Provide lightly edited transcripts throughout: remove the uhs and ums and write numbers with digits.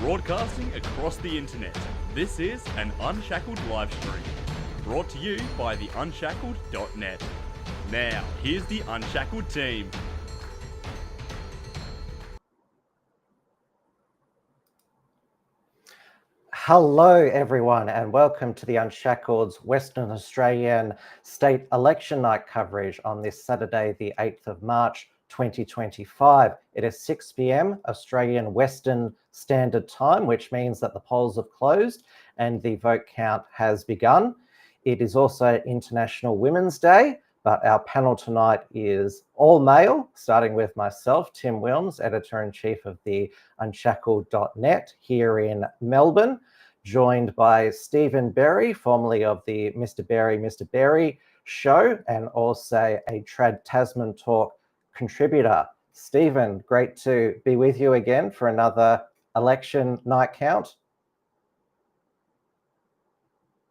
Broadcasting across the internet, this is an Unshackled Livestream, brought to you by the unshackled.net. Now, here's the Unshackled team. Hello everyone and welcome to the Unshackled's Western Australian State Election Night coverage on this Saturday the 8th of March 2025. It is 6 p.m. Australian Western Standard Time, which means that the polls have closed and the vote count has begun. It is also International Women's Day, but our panel tonight is all male, starting with myself, Tim Wilms, Editor-in-Chief of the unshackled.net here in Melbourne, joined by Stephen Berry, formerly of the Mr. Berry show, and also a Trad Tasman Talk contributor. Stephen, great to be with you again for another election night count.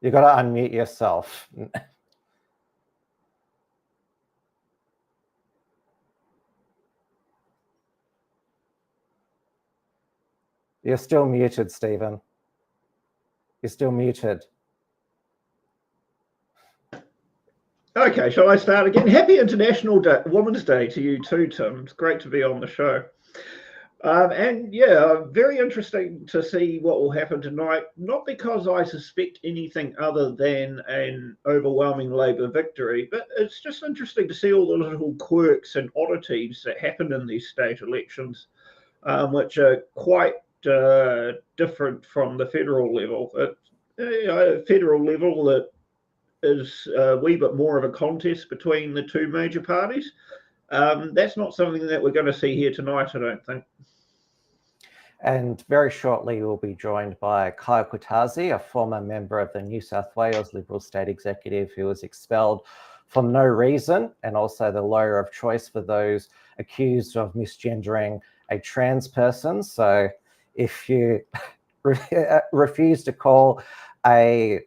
You got to unmute yourself. You're still muted, Stephen. You're still muted. Okay, shall I start again? Happy International Women's Day to you too, Tim. It's great to be on the show. And yeah, very interesting to see what will happen tonight, not because I suspect anything other than an overwhelming Labor victory, but it's just interesting to see all the little quirks and oddities that happen in these state elections, which are quite different from the federal level. At federal level, that is a wee bit more of a contest between the two major parties. That's not something that we're going to see here tonight, I don't think. And very shortly, we'll be joined by Kyle Kutasi, a former member of the New South Wales Liberal State Executive who was expelled for no reason, and also the lawyer of choice for those accused of misgendering a trans person. So if you refuse to call a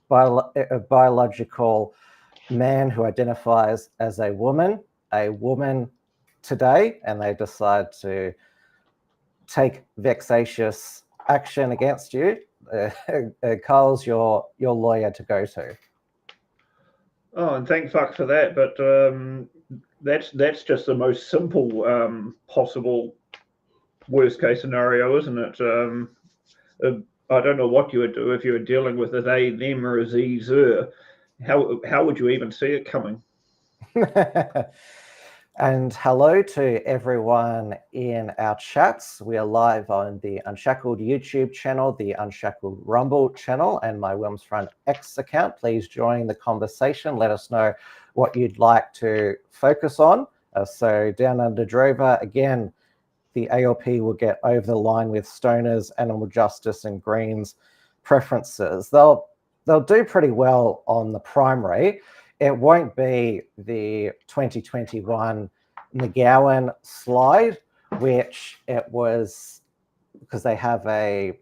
biological man who identifies as a woman today, and they decide to take vexatious action against you, Kyle's your lawyer to go to. Oh, and thank fuck for that, but that's just the most simple possible worst case scenario, isn't it? I don't know what you would do if you were dealing with a they, them, or a ze, zer. How would you even see it coming? And hello to everyone in our chats. We are live on the Unshackled YouTube channel, the Unshackled Rumble channel, and my Wilmsfront X account. Please join the conversation. Let us know what you'd like to focus on. So down under Drover, again, the ALP will get over the line with Stoners, Animal Justice, and Greens preferences. They'll do pretty well on the primary. It won't be the 2021 McGowan slide, which it was because they have a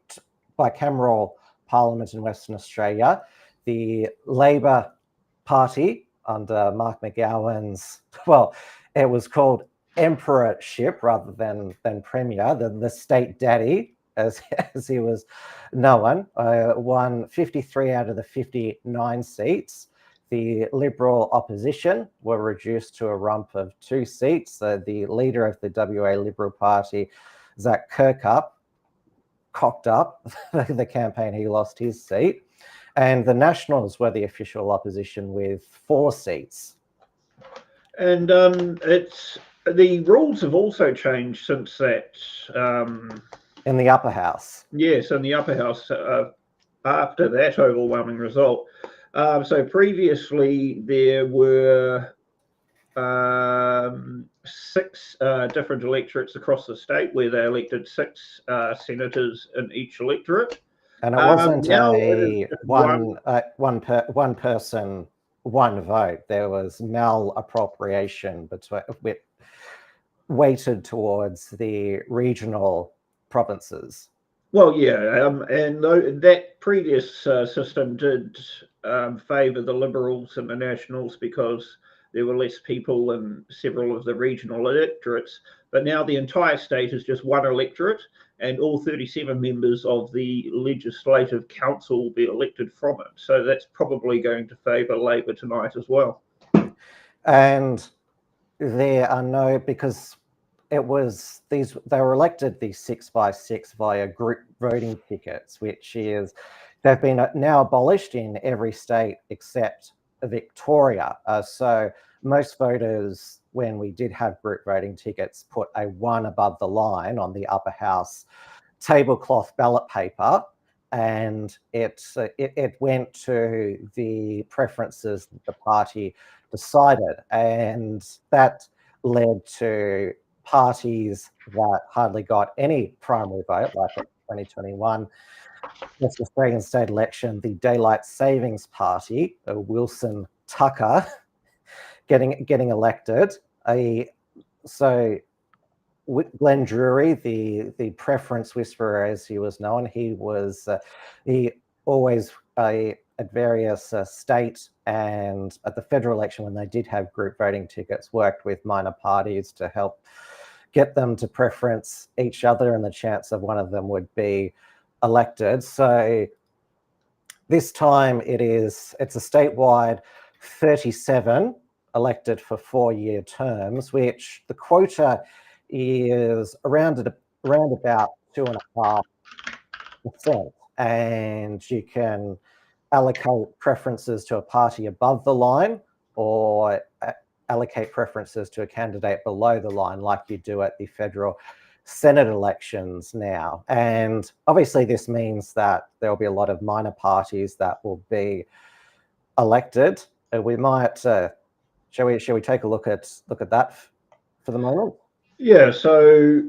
bicameral parliament in Western Australia. The Labor Party under Mark McGowan's, well, it was called emperorship rather than premier, the state daddy, as he was known, won 53 out of the 59 seats. The Liberal opposition were reduced to a rump of 2 seats. The leader of the WA Liberal Party, Zach Kirkup, cocked up the campaign. He lost his seat. And the Nationals were the official opposition with 4 seats. And the rules have also changed since that. In the upper house. Yes, in the upper house after that overwhelming result. So previously there were 6 different electorates across the state where they elected 6 senators in each electorate. And it wasn't one person, one vote. There was malappropriation weighted towards the regional provinces. Well, yeah, and that previous system did favour the Liberals and the Nationals because there were less people in several of the regional electorates. But now the entire state is just one electorate, and all 37 members of the Legislative Council will be elected from it. So that's probably going to favour Labor tonight as well. And there are no, because it was these, they were elected these 6x6 via group voting tickets, which is, they've been now abolished in every state except Victoria. So most voters, when we did have group voting tickets, put a 1 above the line on the upper house tablecloth ballot paper, and it went to the preferences that the party decided, and that led to parties that hardly got any primary vote, like in 2021 West Australian state election, the Daylight Savings Party, Wilson Tucker, getting elected. So Glenn Drury, the preference whisperer, as he was known, he always at various state and at the federal election, when they did have group voting tickets, worked with minor parties to help get them to preference each other and the chance of one of them would be elected. So this time it's a statewide 37 elected for 4-year terms, which the quota is around about 2.5%, and you can allocate preferences to a party above the line or allocate preferences to a candidate below the line, like you do at the federal Senate elections now. And obviously this means that there will be a lot of minor parties that will be elected. We might, shall we take a look at that for the moment? Yeah, so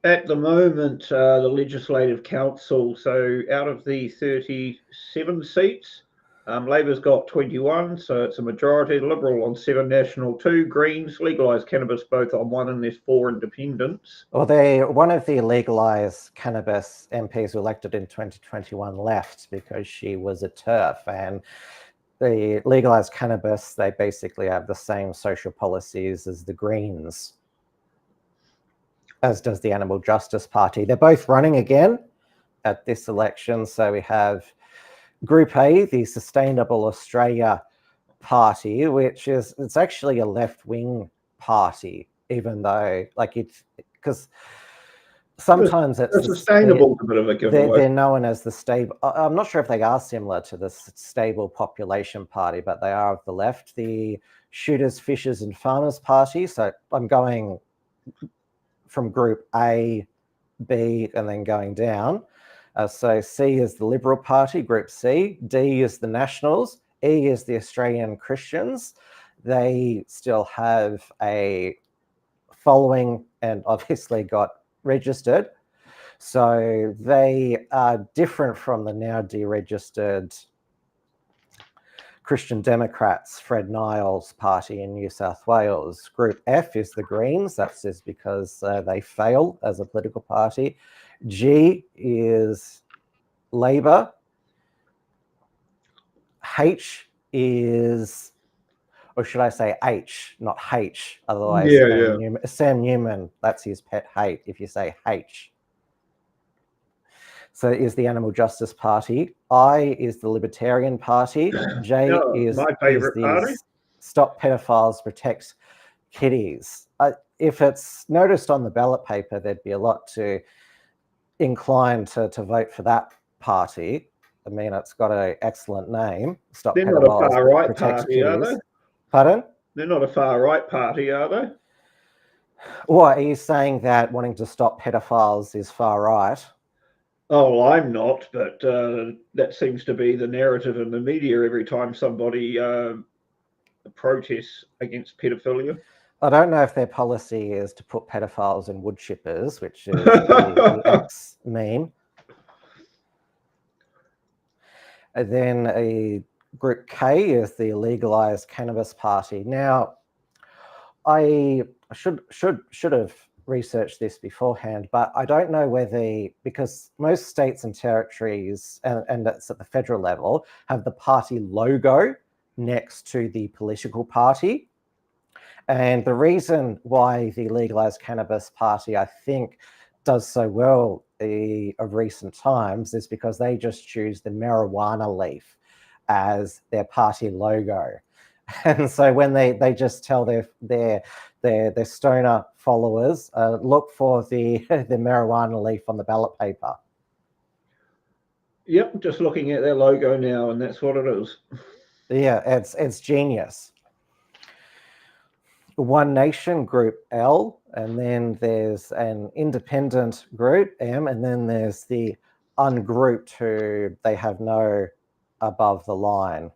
at the moment, the Legislative Council, so out of the 37 seats, Labor's got 21, so it's a majority. Liberal on 7, National 2, Greens, legalised cannabis both on 1, and there's 4 independents. Well, one of the legalised cannabis MPs who elected in 2021 left because she was a TERF, and the legalised cannabis, they basically have the same social policies as the Greens, as does the Animal Justice Party. They're both running again at this election. So we have Group A, the Sustainable Australia Party, which it's actually a left-wing party, even though because sometimes it's the sustainable, a bit of a giveaway. They're known as the stable. I'm not sure if they are similar to the Stable Population Party, but they are of the left. The Shooters, Fishers and Farmers Party. So I'm going from Group A, B, and then going down. So C is the Liberal Party, Group C. D is the Nationals. E is the Australian Christians. They still have a following and obviously got registered. So they are different from the now deregistered Christian Democrats, Fred Niles' party in New South Wales. Group F is the Greens. That's just because they fail as a political party. G is Labor. H is, or should I say H, not H, otherwise Sam Newman, that's his pet hate if you say H. So is the Animal Justice Party. I is the Libertarian Party. J is my favourite party. Stop Pedophiles, Protect Kiddies. If it's noticed on the ballot paper, there'd be a lot to incline to vote for that party. I mean, it's got an excellent name. Stop They're Pedophiles, not a far-right Protect party, Kiddies. are they? Pardon? They're not a far-right party, are they? What, are you saying that wanting to stop pedophiles is far right? Oh, well, I'm not, but that seems to be the narrative in the media every time somebody protests against pedophilia. I don't know if their policy is to put pedophiles in wood chippers, which is the X meme. And then a Group K is the Legalised Cannabis Party. Now, I should have researched this beforehand, but I don't know whether, because most states and territories, and that's at the federal level, have the party logo next to the political party. And the reason why the Legalised Cannabis Party, I think, does so well of recent times is because they just choose the marijuana leaf as their party logo. And so when they just tell their stoner followers, look for the marijuana leaf on the ballot paper. Yep, just looking at their logo now, and that's what it is. Yeah, it's genius. One Nation group L, and then there's an independent group M, and then there's the ungrouped who they have no above the line.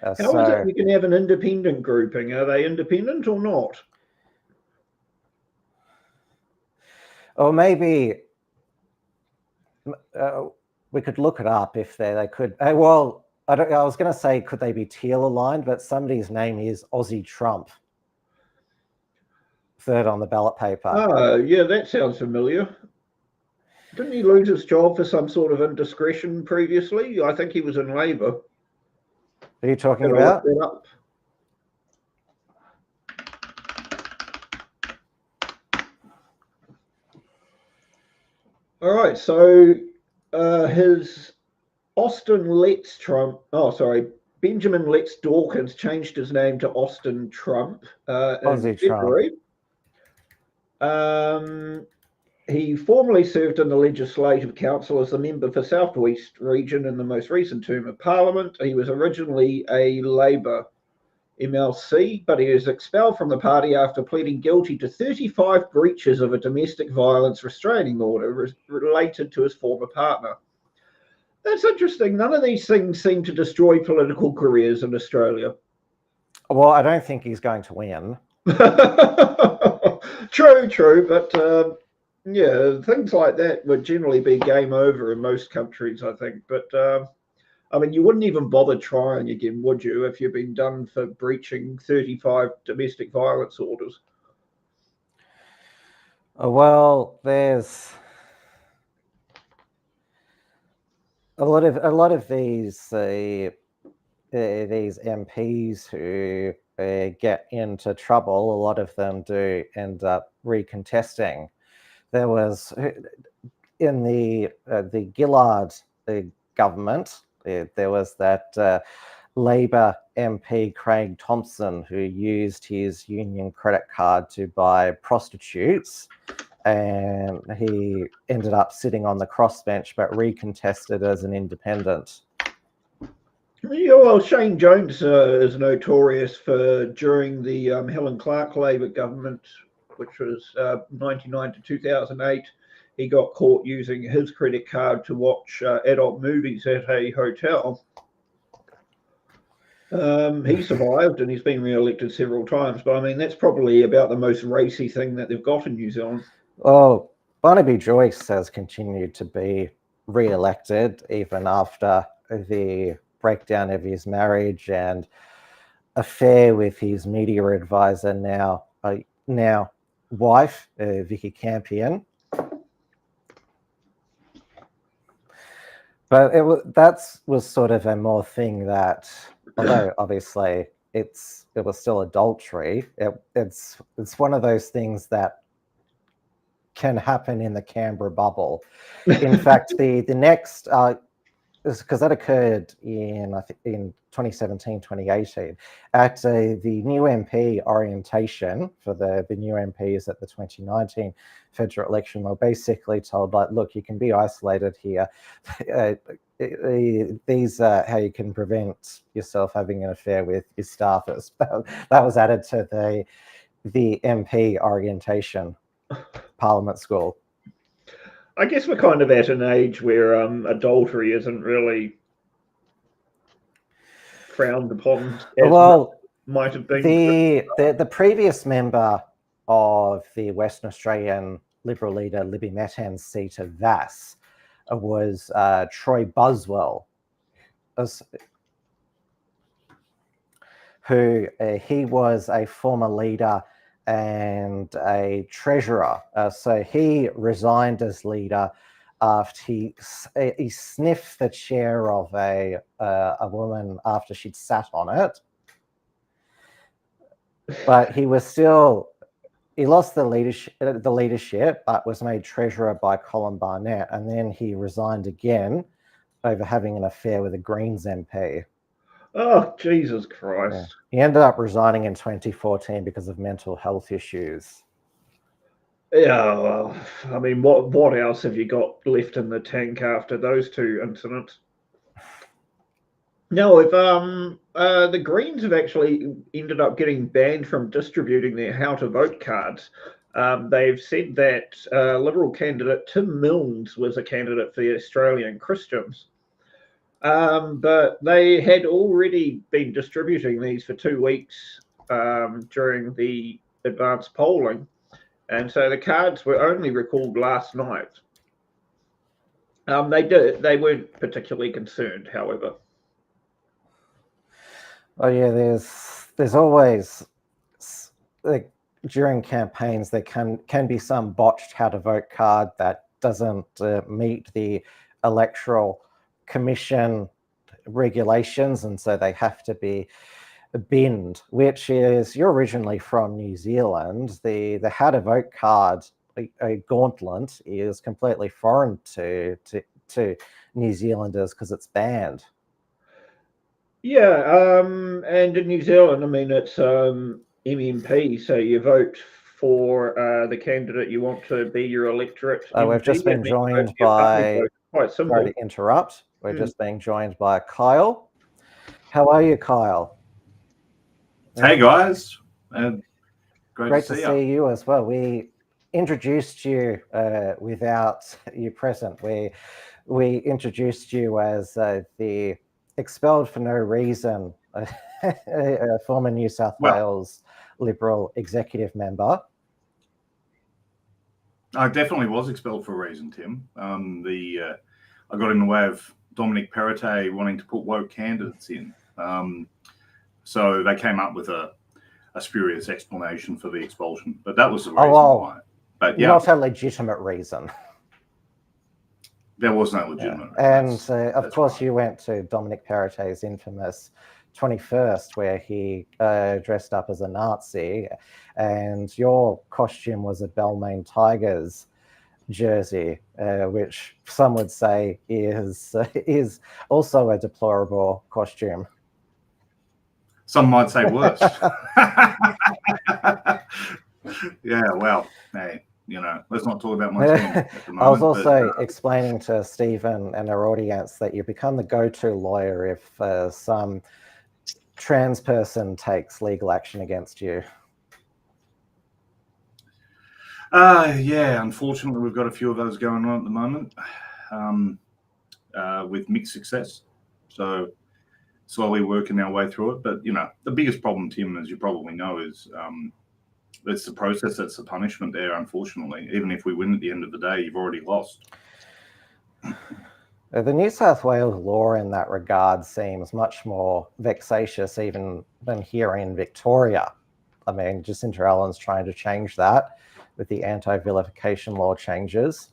How is it you can have an independent grouping? Are they independent or not? Or maybe we could look it up if they could. Well, I was going to say, could they be teal aligned? But somebody's name is Aussie Trump. Third on the ballot paper. Oh, yeah, that sounds familiar. Didn't he lose his job for some sort of indiscretion previously? I think he was in Labour. Are you talking about? All right, so his Austin Letts Trump, Benjamin Letts Dawkins changed his name to Austin Trump in February. He formerly served in the Legislative Council as the member for South West Region in the most recent term of Parliament. He was originally a Labour MLC, but he was expelled from the party after pleading guilty to 35 breaches of a domestic violence restraining order related to his former partner. That's interesting. None of these things seem to destroy political careers in Australia. Well, I don't think he's going to win. True, but yeah, things like that would generally be game over in most countries, I think. But I mean, you wouldn't even bother trying again, would you, if you've been done for breaching 35 domestic violence orders? Well, there's a lot of these MPs who get into trouble. A lot of them do end up recontesting. There was in the Gillard government. There was that Labor MP Craig Thompson who used his union credit card to buy prostitutes, and he ended up sitting on the crossbench but recontested as an independent. Yeah, well, Shane Jones is notorious for during the Helen Clark Labor government, which was 1999 to 2008. He got caught using his credit card to watch adult movies at a hotel. He survived and he's been re-elected several times, but I mean, that's probably about the most racy thing that they've got in New Zealand. Oh, Barnaby Joyce has continued to be re-elected even after the breakdown of his marriage and affair with his media advisor, now wife, Vicky Campion. But that was sort of a more thing that, although obviously it was still adultery, it's one of those things that can happen in the Canberra bubble. In fact, the next, because that occurred in 2017, 2018, at the new MP orientation for the new MPs at the 2019 federal election, were basically told, like, look, you can be isolated here. These are how you can prevent yourself having an affair with your staffers. That was added to the MP orientation Parliament school. I guess we're kind of at an age where adultery isn't really frowned upon as well, might have been. The previous member of the Western Australian Liberal leader Libby Mettan's seat of Vass was Troy Buswell, who he was a former leader and a treasurer. So he resigned as leader after he sniffed the chair of a woman after she'd sat on it. But he was still, he lost the leadership, but was made treasurer by Colin Barnett, and then he resigned again over having an affair with a Greens MP. Oh, Jesus Christ. Yeah. He ended up resigning in 2014 because of mental health issues. Yeah, well, I mean, what else have you got left in the tank after those two incidents? No, if the Greens have actually ended up getting banned from distributing their how to vote cards. They've said that Liberal candidate Tim Wilms was a candidate for the Australian Christians. But they had already been distributing these for 2 weeks during the advanced polling. And so the cards were only recalled last night. They weren't particularly concerned, however. Oh yeah, there's always, like, during campaigns there can be some botched how to vote card that doesn't meet the Electoral Commission regulations, and so they have to be binned. Which is, you're originally from New Zealand. The how to vote card, a gauntlet, is completely foreign to New Zealanders because it's banned. Yeah, and in New Zealand, I mean, it's MMP, so you vote for the candidate you want to be your electorate. We've just been joined by, quite simple. sorry to interrupt, we're just being joined by Kyle. How are you, Kyle? Hey guys, great to see you as well. We introduced you without you present. We introduced you as the expelled for no reason, a former New South Wales Liberal executive member. I definitely was expelled for a reason, Tim. I got in the way of Dominic Perrottet wanting to put woke candidates in. So they came up with a spurious explanation for the expulsion, but that was the reason why. But yeah, not a legitimate reason. There was no legitimate reason. And of course, you went to Dominic Perrottet's infamous 21st, where he dressed up as a Nazi, and your costume was a Balmain Tigers jersey, which some would say is also a deplorable costume. Some might say worse. Yeah, well, hey, let's not talk about my team at the moment. I was also explaining to Stephen and our audience that you become the go-to lawyer if some trans person takes legal action against you. Yeah, unfortunately, we've got a few of those going on at the moment, with mixed success. So slowly working our way through it. But, the biggest problem, Tim, as you probably know, is it's the process that's the punishment there, unfortunately. Even if we win at the end of the day, you've already lost. The New South Wales law in that regard seems much more vexatious even than here in Victoria. I mean, Jacinta Allen's trying to change that with the anti-vilification law changes.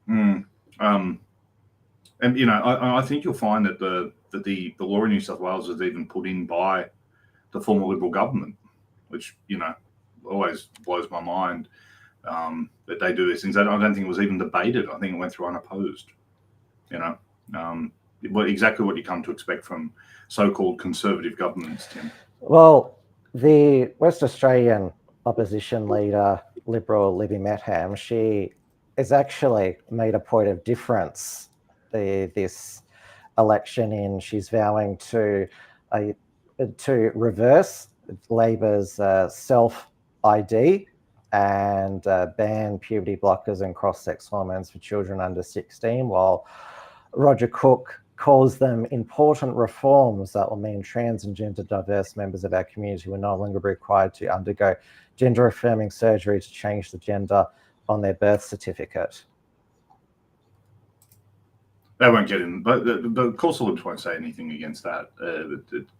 And I think you'll find that the law in New South Wales is even put in by the former Liberal government, which always blows my mind that they do these things. I don't think it was even debated. I think it went through unopposed. Exactly what you come to expect from so-called conservative governments, Tim. Well, the West Australian opposition leader, Liberal Libby Metham, she has actually made a point of difference this election in she's vowing to reverse Labor's self-ID and ban puberty blockers and cross-sex hormones for children under 16, while Roger Cook calls them important reforms that will mean trans and gender diverse members of our community will no longer be required to undergo gender-affirming surgery to change the gender on their birth certificate. They won't get in, but of course the Libs won't say anything against that.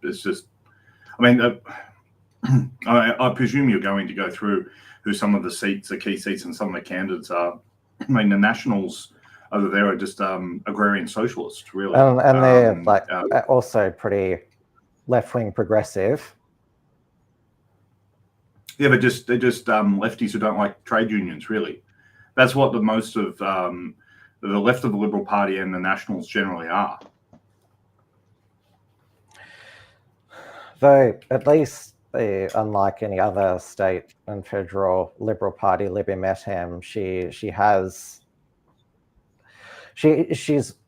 It's just, I mean, I presume you're going to go through who some of the key seats and some of the candidates are. I mean, the Nationals over there are just agrarian socialists, really. And they're also pretty left-wing progressive. Yeah, they're just lefties who don't like trade unions, really. That's what the most of the left of the Liberal Party and the Nationals generally are. Though, at least, unlike any other state and federal Liberal Party, Libby Metham, she's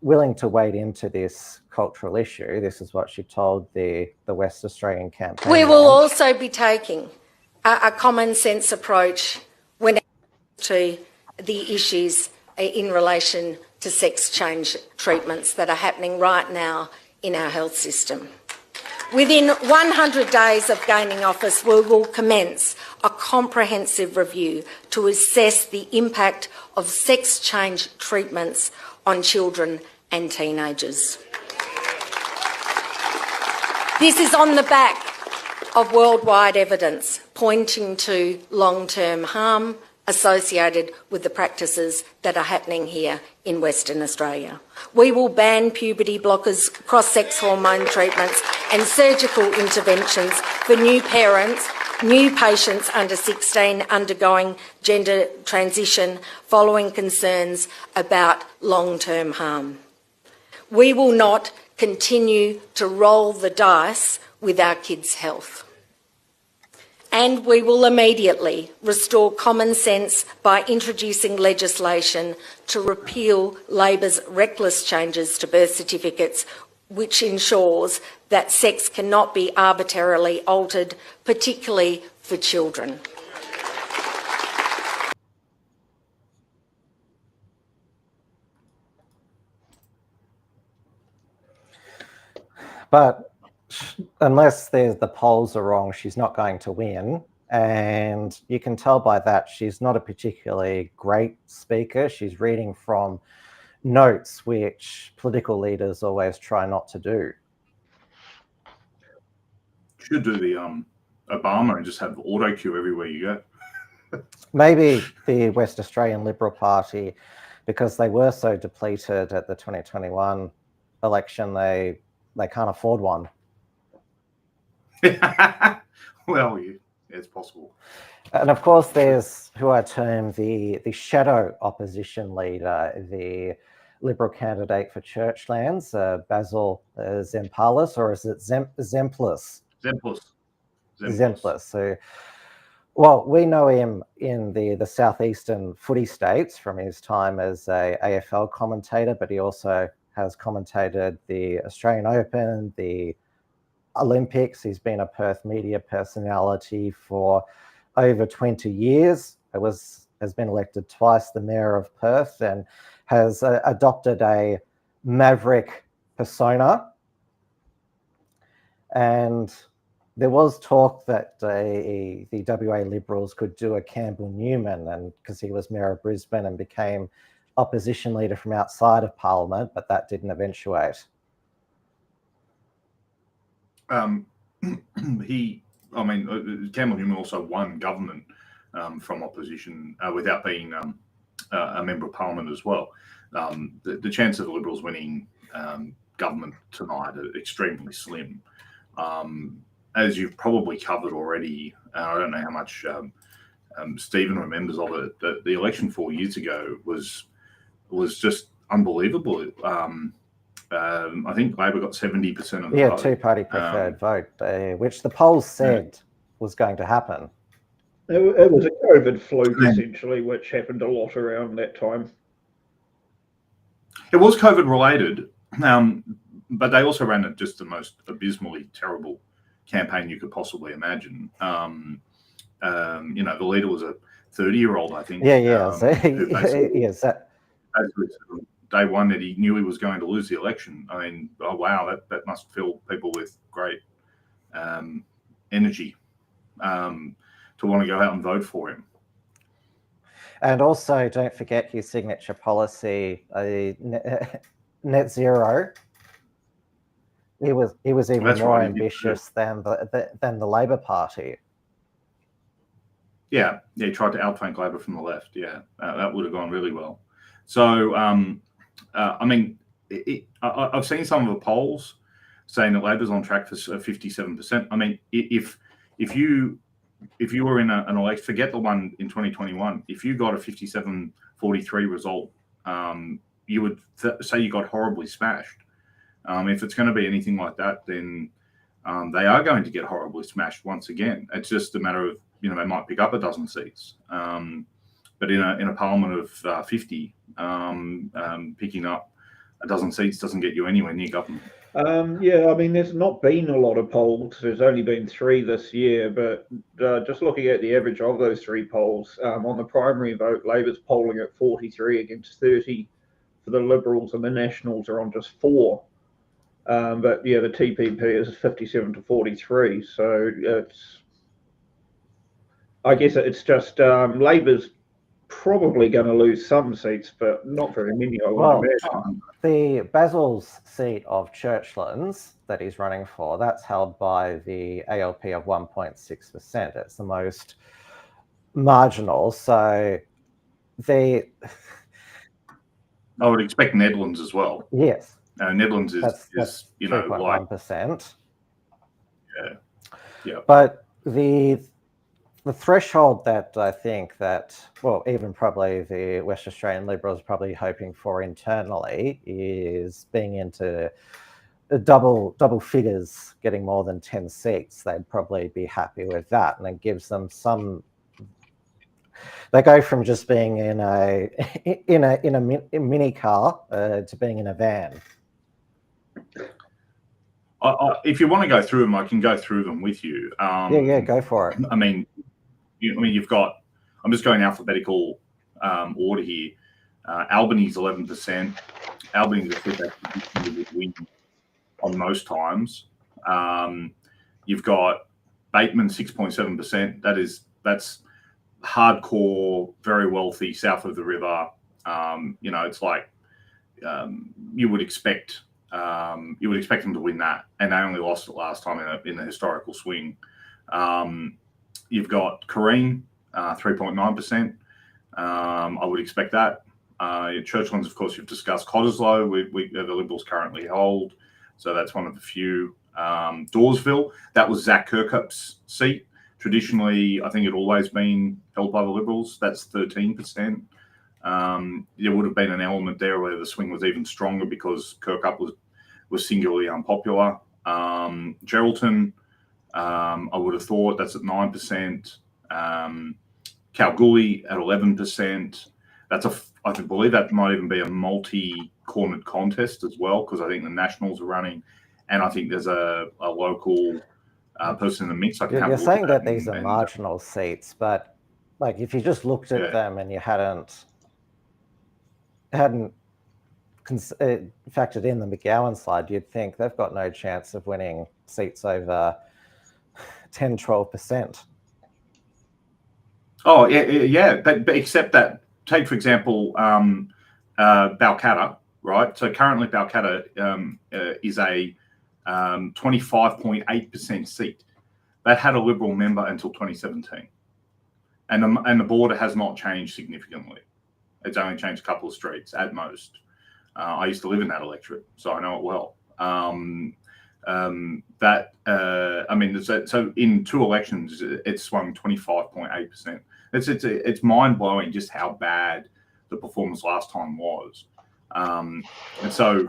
willing to wade into this cultural issue. This is what she told the West Australian campaign. We will also be taking a common sense approach when it comes to the issues in relation to sex change treatments that are happening right now in our health system. Within 100 days of gaining office, we will commence a comprehensive review to assess the impact of sex change treatments on children and teenagers. This is on the back of worldwide evidence pointing to long-term harm associated with the practices that are happening here in Western Australia. We will ban puberty blockers, cross-sex hormone treatments and surgical interventions for new parents, new patients under 16 undergoing gender transition following concerns about long-term harm. We will not continue to roll the dice with our kids' health. And we will immediately restore common sense by introducing legislation to repeal Labor's reckless changes to birth certificates, which ensures that sex cannot be arbitrarily altered, particularly for children. But unless the polls are wrong, she's not going to win. And you can tell by that she's not a particularly great speaker. She's reading from notes, which political leaders always try not to do. Should do the Obama and just have auto cue everywhere you go. Maybe the West Australian Liberal Party, because they were so depleted at the 2021 election, they can't afford one. Well, it's possible. And of course, there's who I term the shadow opposition leader, the Liberal candidate for Churchlands, Basil Zempalis, or is it Zemplis? Zemplis. So, well, we know him in the southeastern footy states from his time as a AFL commentator, but he also has commentated the Australian Open, the Olympics. He's been a Perth media personality for over 20 years. Has been elected twice the mayor of Perth and has adopted a maverick persona. And there was talk that the WA Liberals could do a Campbell Newman, and because he was mayor of Brisbane and became opposition leader from outside of Parliament, but that didn't eventuate. Campbell Newman also won government from opposition without being a member of Parliament as well. The chance of the Liberals winning government tonight are extremely slim. As you've probably covered already, I don't know how much Stephen remembers of it, but the election 4 years ago was just unbelievable. I think Labor got 70% of the vote. Two-party preferred vote, which the polls said was going to happen. It was a COVID fluke, essentially, which happened a lot around that time. It was COVID related, but they also ran just the most abysmally terrible campaign you could possibly imagine. The leader was a 30-year-old, I think. Day one that he knew he was going to lose the election. I mean, oh wow, that must fill people with great energy to want to go out and vote for him. And also, don't forget his signature policy, net zero. He was even more ambitious than the Labor Party. Yeah, he tried to outflank Labor from the left. Yeah, that would have gone really well. So, I've seen some of the polls. saying that Labor's on track for 57%. I mean, if you were in an election, forget the one in 2021, if you got a 57-43 result, you would say you got horribly smashed. If it's going to be anything like that, then they are going to get horribly smashed once again. It's just a matter of, they might pick up a dozen seats. But in a parliament of 50, picking up a dozen seats doesn't get you anywhere near government. Yeah, I mean, there's not been a lot of polls. There's only been 3 this year, but just looking at the average of those 3 polls, on the primary vote, Labor's polling at 43 against 30 for the Liberals, and the Nationals are on just 4. But yeah, the TPP is 57 to 43. So I guess it's just Labor's probably going to lose some seats, but not very many, I would imagine. The Basil's seat of Churchlands that he's running for, that's held by the ALP of 1.6%. It's the most marginal. So I would expect Netherlands as well. Yes. Netherlands is that's 3.1%. Yeah. But the threshold that I think that, even probably the West Australian Liberals are probably hoping for internally is being into double figures, getting more than 10 seats. They'd probably be happy with that, and it gives them some. They go from just being in a mini car to being in a van. If you want to go through them, I can go through them with you. Yeah, go for it. I mean, you've got. I'm just going alphabetical order here. Albany's 11%. Albany's a fit that would win on most times. You've got Bateman 6.7%. That's hardcore, very wealthy, south of the river. It's like you would expect them to win that, and they only lost it last time in a historical swing. You've got Corrine, 3.9%. I would expect that. Churchlands, of course, you've discussed. Cottesloe, the Liberals currently hold, so that's one of the few. Dawesville, that was Zach Kirkup's seat. Traditionally, I think it always been held by the Liberals. That's 13%. There would have been an element there where the swing was even stronger because Kirkup was singularly unpopular. Geraldton, I would have thought that's at 9%. Kalgoorlie at 11%. I believe that might even be a multi-cornered contest as well, because I think the Nationals are running, and I think there's a local person in the mix. You're saying that these are marginal seats, but like if you just looked at them and you hadn't factored in the McGowan slide, you'd think they've got no chance of winning seats over 10, 12%. Oh, yeah. But except that, take, for example, Balcatta, right? So currently Balcatta is a 25.8% seat. That had a Liberal member until 2017. And the border has not changed significantly. It's only changed a couple of streets at most. I used to live in that electorate, so I know it well. So in 2 elections, it swung 25.8%. It's mind blowing just how bad the performance last time was, and so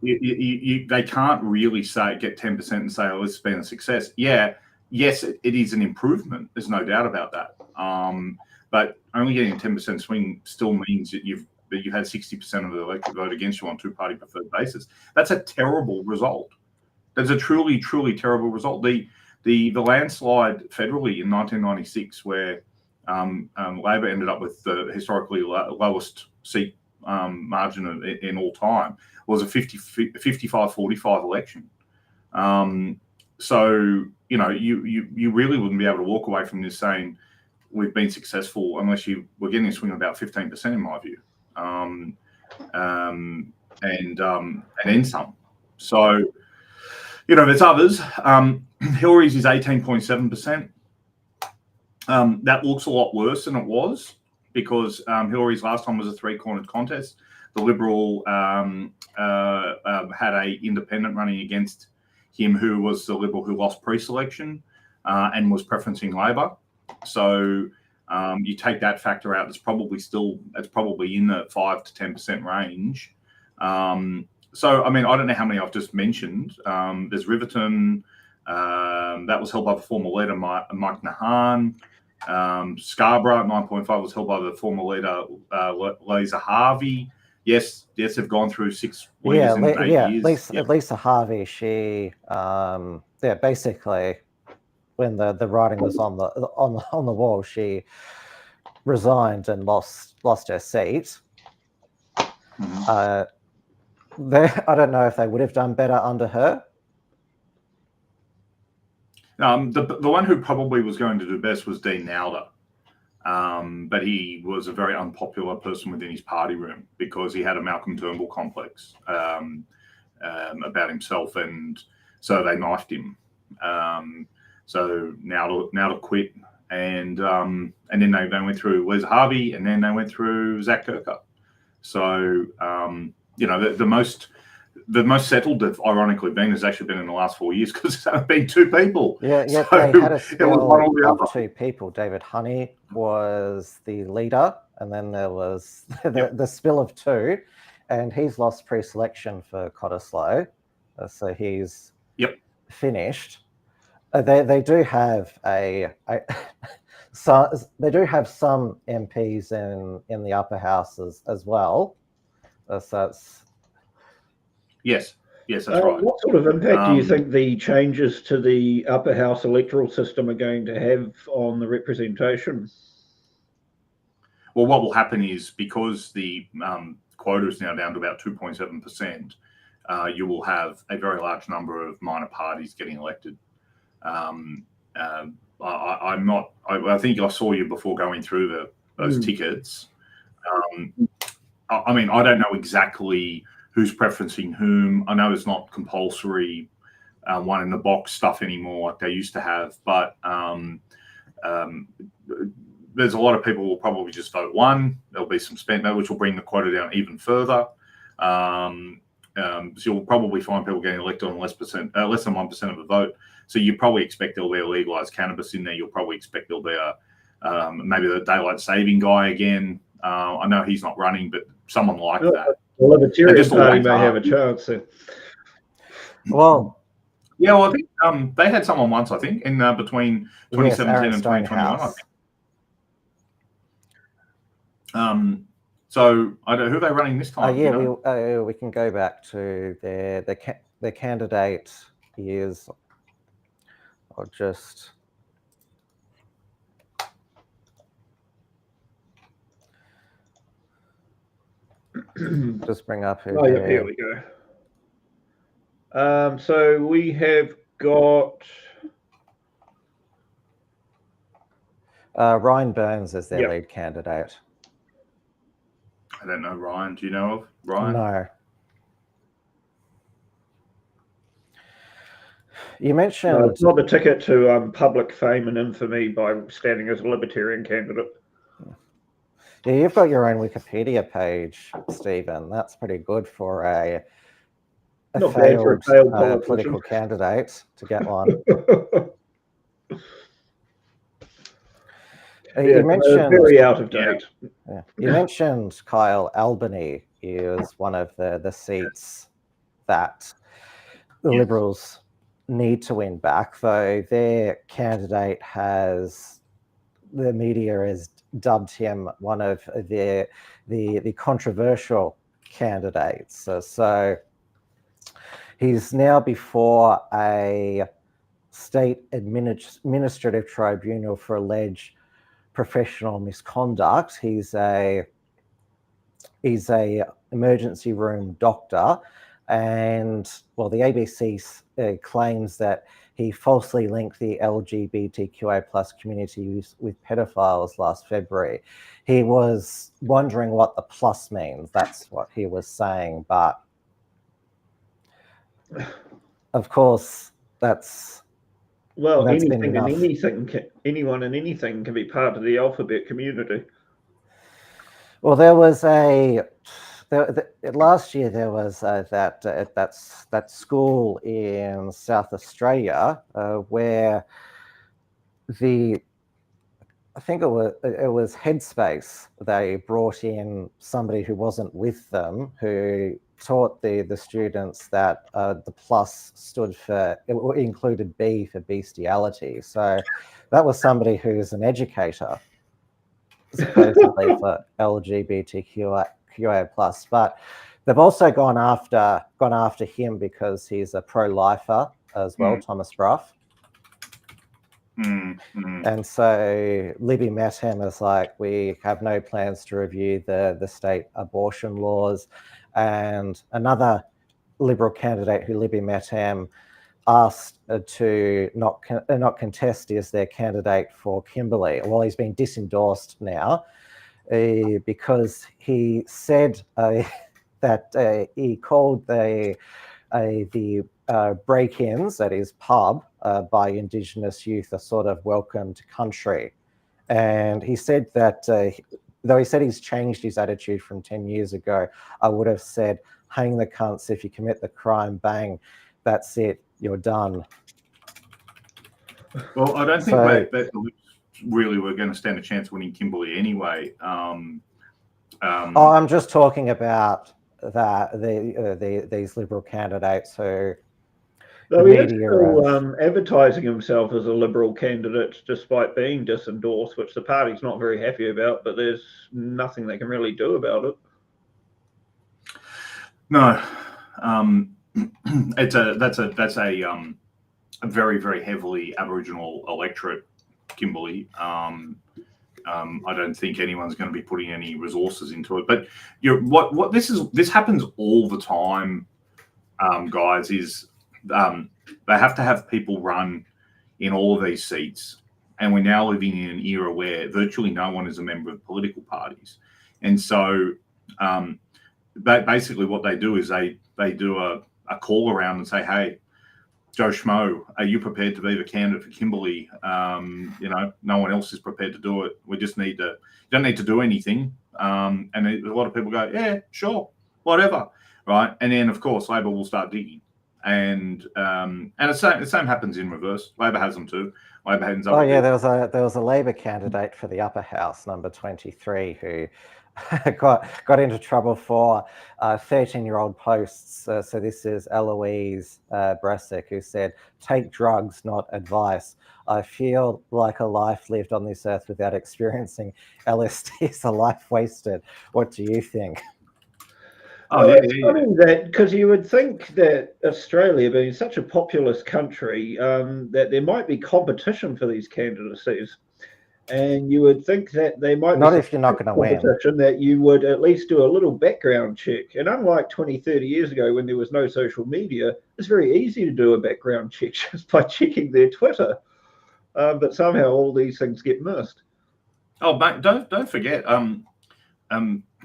they can't really get 10% and say, "Oh, it's been a success." Yeah, yes, it is an improvement. There's no doubt about that. But only getting a 10% swing still means that you had 60% of the electorate vote against you on 2-party preferred basis. That's a terrible result. That's a truly, truly terrible result. The landslide federally in 1996, where Labor ended up with the historically lowest seat margin in all time, was a 55-45 election. So you really wouldn't be able to walk away from this saying we've been successful unless you were getting a swing of about 15%, in my view, and then some. So there's others. Hillary's is 18.7%. That looks a lot worse than it was because Hillary's last time was a 3-cornered contest. the Liberal had a independent running against him, who was the Liberal who lost pre-selection and was preferencing Labor. So you take that factor out, it's probably in the 5 to 10% range. So, I mean, I don't know how many I've just mentioned. There's Riverton, that was held by the former leader, Mike Nahan. Scarborough at 9.5 was held by the former leader, Lisa Harvey. Yes, they've gone through 6 winners in 8 years. Lisa Harvey, she, basically, when the writing was on the wall, she resigned and lost her seat. I don't know if they would have done better under her. The one who probably was going to do best was Dean Nowder, but he was a very unpopular person within his party room because he had a Malcolm Turnbull complex about himself, and so they knifed him. So Nowder quit, and then they went through Liz Harvey, and then they went through Zach Kirker. So the most settled they've ironically been has actually been in the last 4 years because there's only been 2 people. Yeah, so they had a spell of 2 people. David Honey was the leader, and then there was the spill of 2, and he's lost pre-selection for Cottesloe, so he's finished. They do have they do have some MPs in the upper houses as well. So it's yes, that's right. What sort of impact do you think the changes to the upper house electoral system are going to have on the representation? Well, what will happen is because the quota is now down to about 2.7%, you will have a very large number of minor parties getting elected. I think I saw you before going through those tickets. I mean, I don't know exactly who's preferencing whom. I know it's not compulsory one in the box stuff anymore like they used to have, but there's a lot of people who will probably just vote one. There'll be some spent vote, which will bring the quota down even further. So you'll probably find people getting elected on less than 1% of the vote. So you probably expect there'll be a legalised cannabis in there. You'll probably expect there'll be maybe the daylight saving guy again. I know he's not running, but someone like that. The Libertarian Party may have a chance. Well, yeah, well, I think they had someone once, I think, in between 2017 and 2021. I think. So I don't know who they're running this time. We can go back to their candidate is. I'll just bring up who. Here we go. So we have got Ryan Burns as their lead candidate. I don't know Ryan. Do you know of Ryan? No. You mentioned it's not the ticket to public fame and infamy by standing as a Libertarian candidate. Yeah, you've got your own Wikipedia page, Stephen. That's pretty good for a failed political candidate to get one. You mentioned very out of date. Yeah. You mentioned Kyle Albany is one of the seats that the Liberals need to win back, though their candidate the media has dubbed him one of the controversial candidates. So he's now before a state administrative tribunal for alleged professional misconduct. He's a emergency room doctor, and the ABC claims that he falsely linked the LGBTQI+ community with pedophiles last February. He was wondering what the plus means. That's what he was saying, but of course that's anything and anything. Anyone and anything can be part of the alphabet community. Well, there was a last year there was that school in South Australia where I think it was Headspace. They brought in somebody who wasn't with them, who taught the students that the plus stood for, it included B for bestiality. So that was somebody who's an educator, supposedly for LGBTQIA plus. But they've also gone after him because he's a pro-lifer as well, Thomas Bruff. And so Libby met him as like, we have no plans to review the state abortion laws. And another Liberal candidate who Libby met him asked to not contest as their candidate for Kimberley. Well, he's been disendorsed now because he said that he called the break-ins at his pub by Indigenous youth a sort of welcome to country. And he said that, though he said he's changed his attitude from 10 years ago, I would have said, hang the cunts, if you commit the crime, bang, that's it, you're done. Well, I don't think that really we're going to stand a chance winning Kimberley anyway. I'm just talking about these Liberal candidates who... Though he is still advertising himself as a Liberal candidate despite being disendorsed, which the party's not very happy about, but there's nothing they can really do about it. No, that's a very, very heavily Aboriginal electorate, Kimberley. I don't think anyone's going to be putting any resources into it. But this happens all the time, guys. They have to have people run in all of these seats, and we're now living in an era where virtually no one is a member of political parties, and so basically what they do is they do a call around and say, hey, Joe Schmo, are you prepared to be the candidate for Kimberley? No one else is prepared to do it. We just you don't need to do anything. And a lot of people go, yeah, sure, whatever, right? And then of course Labor will start digging. And the same happens in reverse. Labor has them too. Labor ends up. Oh yeah, there was a Labor candidate for the upper house, number 23, who got into trouble for 13-year-old posts. So this is Eloise Bresic, who said, "Take drugs, not advice. I feel like a life lived on this earth without experiencing LSD is a life wasted. What do you think?" It's funny that, because you would think that Australia, being such a populous country, that there might be competition for these candidacies, and you would think that they might not if you're not going to win. That you would at least do a little background check. And unlike 20, 30 years ago when there was no social media, it's very easy to do a background check just by checking their Twitter. But somehow all these things get missed. Oh, but don't forget.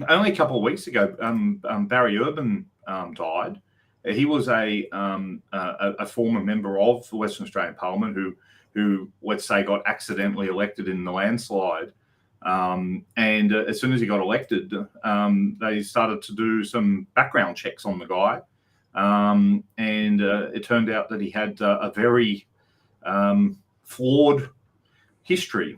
Only a couple of weeks ago, Barry Urban died. He was a former member of the Western Australian Parliament who let's say got accidentally elected in the landslide. And as soon as he got elected, they started to do some background checks on the guy. And it turned out that he had a very flawed history,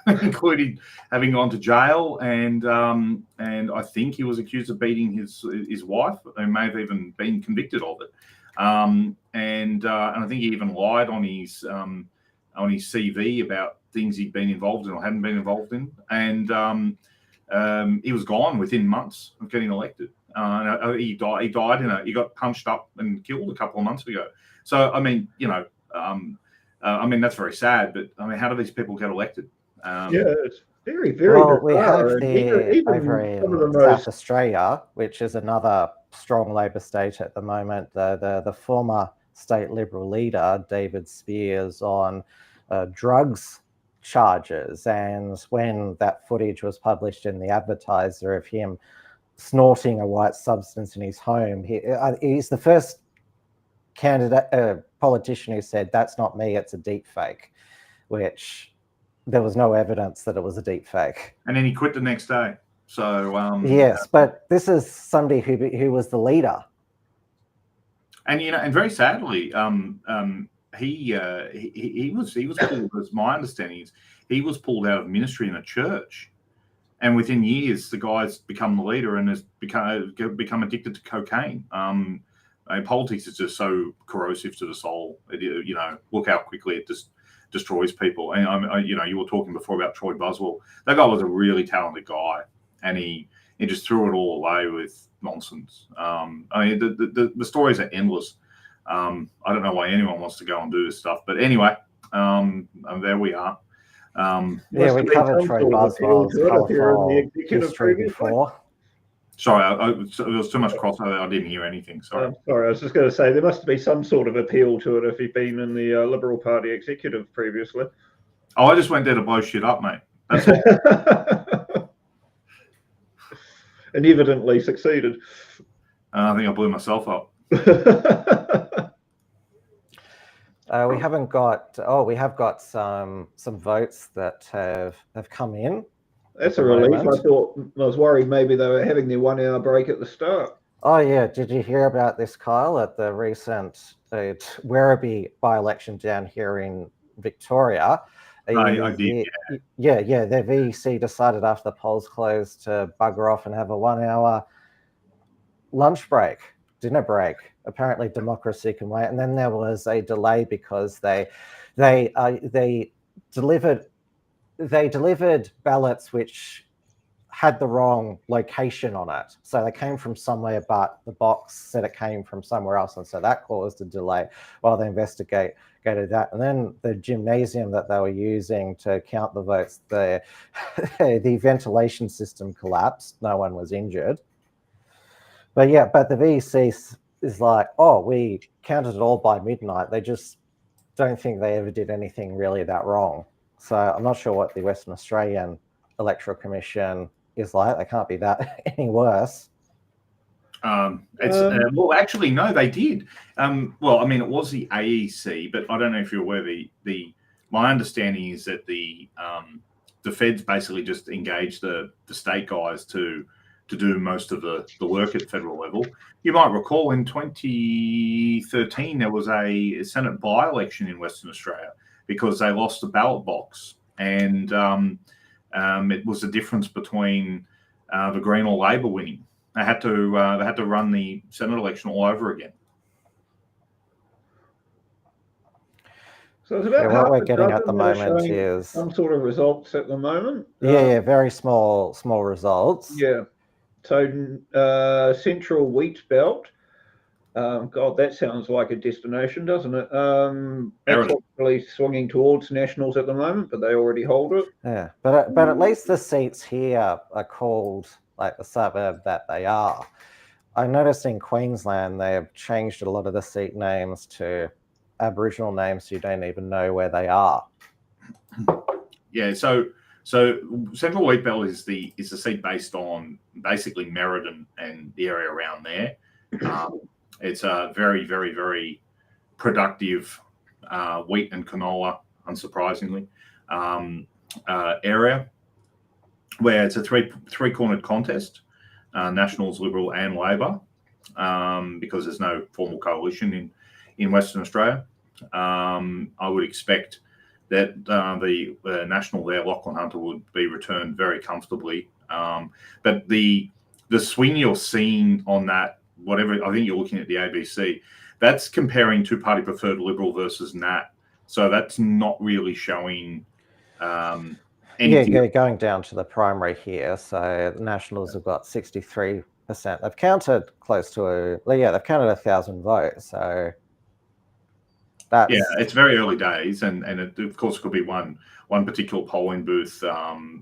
including having gone to jail, and I think he was accused of beating his wife, and may have even been convicted of it. And I think he even lied on his CV about things he'd been involved in or hadn't been involved in, and he was gone within months of getting elected. He died he got punched up and killed a couple of months ago. So I mean, that's very sad. But I mean, how do these people get elected? It's very, very well, we have over in South Australia, which is another strong Labor state at the moment, the former state Liberal leader, David Spears, on drugs charges. And when that footage was published in the Advertiser of him snorting a white substance in his home, he's the first politician who said, "That's not me, it's a deep fake," which... there was no evidence that it was a deep fake. And then he quit the next day. So yes, but this is somebody who was the leader. And and very sadly, he was pulled. As my understanding is, he was pulled out of ministry in a church, and within years, the guy's become the leader and has become addicted to cocaine. Politics is just so corrosive to the soul. Look how quickly it just destroys people. And you were talking before about Troy Buswell. That guy was a really talented guy, and he just threw it all away with nonsense. The stories are endless. I don't know why anyone wants to go and do this stuff, but anyway, there we are. We covered Troy Buswell's colourful history before. Sorry, there was too much crossover. I didn't hear anything. Sorry. Sorry, I was just going to say there must be some sort of appeal to it if you've been in the Liberal Party executive previously. Oh, I just went there to blow shit up, mate. That's all. And evidently succeeded. I think I blew myself up. We have got some votes that have come in. That's a relief. I was worried maybe they were having their 1 hour break at the start. Oh yeah, did you hear about this, Kyle, at the recent Werribee by-election down here in Victoria? I did. Yeah. The VEC decided after the polls closed to bugger off and have a 1 hour lunch break, dinner break. Apparently, democracy can wait. And then there was a delay because they delivered ballots which had the wrong location on it. So they came from somewhere, but the box said it came from somewhere else. And so that caused a delay while they investigated that. And then the gymnasium that they were using to count the votes, the ventilation system collapsed. No one was injured. But the VEC is like, oh, we counted it all by midnight. They just don't think they ever did anything really that wrong. So I'm not sure what the Western Australian Electoral Commission is like. They can't be that any worse. Well, actually, no, they did. It was the AEC, but I don't know if you're aware. My understanding is that the feds basically just engaged the state guys to do most of the work at federal level. You might recall in 2013 there was a Senate by-election in Western Australia because they lost the ballot box, and it was the difference between the Green or Labor winning. They had to run the Senate election all over again. So it's about what we're getting at the moment is some sort of results at the moment. Very small results. Yeah. So Central Wheat Belt. God, that sounds like a destination, doesn't it? That's probably swinging towards Nationals at the moment, but they already hold it. Yeah, but at least the seats here are called like the suburb that they are. I noticed in Queensland they have changed a lot of the seat names to Aboriginal names, so you don't even know where they are. Yeah, so Central Wheatbelt is the seat based on basically Merredin and the area around there. It's a very, very, very productive wheat and canola, unsurprisingly, area where it's a three-cornered contest, Nationals, Liberal and Labor, because there's no formal coalition in Western Australia. I would expect that the National there, Lachlan Hunter, would be returned very comfortably. But the swing you're seeing on that, whatever, I think you're looking at the ABC, that's comparing two-party preferred Liberal versus Nat. So that's not really showing anything. Yeah, going down to the primary here. So the Nationals have got 63%. They've counted close to they've counted 1,000 votes. So that's... Yeah, it's very early days, and it, of course, could be one particular polling booth.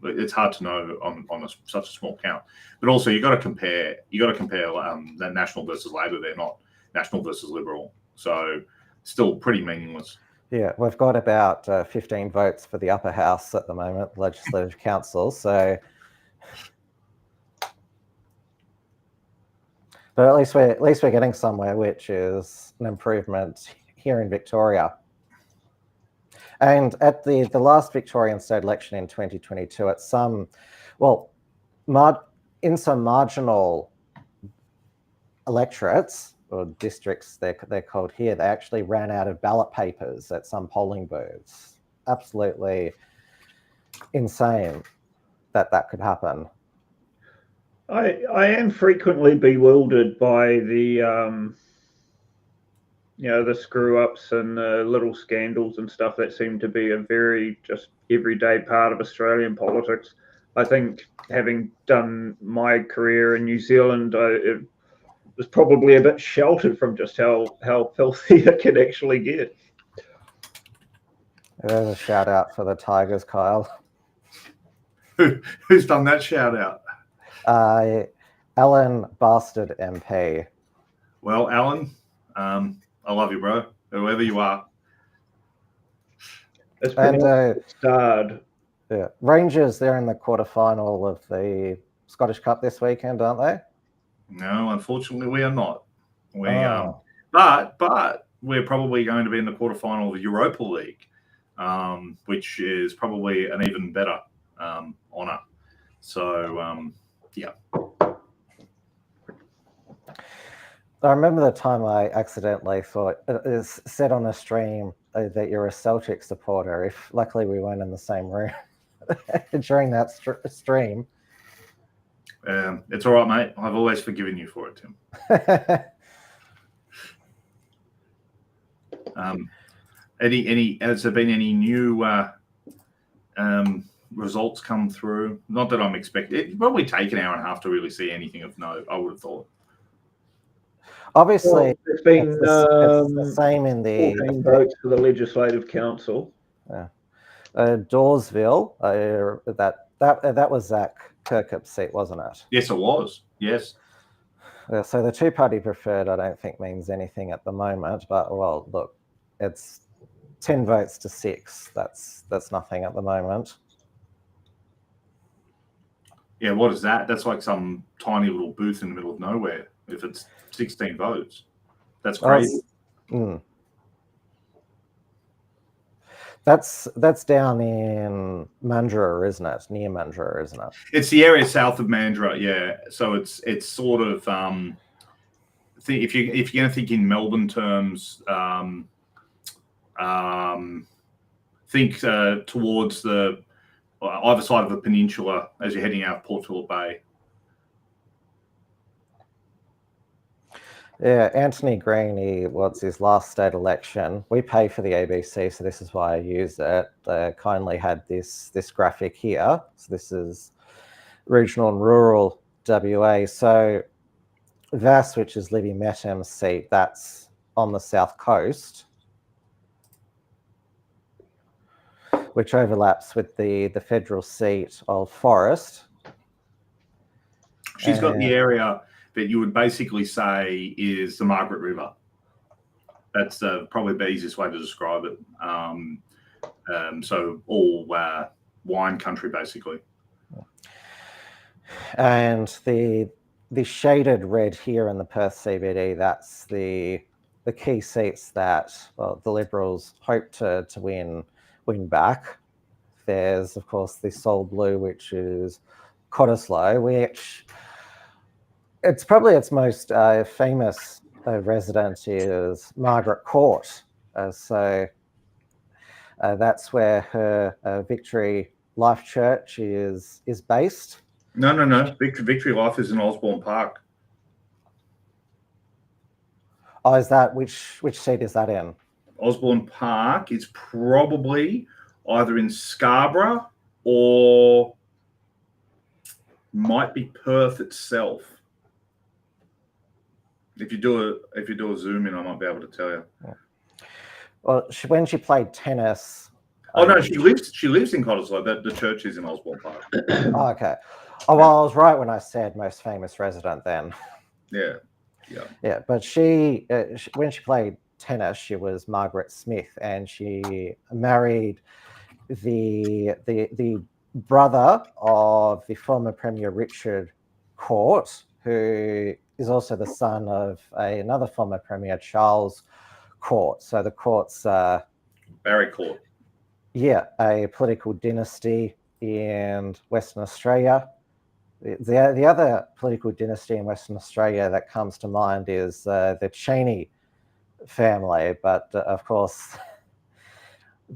It's hard to know on such a small count. But also, you got to compare that National versus Labor. They're not National versus Liberal, so still pretty meaningless. Yeah, we've got about 15 votes for the upper house at the moment, Legislative Council. So, but at least we're getting somewhere, which is an improvement here in Victoria. And at the last Victorian state election in 2022, at some, in some marginal electorates or districts, they're called here, they actually ran out of ballot papers at some polling booths. Absolutely insane that could happen. I am frequently bewildered by the the screw ups and little scandals and stuff that seem to be a very just everyday part of Australian politics. I think having done my career in New Zealand, it was probably a bit sheltered from just how filthy it can actually get. There's a shout out for the Tigers, Kyle. Who's done that shout out? Alan Bastard MP. Well, Alan, I love you, bro. Whoever you are. It's been starred. Yeah, Rangers, they're in the quarterfinal of the Scottish Cup this weekend, aren't they? No, unfortunately, we are not. But we're probably going to be in the quarterfinal of the Europa League, which is probably an even better honour. So, yeah. I remember the time I accidentally said on a stream that you're a Celtic supporter. If luckily we weren't in the same room during that stream. It's all right, mate. I've always forgiven you for it, Tim. Has there been any new results come through? Not that I'm expecting. It'd probably take an hour and a half to really see anything of note, I would have thought. Obviously, it's been it's the same in the 14 votes for the Legislative Council. Dawesville. That was Zach Kirkup's seat, wasn't it? Yes, it was. Yes. So the two-party preferred, I don't think means anything at the moment. But well, look, it's 10 votes to 6. That's nothing at the moment. Yeah, what is that? That's like some tiny little booth in the middle of nowhere. If it's 16 votes, that's crazy. That's down in Mandurah, isn't it? Near Mandurah, isn't it? It's the area south of Mandurah, yeah. So it's sort of if you're going to think in Melbourne terms, think towards the either side of the peninsula as you're heading out of Port Phillip Bay. Yeah, Anthony Green, what's his last state election? We pay for the ABC, so this is why I use it. They kindly had this graphic here. So this is regional and rural WA. So Vass, which is Libby Metham's seat, that's on the south coast, which overlaps with the federal seat of Forest. She's got the area that you would basically say is the Margaret River. That's probably the easiest way to describe it. So all wine country, basically. And the shaded red here in the Perth CBD, that's the key seats that the Liberals hope to win back. There's, of course, the Sol Blue, which is Cottesloe, which it's probably its most famous resident is Margaret Court. So that's where her Victory Life Church is based. No. Victory Life is in Osborne Park. Oh, is that which seat is that in? Osborne Park is probably either in Scarborough or might be Perth itself. If you do a zoom in, I might be able to tell you. Well, when she played tennis. Oh no, she lives in Cottesloe. The church is in Osborne Park. Oh, okay. Oh well, I was right when I said most famous resident then. Yeah. Yeah, but she when she played tennis, she was Margaret Smith, and she married the brother of the former Premier Richard Court, who is also the son of another former Premier, Charles Court. So the Court's Barry Court. Yeah, a political dynasty in Western Australia. The other political dynasty in Western Australia that comes to mind is the Cheney family, but of course,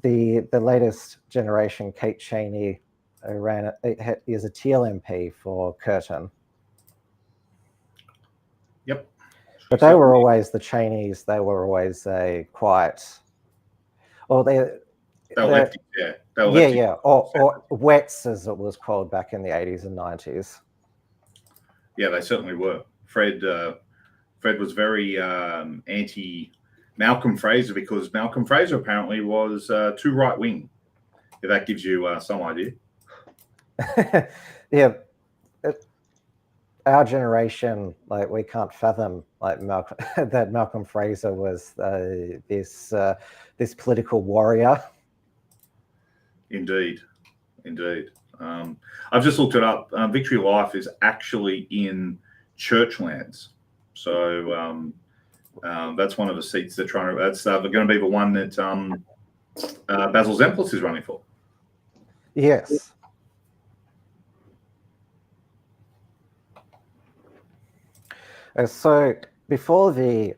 the latest generation, Kate Cheney, is a Teal MP for Curtin. Yep. But they were always the Cheneys. They were always a quiet, or they were lefties, yeah. They were lefties. Yeah, or wets as it was called back in the 80s and 90s. Yeah, they certainly were. Fred was very anti Malcolm Fraser, because Malcolm Fraser apparently was too right wing. If that gives you some idea. Yeah, our generation, like, we can't fathom like that Malcolm Fraser was this political warrior. Indeed. I've just looked it up. Victory Life is actually in Churchlands, so that's one of the seats they're trying to. That's going to be the one that Basil Zemplis is running for. Yes. So before the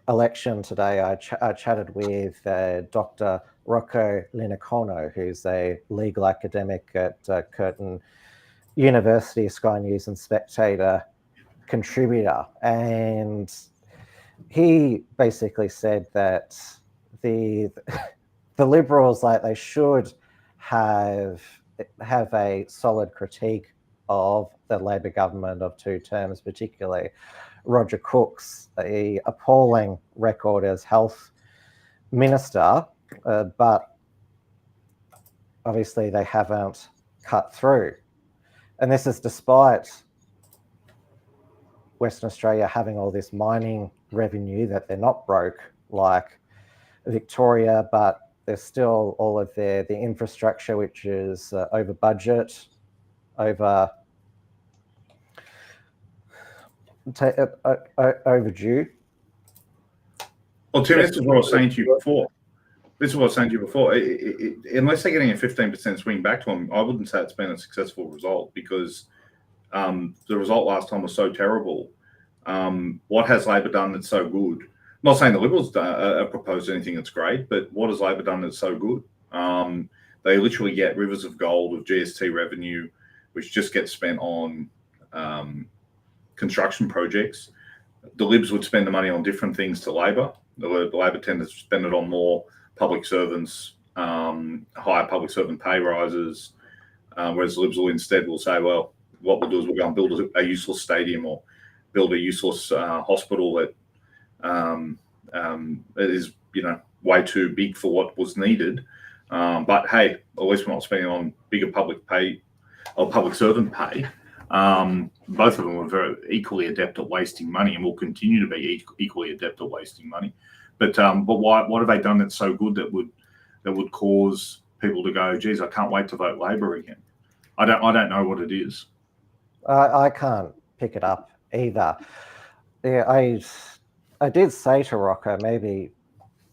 election today, I chatted with Dr. Rocco Linicono, who's a legal academic at Curtin University, Sky News and Spectator contributor. And he basically said that the Liberals, like, they should have a solid critique of the Labor government of 2 terms, particularly Roger Cook's appalling record as health minister, but obviously they haven't cut through. And this is despite Western Australia having all this mining revenue, that they're not broke like Victoria, but there's still all of the infrastructure which is over budget, overdue. Well, Tim, this is what I was saying to you before. Unless they're getting a 15% swing back to them, I wouldn't say it's been a successful result, because the result last time was so terrible. What has Labor done that's so good? I'm not saying the Liberals proposed anything that's great, but what has Labor done that's so good? They literally get rivers of gold of GST revenue, which just gets spent on construction projects. The Libs would spend the money on different things to Labor. The Labor tend to spend it on more public servants, higher public servant pay rises, whereas the Libs will instead say, well, what we'll do is we'll go and build a useless stadium or build a useless hospital that is, way too big for what was needed. But hey, at least we're not spending on bigger public pay or public servant pay. Both of them are very equally adept at wasting money, and will continue to be equally adept at wasting money. But what have they done that's so good that would cause people to go, geez, I can't wait to vote Labor again? I don't know what it is. I can't pick it up either. Yeah, I did say to Rocco, maybe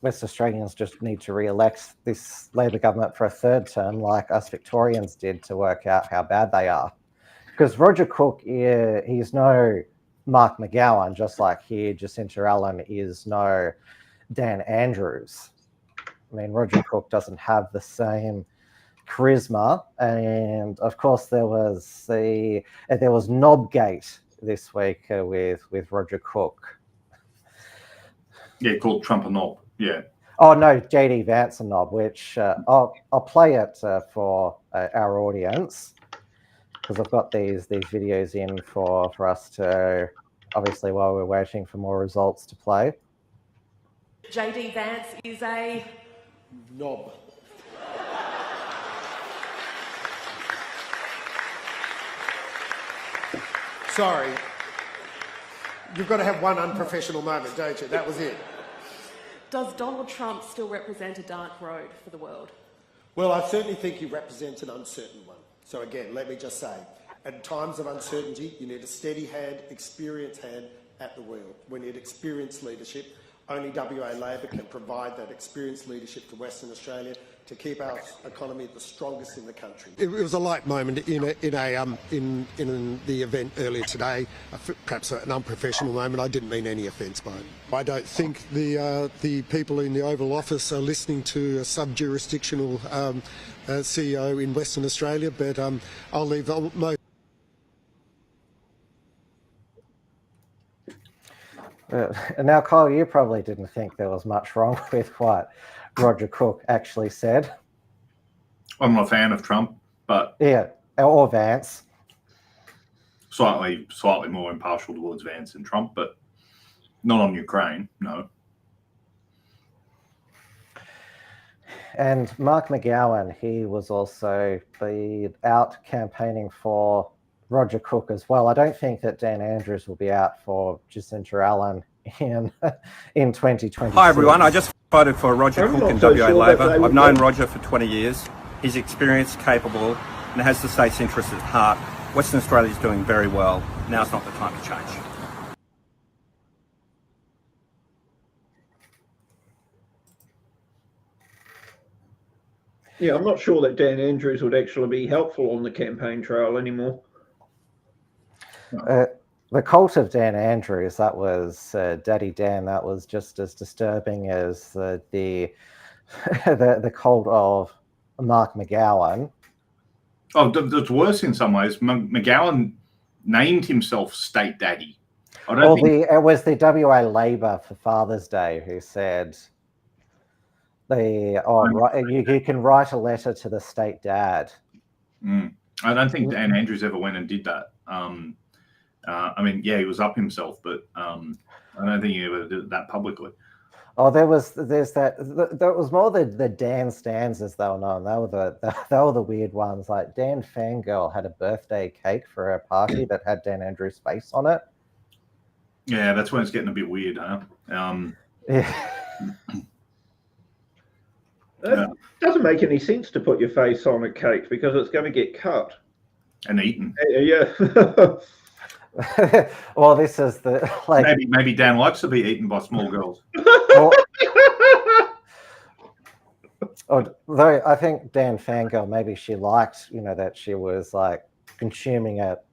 West Australians just need to re-elect this Labor government for a 3rd term, like us Victorians did, to work out how bad they are. Because Roger Cook, he's no Mark McGowan, just like here, Jacinta Allen is no Dan Andrews. I mean, Roger Cook doesn't have the same charisma, and of course there was Knobgate this week with Roger Cook. Yeah, called Trump a knob. Yeah. Oh no, JD Vance a knob, which I'll play it for our audience, because I've got these videos in for us to, obviously, while we're waiting for more results to play. JD Vance is a knob. Sorry. You've got to have one unprofessional moment, don't you? That was it. Does Donald Trump still represent a dark road for the world? Well, I certainly think he represents an uncertain one. So again, let me just say, at times of uncertainty, you need a steady hand, experienced hand at the wheel. We need experienced leadership. Only WA Labor can provide that experienced leadership to Western Australia to keep our economy the strongest in the country. It was a light moment in the event earlier today, perhaps an unprofessional moment. I didn't mean any offence by it. I don't think the people in the Oval Office are listening to a sub-jurisdictional CEO in Western Australia, but I'll leave most. Now, Kyle, you probably didn't think there was much wrong with what Roger Cook actually said. I'm not a fan of Trump, but yeah, or Vance. Slightly more impartial towards Vance than Trump, but not on Ukraine, no. And Mark McGowan, he was also out campaigning for Roger Cook as well. I don't think that Dan Andrews will be out for Jacinta Allen in 2020. Hi everyone, I just voted for Roger Cook in WA Labor. I've known Roger for 20 years. He's experienced, capable, and has the state's interests at heart. Western Australia's doing very well. Now's not the time to change. Yeah, I'm not sure that Dan Andrews would actually be helpful on the campaign trail anymore. The cult of Dan Andrews, that was Daddy Dan, that was just as disturbing as the cult of Mark McGowan. Oh, that's worse in some ways. McGowan named himself State Daddy. It was the WA Labor for Father's Day who said, you can write a letter to the state dad. I don't think Dan Andrews ever went and did that. I mean, yeah, he was up himself, but I don't think he ever did that publicly. Oh, there was more the Dan stands, as they were known. They were the weird ones. Like Dan Fangirl had a birthday cake for a party that had Dan Andrews' face on it. Yeah, that's when it's getting a bit weird, huh? Yeah. It doesn't make any sense to put your face on a cake because it's going to get cut and eaten. Yeah. Well, this is the maybe Dan likes to be eaten by small girls. Though I think Dan Fangirl, maybe she liked, that she was like consuming it,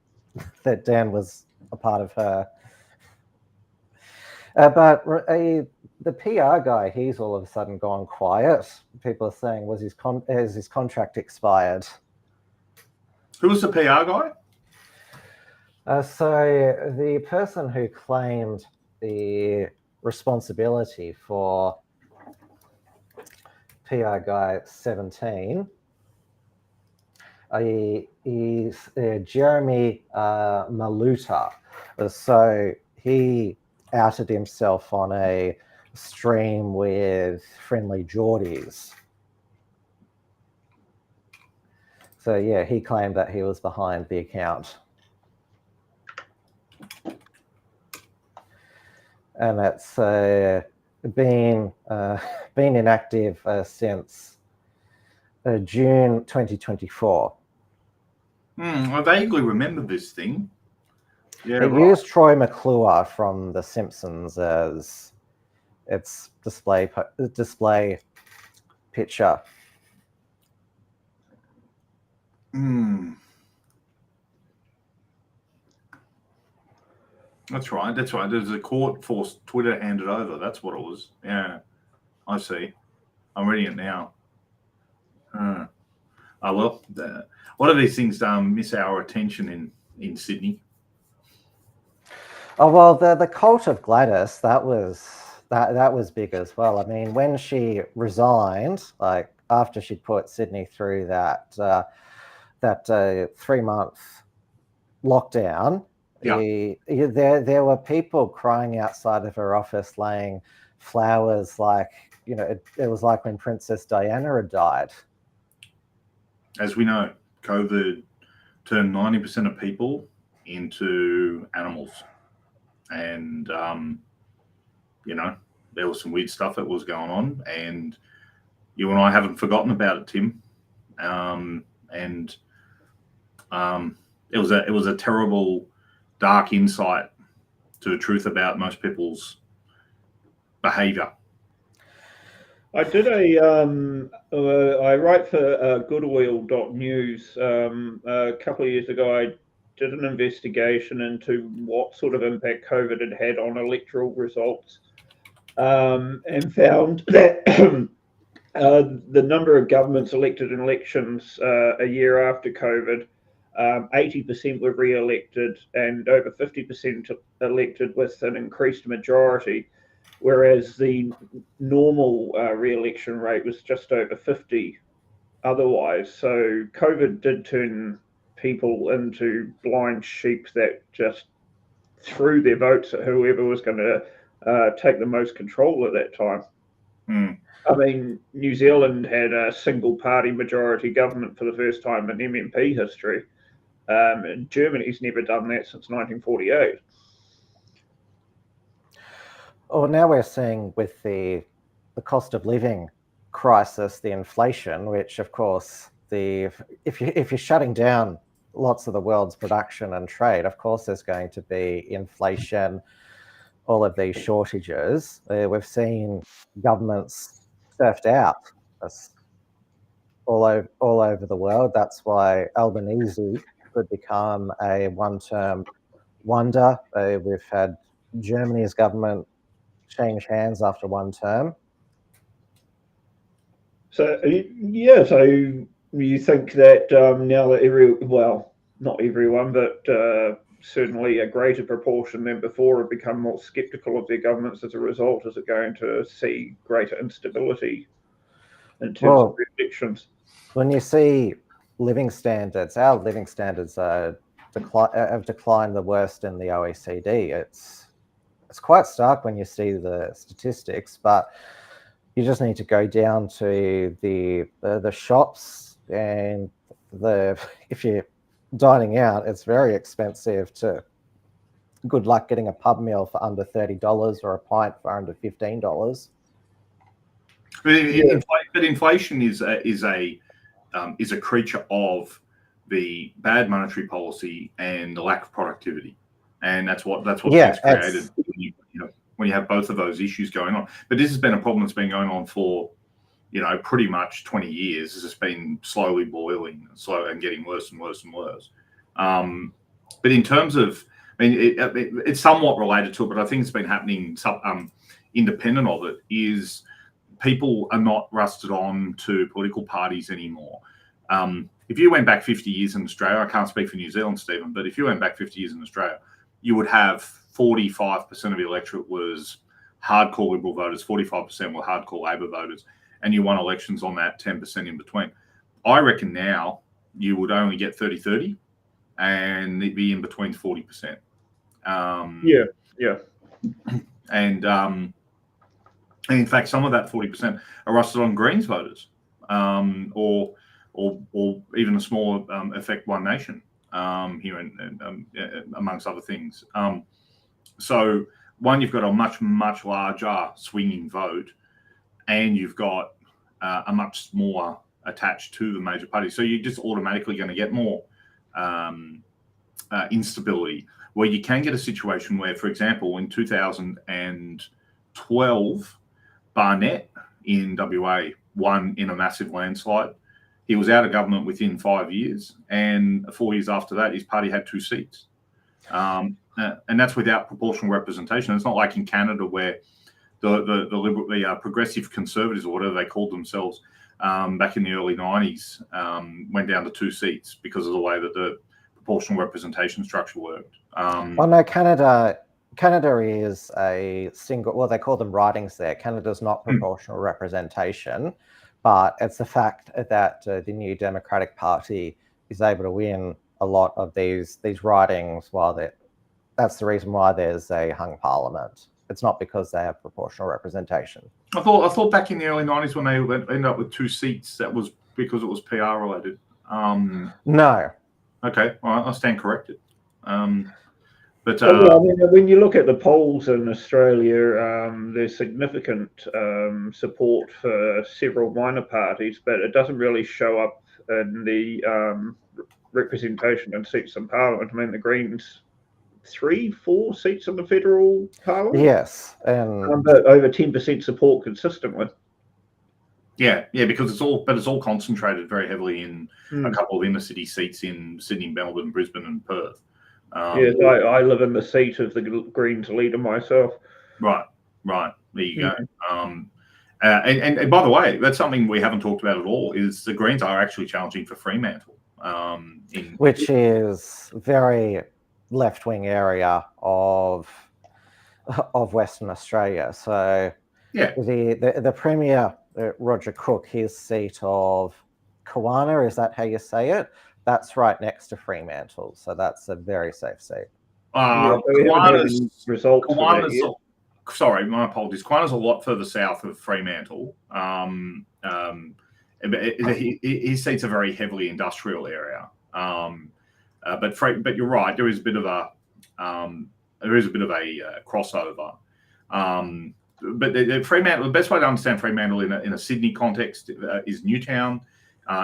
that Dan was a part of her. But the PR guy, he's all of a sudden gone quiet. People are saying, has his contract expired? Who was the PR guy? So the person who claimed the responsibility for PR guy 17, he's Jeremy Maluta. So he outed himself on a stream with Friendly Geordies. So yeah, he claimed that he was behind the account. And that's been inactive since June 2024. I vaguely remember this thing. Yeah, it used Troy McClure from The Simpsons as its display picture. That's right. There's a court forced Twitter handed over. That's what it was. Yeah, I see. I'm reading it now. Well, what are these things miss our attention in Sydney? Oh well, the cult of Gladys, that was big as well. I mean, when she resigned, like after she'd put Sydney through that 3-month lockdown. Yeah. There were people crying outside of her office, laying flowers, like, it was like when Princess Diana had died. As we know, COVID turned 90% of people into animals. And, there was some weird stuff that was going on. And you and I haven't forgotten about it, Tim. It was a terrible, dark insight to the truth about most people's behaviour. I did I write for goodoil.news. A couple of years ago, I did an investigation into what sort of impact COVID had on electoral results, and found that the number of governments elected in elections a year after COVID, 80% were re-elected and over 50% elected with an increased majority, whereas the normal re-election rate was just over 50 otherwise. So COVID did turn people into blind sheep that just threw their votes at whoever was going to take the most control at that time. I mean, New Zealand had a single party majority government for the first time in MMP history. And Germany's never done that since 1948. Well, now we're seeing with the cost of living crisis, the inflation, which of course, if you're shutting down lots of the world's production and trade, of course there's going to be inflation, all of these shortages. We've seen governments surfed out all over the world. That's why Albanese could become a one-term wonder. We've had Germany's government change hands after one term. So yeah, so you think that now that not everyone, but certainly a greater proportion than before have become more sceptical of their governments as a result, is it going to see greater instability in terms of elections? When you see living standards, our living standards have declined the worst in the OECD. It's quite stark when you see the statistics, but you just need to go down to the shops, and if you're dining out, it's very expensive to. Good luck getting a pub meal for under $30 or a pint for under $15. But inflation is a creature of the bad monetary policy and the lack of productivity, and that's what gets created when you have both of those issues going on. But this has been a problem that's been going on for pretty much 20 years. It's just been slowly boiling, and getting worse and worse and worse. But in terms of, I mean, it's somewhat related to it, but I think it's been happening independent of it. Is people are not rusted on to political parties anymore. If you went back 50 years in Australia, I can't speak for New Zealand, Stephen, but if you went back 50 years in Australia, you would have 45% of the electorate was hardcore Liberal voters, 45% were hardcore Labor voters, and you won elections on that 10% in between. I reckon now you would only get 30-30, and it'd be in between 40%. Yeah. And in fact, some of that 40% are rusted on Greens voters, or even a smaller effect One Nation here, amongst other things. So one, you've got a much larger swinging vote, and you've got a much smaller attached to the major parties. So you're just automatically going to get more instability, where you can get a situation where, for example, in 2012, Barnett in WA won in a massive landslide. He was out of government within 5 years, and 4 years after that, his party had 2 seats. And that's without proportional representation. It's not like in Canada where the progressive conservatives, or whatever they called themselves, back in the early 90s, went down to 2 seats because of the way that the proportional representation structure worked. Well, no, Canada is a single, well, they call them ridings there. Canada's not proportional representation, but it's the fact that the New Democratic Party is able to win a lot of these ridings, that's the reason why there's a hung parliament. It's not because they have proportional representation. I thought back in the early 90s when they ended up with 2 seats, that was because it was PR related. No. Okay, all right, I'll stand corrected. But I mean, when you look at the polls in Australia, there's significant support for several minor parties, but it doesn't really show up in the representation in seats in Parliament. I mean, the Greens 3-4 seats in the federal parliament. Yes, and but over 10% support consistently. Yeah, because it's all concentrated very heavily in a couple of inner city seats in Sydney, Melbourne, Brisbane, and Perth. Yes, I live in the seat of the Greens leader myself. Right. There you go. And by the way, that's something we haven't talked about at all. Is the Greens are actually challenging for Fremantle, which is very left-wing area of Western Australia. So yeah, the Premier Roger Cook, his seat of Kawana, is that how you say it? That's right next to Fremantle, so that's a very safe seat. Sorry, my apologies. Kawana's a lot further south of Fremantle. His seat's a very heavily industrial area. But you're right. There is a bit of a crossover. But Fremantle, the best way to understand Fremantle in a Sydney context is Newtown.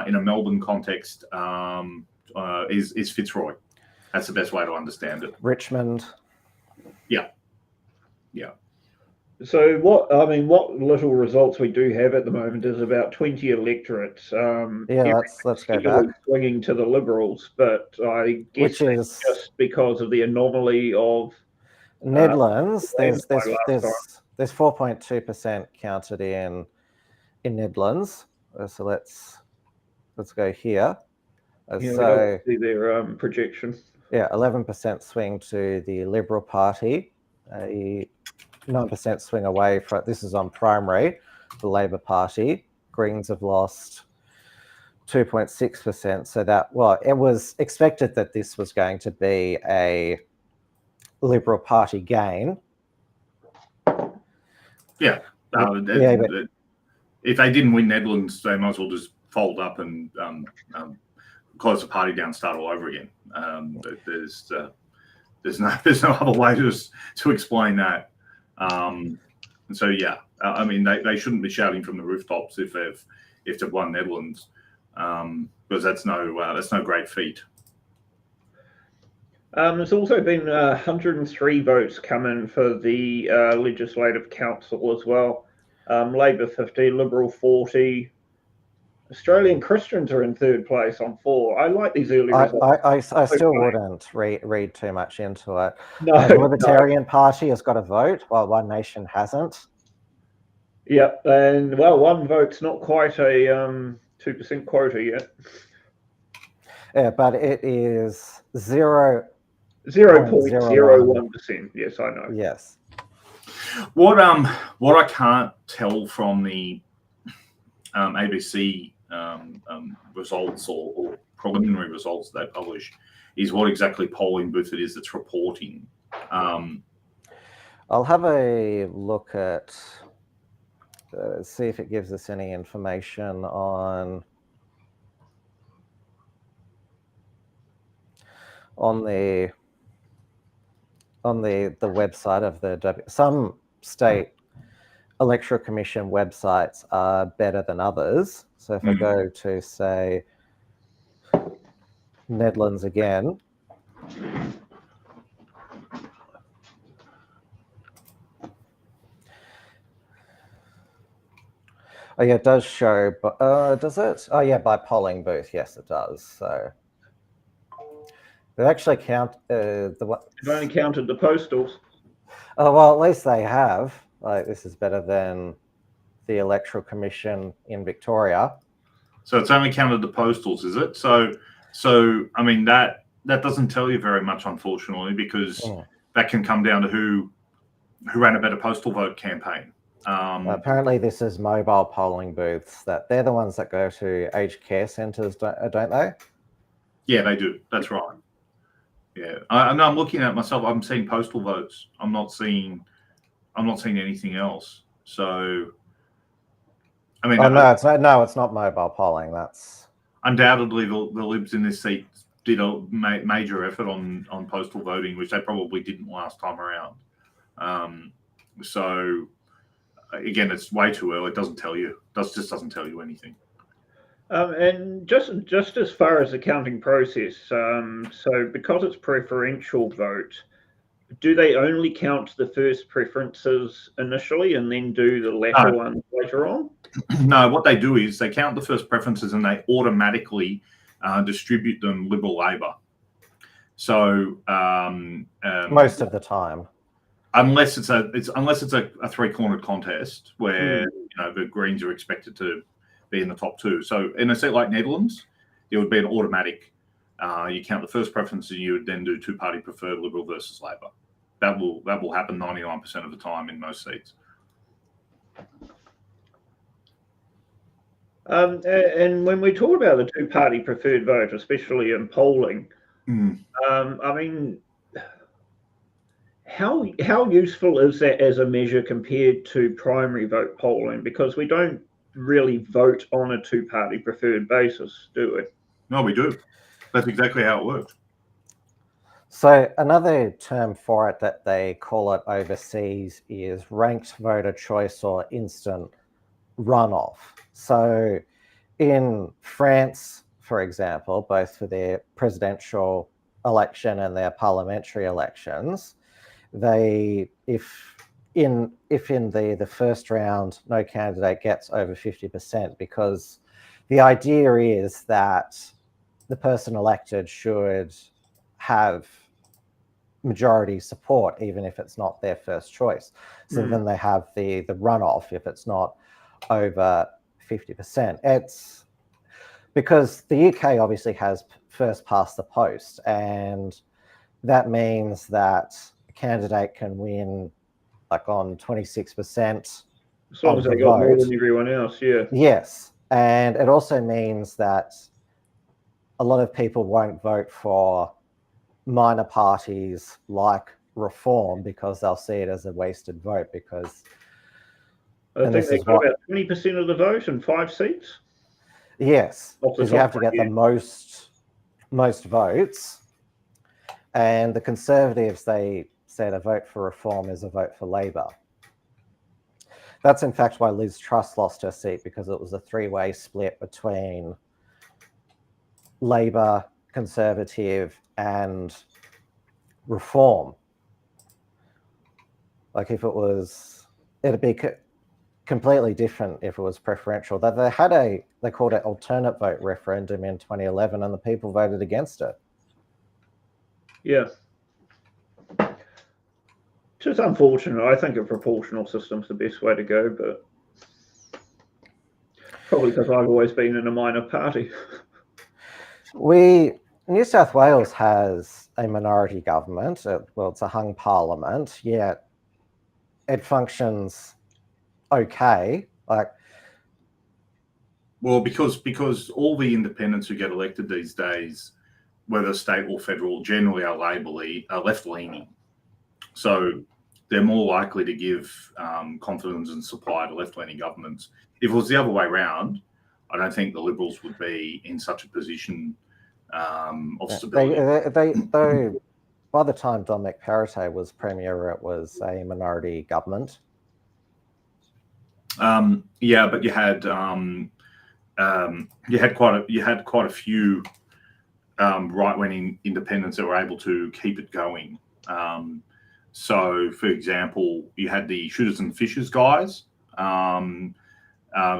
In a Melbourne context, is Fitzroy. That's the best way to understand it. Richmond. Yeah. So what little results we do have at the moment is about 20 electorates. Let's go back. Swinging to the Liberals, but I guess it's just because of the anomaly of Nedlands. There's 4.2% counted in Nedlands. So let's go here. So see their projection. 11% swing to the Liberal Party. 9% swing away from, this is on primary, the Labor Party. Greens have lost 2.6%. So it was expected that this was going to be a Liberal Party gain. Yeah. If they didn't win Nedlands, they might as well just fold up and close the party down and start all over again. There's no other way to explain that. They shouldn't be shouting from the rooftops if they've won Netherlands, because that's no great feat. There's also been 103 votes come in for the Legislative Council as well. Labor 50, Liberal 40. Australian Christians are in third place on 4. I like these early results. I still wouldn't read too much into it. The Libertarian Party has got a vote, while One Nation hasn't. Yep, and one vote's not quite a 2% quota yet. Yeah, but it is 0.01%. Yes, I know. Yes. What I can't tell from the ABC results or preliminary results they publish is what exactly polling booth it is that's reporting. I'll have a look at see if it gives us any information on the website of some state Electoral Commission websites are better than others. So if I go to, say, Nedlands again, it does show, does it? By polling booth, yes, it does. So they actually count They've only counted the postals. Oh, well, at least they have. This is better than the Electoral Commission in Victoria. So it's only counted the postals, is it? So I mean that doesn't tell you very much, unfortunately, because that can come down to who ran a better postal vote campaign. Apparently, this is mobile polling booths. They're the ones that go to aged care centres, don't they? Yeah, they do. That's right. Yeah, I'm looking at myself. I'm seeing postal votes. I'm not seeing anything else. So, I mean, it's not mobile polling. That's undoubtedly the Libs in this seat did a major effort on postal voting, which they probably didn't last time around. So, again, it's way too early. It doesn't tell you. Just doesn't tell you anything. And just as far as the counting process, so because it's preferential vote, do they only count the first preferences initially and then do the latter ones later on? No, what they do is they count the first preferences and they automatically distribute them Liberal Labor. So most of the time, unless it's a three-cornered contest where the Greens are expected to be in the top two. So in a seat like Netherlands, it would be an automatic. You count the first preferences, you would then do two-party preferred Liberal versus Labor. That will happen 99% of the time in most seats. And when we talk about the two-party preferred vote, especially in polling, I mean, how useful is that as a measure compared to primary vote polling? Because we don't really vote on a two-party preferred basis, do we? No, we do. That's exactly how it works. So another term for it that they call it overseas is ranked voter choice or instant runoff. So in France, for example, both for their presidential election and their parliamentary elections, if in the first round no candidate gets over 50%, because the idea is that the person elected should have majority support even if it's not their first choice. So then they have the runoff if it's not over 50%. It's because the UK obviously has first past the post, and that means that a candidate can win like on 26% as long as they got more than everyone else. Yes, and it also means that a lot of people won't vote for minor parties like Reform because they'll see it as a wasted vote. Because I think they got about 20% of the vote in 5 seats. Yes, because you have to get the most votes, and the Conservatives, they said a vote for Reform is a vote for Labor. That's in fact why Liz Truss lost her seat, because it was a three-way split between Labor, Conservative, and Reform. Like if it was, it'd be completely different if it was preferential. That they called it alternate vote referendum in 2011, and the people voted against it. Yeah. Just unfortunate. I think a proportional system's the best way to go, but probably because I've always been in a minor party. New South Wales has a minority government. Well, it's a hung parliament, yet it functions okay. Because all the independents who get elected these days, whether state or federal, generally are left-leaning. So they're more likely to give confidence and supply to left-leaning governments. If it was the other way around, I don't think the Liberals would be in such a position of stability. By the time Dominic Perrottet was Premier, it was a minority government. Yeah, but you had quite a few right-wing independents that were able to keep it going. So, for example, you had the Shooters and Fishers guys. There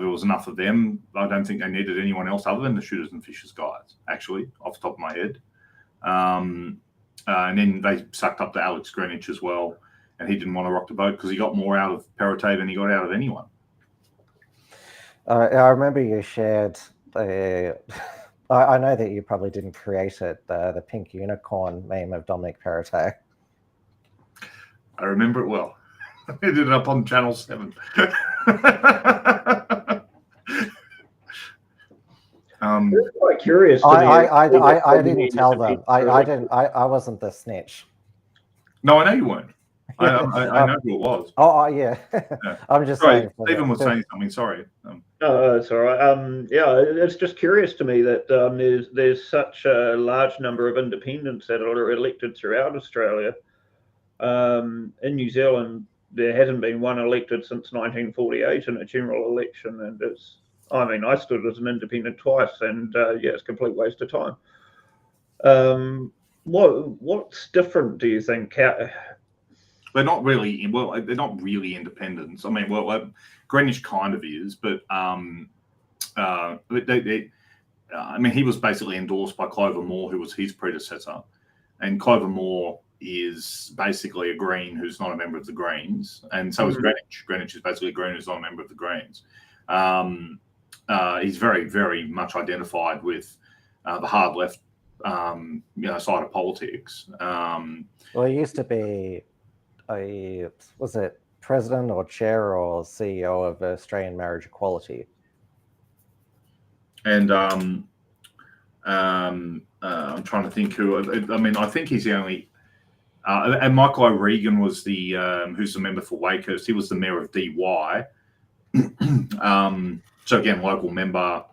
was enough of them. I don't think they needed anyone else other than the Shooters and Fishers guys, actually, off the top of my head. And then they sucked up to Alex Greenwich as well, and he didn't want to rock the boat because he got more out of Perrottet than he got out of anyone. I remember you shared the... I know that you probably didn't create it, the pink unicorn meme of Dominic Perrottet. I remember it well. I did it up on Channel 7. I'm quite curious. I didn't tell them. I wasn't the snitch. No, I know you weren't. I know who it was. Yeah. I'm just sorry. saying. Stephen was saying something. Sorry. No, it's all right. Yeah, it's just curious to me that there's such a large number of independents that are elected throughout Australia. In New Zealand, there hasn't been one elected since 1948 in a general election, and I stood as an independent twice, and it's a complete waste of time. What's different, do you think? They're not really they're not really independents. I mean, Greenwich kind of is, but I mean, he was basically endorsed by Clover Moore, who was his predecessor, and Clover Moore is basically a Green who's not a member of the Greens, and so is Greenwich. Greenwich is basically a Green who's not a member of the Greens. He's very, very much identified with the hard left, side of politics. Well, he used to be was it president or chair or CEO of Australian Marriage Equality? And I'm trying to think who. I mean, I think he's the only. And Michael O'Regan was the who's the member for Wakehurst. He was the mayor of DY. So again, local member,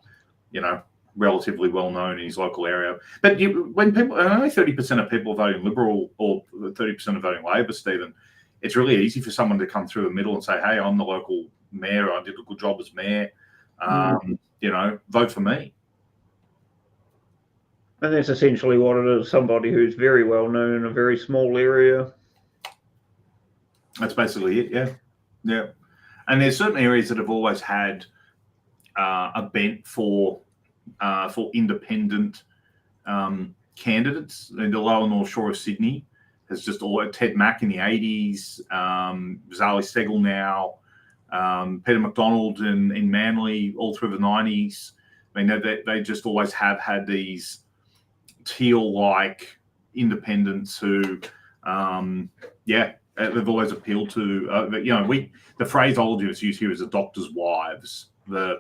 relatively well known in his local area. But when people, only 30% of people voting Liberal or 30% are voting Labor, Stephen, it's really easy for someone to come through the middle and say, "Hey, I'm the local mayor. I did a good job as mayor. Vote for me." And that's essentially what it is. Somebody who's very well known in a very small area. That's basically it. Yeah. And there's certain areas that have always had a bent for independent candidates. In the lower North Shore of Sydney has just Ted Mack in the 80s, Zali Steggall now, Peter McDonald in Manly all through the 90s. I mean, they just always have had these teal-like independents who, they've always appealed to. The phraseology that's used here is the doctor's wives. They're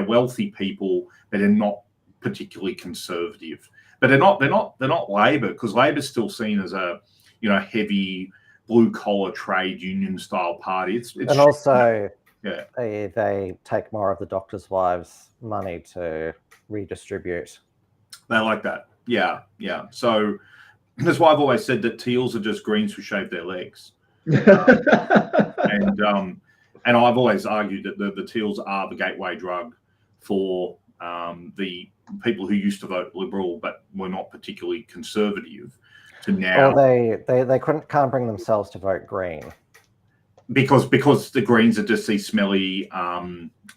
wealthy people, but they're not particularly conservative. But they're not Labor, because Labor's still seen as a heavy blue collar trade union style party. It's and also they take more of the doctor's wives' money to redistribute. They like that. Yeah. So that's why I've always said that teals are just Greens who shave their legs. And I've always argued that the teals are the gateway drug for the people who used to vote Liberal but were not particularly conservative to now. Well, they can't bring themselves to vote Green. Because the Greens are just these smelly,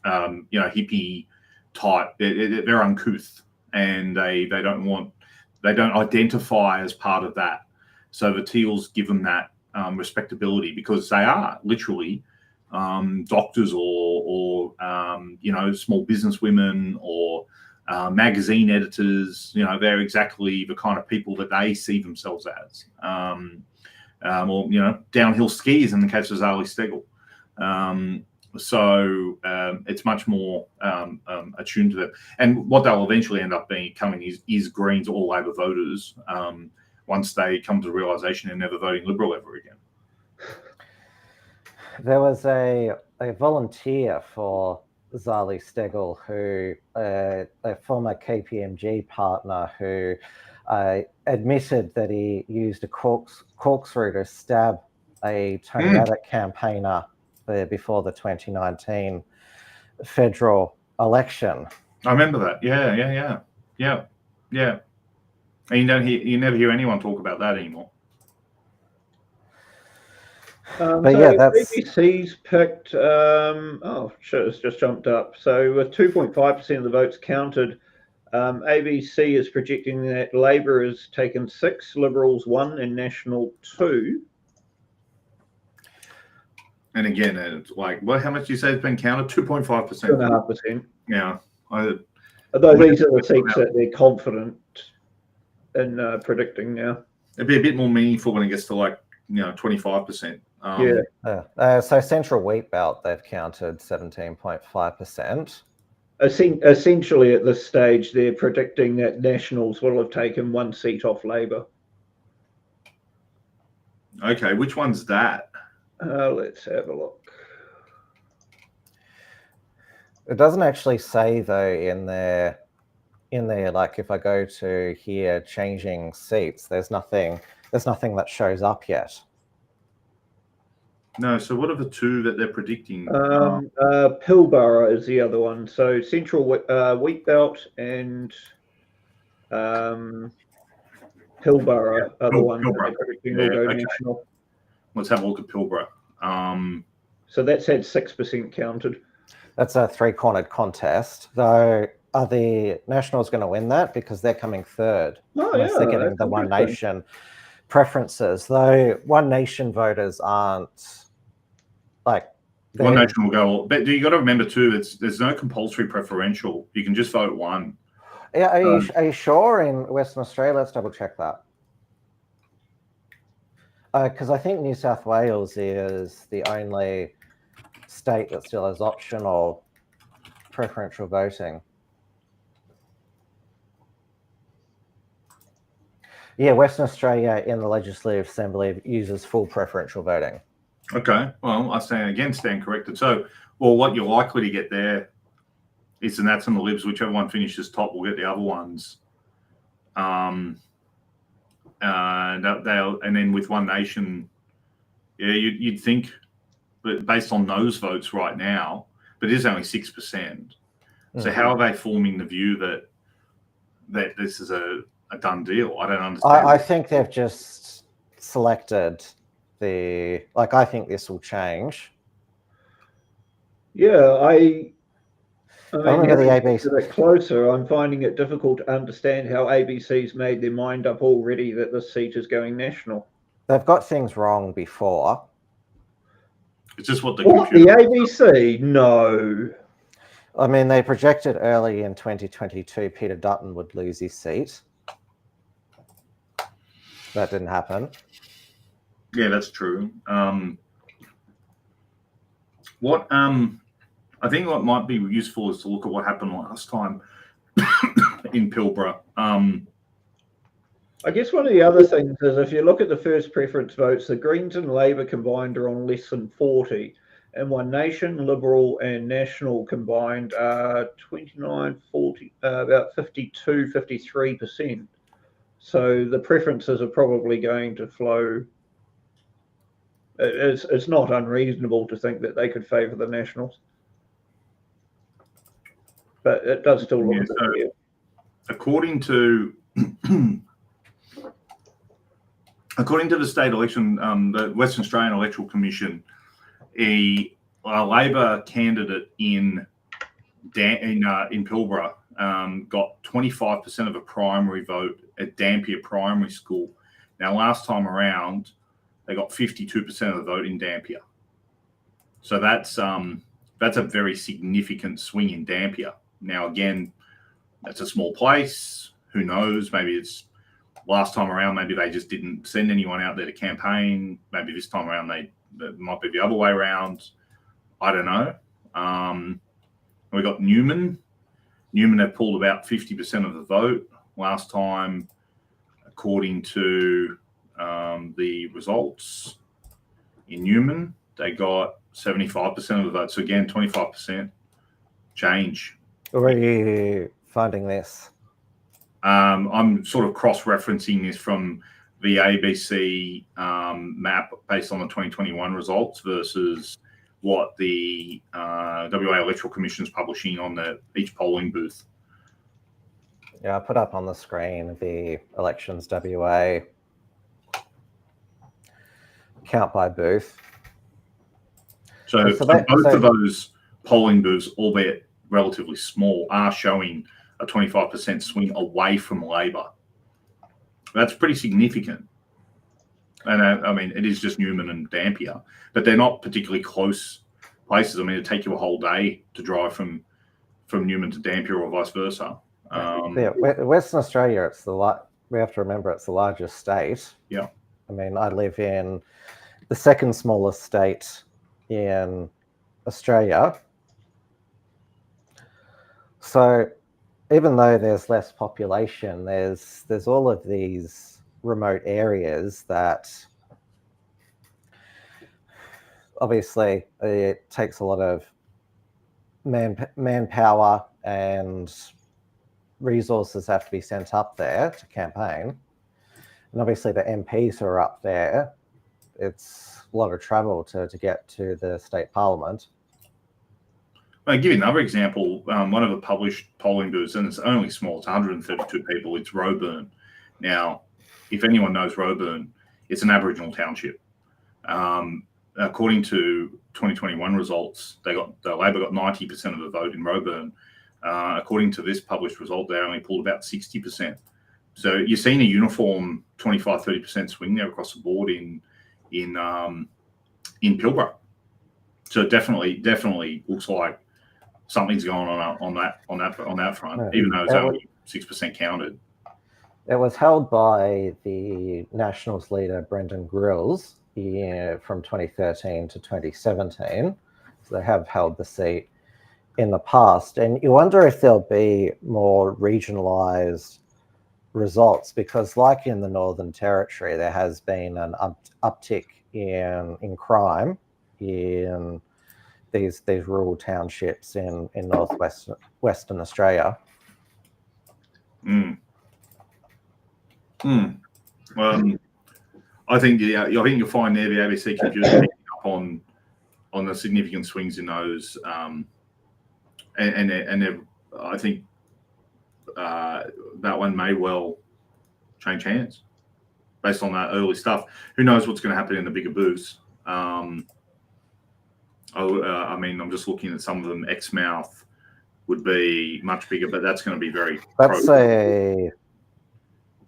hippie type. They're uncouth, and they don't identify as part of that. So the teals give them that respectability, because they are literally doctors or small business women or magazine editors. They're exactly the kind of people that they see themselves as. Or downhill skiers in the case of Zali Steggall. So it's much more attuned to them. And what they'll eventually end up becoming is Greens or Labor voters once they come to the realisation they're never voting Liberal ever again. There was a volunteer for Zali Steggall, who a former KPMG partner who admitted that he used a corkscrew to stab a Tony Abbott campaigner before the 2019 federal election. I remember that. Yeah. And you never hear anyone talk about that anymore. That's ABC's picked. It's just jumped up. So with 2.5% of the votes counted, ABC is projecting that Labor has taken 6, Liberals 1, and National 2. And again, it's like, how much do you say has been counted? 2.5%. 2.5%. Yeah. Although these are the seats that they're confident in predicting now. It'd be a bit more meaningful when it gets to 25%. So Central Wheat Belt, they've counted 17.5%. Essentially, at this stage, they're predicting that Nationals will have taken 1 seat off Labor. Okay, which one's that? Let's have a look. It doesn't actually say though in there, like if I go to here changing seats, there's nothing that shows up yet. No, so what are the two that they're predicting? Pilbara is the other one. So Central Wheat Belt and Pilbara are the ones Pilbara. that are predicting will go okay. national. Let's have a look at Pilbara. So that's had 6% counted. That's a three-cornered contest, though. Are the Nationals going to win that? Because they're coming third. Oh, unless yeah, they're getting that's the One interesting. Nation preferences, though. One Nation voters aren't like One Nation will go. But you got to remember too, there's no compulsory preferential. You can just vote one. Yeah, are you sure in Western Australia? Let's double check that. Because I think New South Wales is the only state that still has optional preferential voting. Yeah, Western Australia in the Legislative Assembly uses full preferential voting. Okay, well, I stand corrected. So, well, what you're likely to get there is the Nats and the Libs, whichever one finishes top will get the other ones. And then with One Nation, yeah, you'd think, but based on those votes right now, but it is only 6%. So how are they forming the view that this is a done deal? I don't understand. I think they've just selected I think this will change. Yeah, I remember the ABC. A bit closer, I'm finding it difficult to understand how ABC's made their mind up already that this seat is going national. They've got things wrong before. It's just what the ABC? No. I mean, they projected early in 2022 Peter Dutton would lose his seat. That didn't happen. Yeah, that's true. I think what might be useful is to look at what happened last time in Pilbara. I guess one of the other things is if you look at the first preference votes, the Greens and Labor combined are on less than 40, and One Nation, Liberal and National combined are 29, 40, about 52, 53%. So the preferences are probably going to flow. It's not unreasonable to think that they could favour the Nationals. But it does still look a bit weird. According to the state election, the Western Australian Electoral Commission, a Labor candidate in Pilbara got 25% of a primary vote at Dampier Primary School. Now, last time around, they got 52% of the vote in Dampier. So that's a very significant swing in Dampier. Now, again, that's a small place. Who knows? Maybe it's last time around, maybe they just didn't send anyone out there to campaign. Maybe this time around, it might be the other way around. I don't know. We got Newman. Newman had pulled about 50% of the vote last time, according to the results. In Newman, they got 75% of the vote. So again, 25% change. Where are you finding this? I'm sort of cross-referencing this from the ABC map based on the 2021 results versus what the WA Electoral Commission is publishing on each polling booth. Yeah, I put up on the screen the Elections WA count by booth. So both of those polling booths, albeit relatively small, are showing a 25% swing away from Labor. That's pretty significant. And I mean, it is just Newman and Dampier, but they're not particularly close places. I mean, it'd take you a whole day to drive from Newman to Dampier or vice versa. Western Australia, we have to remember it's the largest state. Yeah. I mean, I live in the second smallest state in Australia. So even though there's less population, there's all of these remote areas that obviously it takes a lot of manpower and resources have to be sent up there to campaign. And obviously the MPs who are up there, it's a lot of travel to get to the state parliament. I'll give you another example. One of the published polling booths, and it's only small, it's 132 people, it's Roebourne. Now, if anyone knows Roebourne, it's an Aboriginal township. According to 2021 results, Labor got 90% of the vote in Roebourne. According to this published result, they only pulled about 60%. So you're seeing a uniform 25-30% swing there across the board in Pilbara. So it definitely looks like something's going on that front, No, even though it's only 6% counted. It was held by the Nationals leader Brendan Grills from 2013 to 2017. So they have held the seat in the past, and you wonder if there'll be more regionalised results, because like in the Northern Territory, there has been an uptick in crime in these rural townships in Western Australia. I think you'll find there the ABC computer picking up on the significant swings in those, and I think that one may well change hands based on that early stuff. Who knows what's going to happen in the bigger booths? I mean, I'm just looking at some of them. Exmouth would be much bigger, but that's going to be very. That's a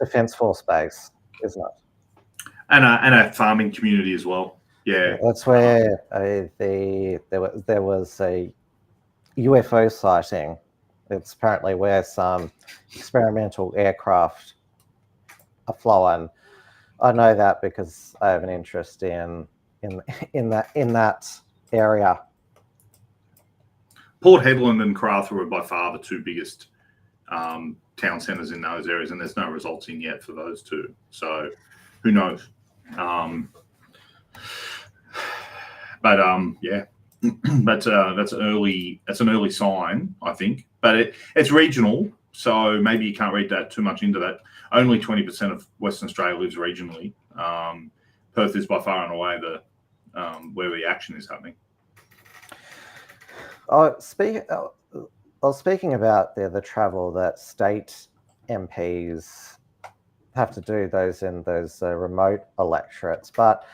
Defence Force base, isn't it? And a farming community as well. Yeah, that's where there was a UFO sighting. It's apparently where some experimental aircraft are flown. I know that because I have an interest in that area. Port Hedland and Karratha are by far the two biggest town centres in those areas, and there's no results in yet for those two. So who knows? Yeah, that's an early sign, I think. But it's regional, so maybe you can't read that too much into that. Only 20% of Western Australia lives regionally. Perth is by far and away where the action is happening. Speaking about the travel that state MPs have to do in those remote electorates, but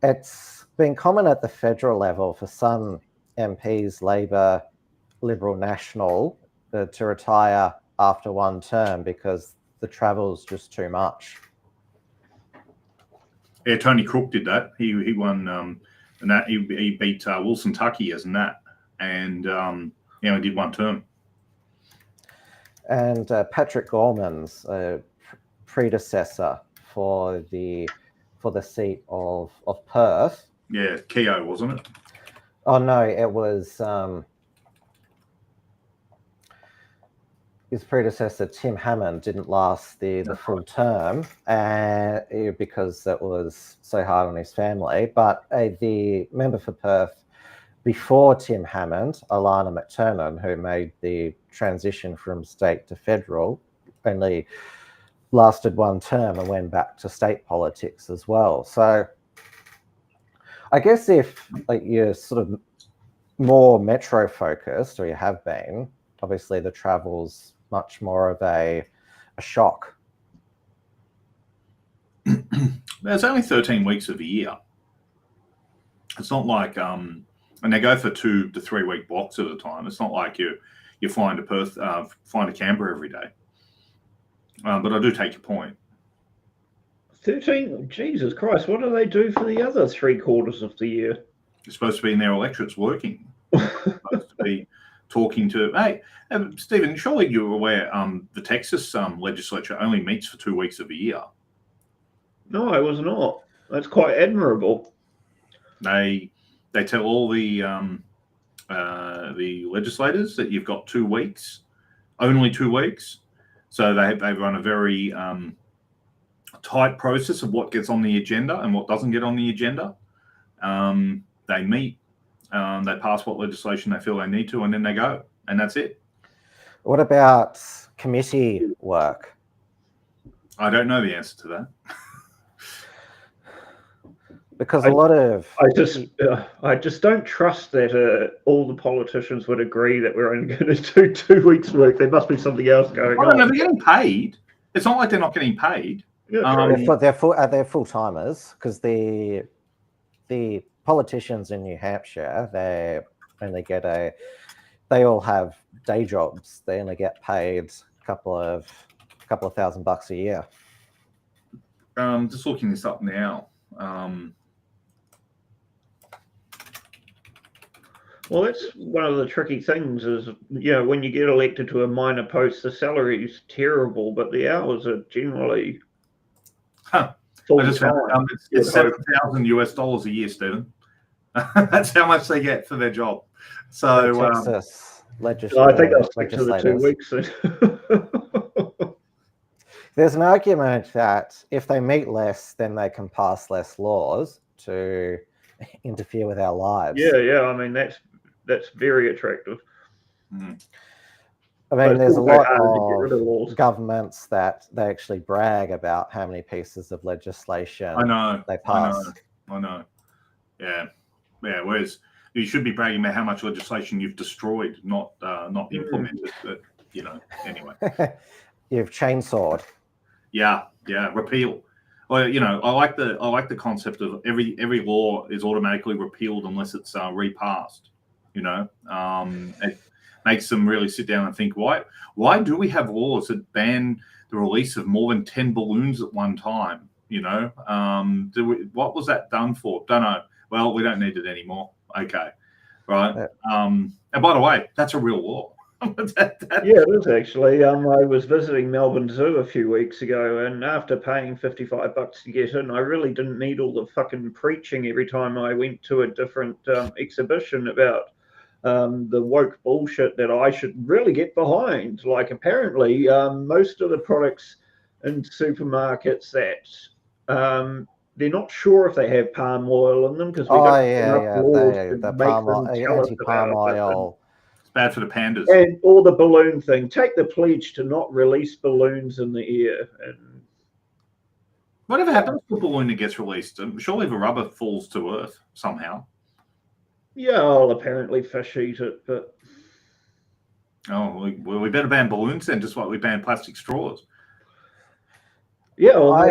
it's been common at the federal level for some MPs, Labor, Liberal, National, to retire after one term because the travel's just too much. Yeah, Tony Crook did that. He won, and that he beat Wilson Tuckey as Nat, and he only did one term. And Patrick Gorman's predecessor for the seat of Perth. Yeah, Keogh, wasn't it? Oh no, it was his predecessor Tim Hammond didn't last the full term, because that was so hard on his family. But the member for Perth before Tim Hammond, Alana McTurnan, who made the transition from state to federal, only lasted one term and went back to state politics as well. So I guess if you're sort of more metro focused, or you have been, obviously the travel's much more of a shock. There's only 13 weeks of the year. It's not like and they go for 2 to 3 week blocks at a time. It's not like you flying to Perth, flying to Canberra every day. But I do take your point. 13, Jesus Christ, what do they do for the other 3/4 of the year? You're supposed to be in their electorates working. You're supposed to be talking to, hey, Stephen, surely you're aware the Texas legislature only meets for 2 weeks of the year. No, I was not. That's quite admirable. They tell all the legislators that you've got 2 weeks, only 2 weeks. So they run a very tight process of what gets on the agenda and what doesn't get on the agenda. They meet, they pass what legislation they feel they need to, and then they go, and that's it. What about committee work? I don't know the answer to that. because a lot of I just don't trust that all the politicians would agree that we're only going to do 2 weeks' work. There must be something else going on. They're getting paid. It's not like they're not getting paid. Yeah, they're full timers, because the politicians in New Hampshire, they all have day jobs. They only get paid a couple of $1,000 a year. Just looking this up now. Well, that's one of the tricky things is, when you get elected to a minor post, the salary is terrible, but the hours are generally full I just time. found it's $7,000 a year, Stephen. That's how much they get for their job. So Texas I think I'll stick to the 2 weeks. There's an argument that if they meet less, then they can pass less laws to interfere with our lives. Yeah. I mean, that's very attractive. I mean, there's a lot of governments that they actually brag about how many pieces of legislation they pass. I know. Yeah. Whereas you should be bragging about how much legislation you've destroyed, not implemented. But anyway. You've chainsawed. Yeah. Repeal. Well, I like the concept of every law is automatically repealed unless it's repassed. It makes them really sit down and think, why do we have laws that ban the release of more than 10 balloons at one time? What was that done for? Don't know. Well, we don't need it anymore. Okay, right. And by the way, that's a real law. Yeah, it is actually. I was visiting Melbourne Zoo a few weeks ago, and after paying $55 to get in, I really didn't need all the fucking preaching every time I went to a different exhibition about the woke bullshit that I should really get behind. Like, apparently, most of the products in supermarkets that they're not sure if they have palm oil in them because we the anti-palm oil. Bad for the pandas. And or the balloon thing. Take the pledge to not release balloons in the air. And whatever happens to a balloon that gets released? Surely the rubber falls to Earth somehow. Yeah, well, apparently fish eat it, but we better ban balloons then, just like we ban plastic straws. Yeah, well, I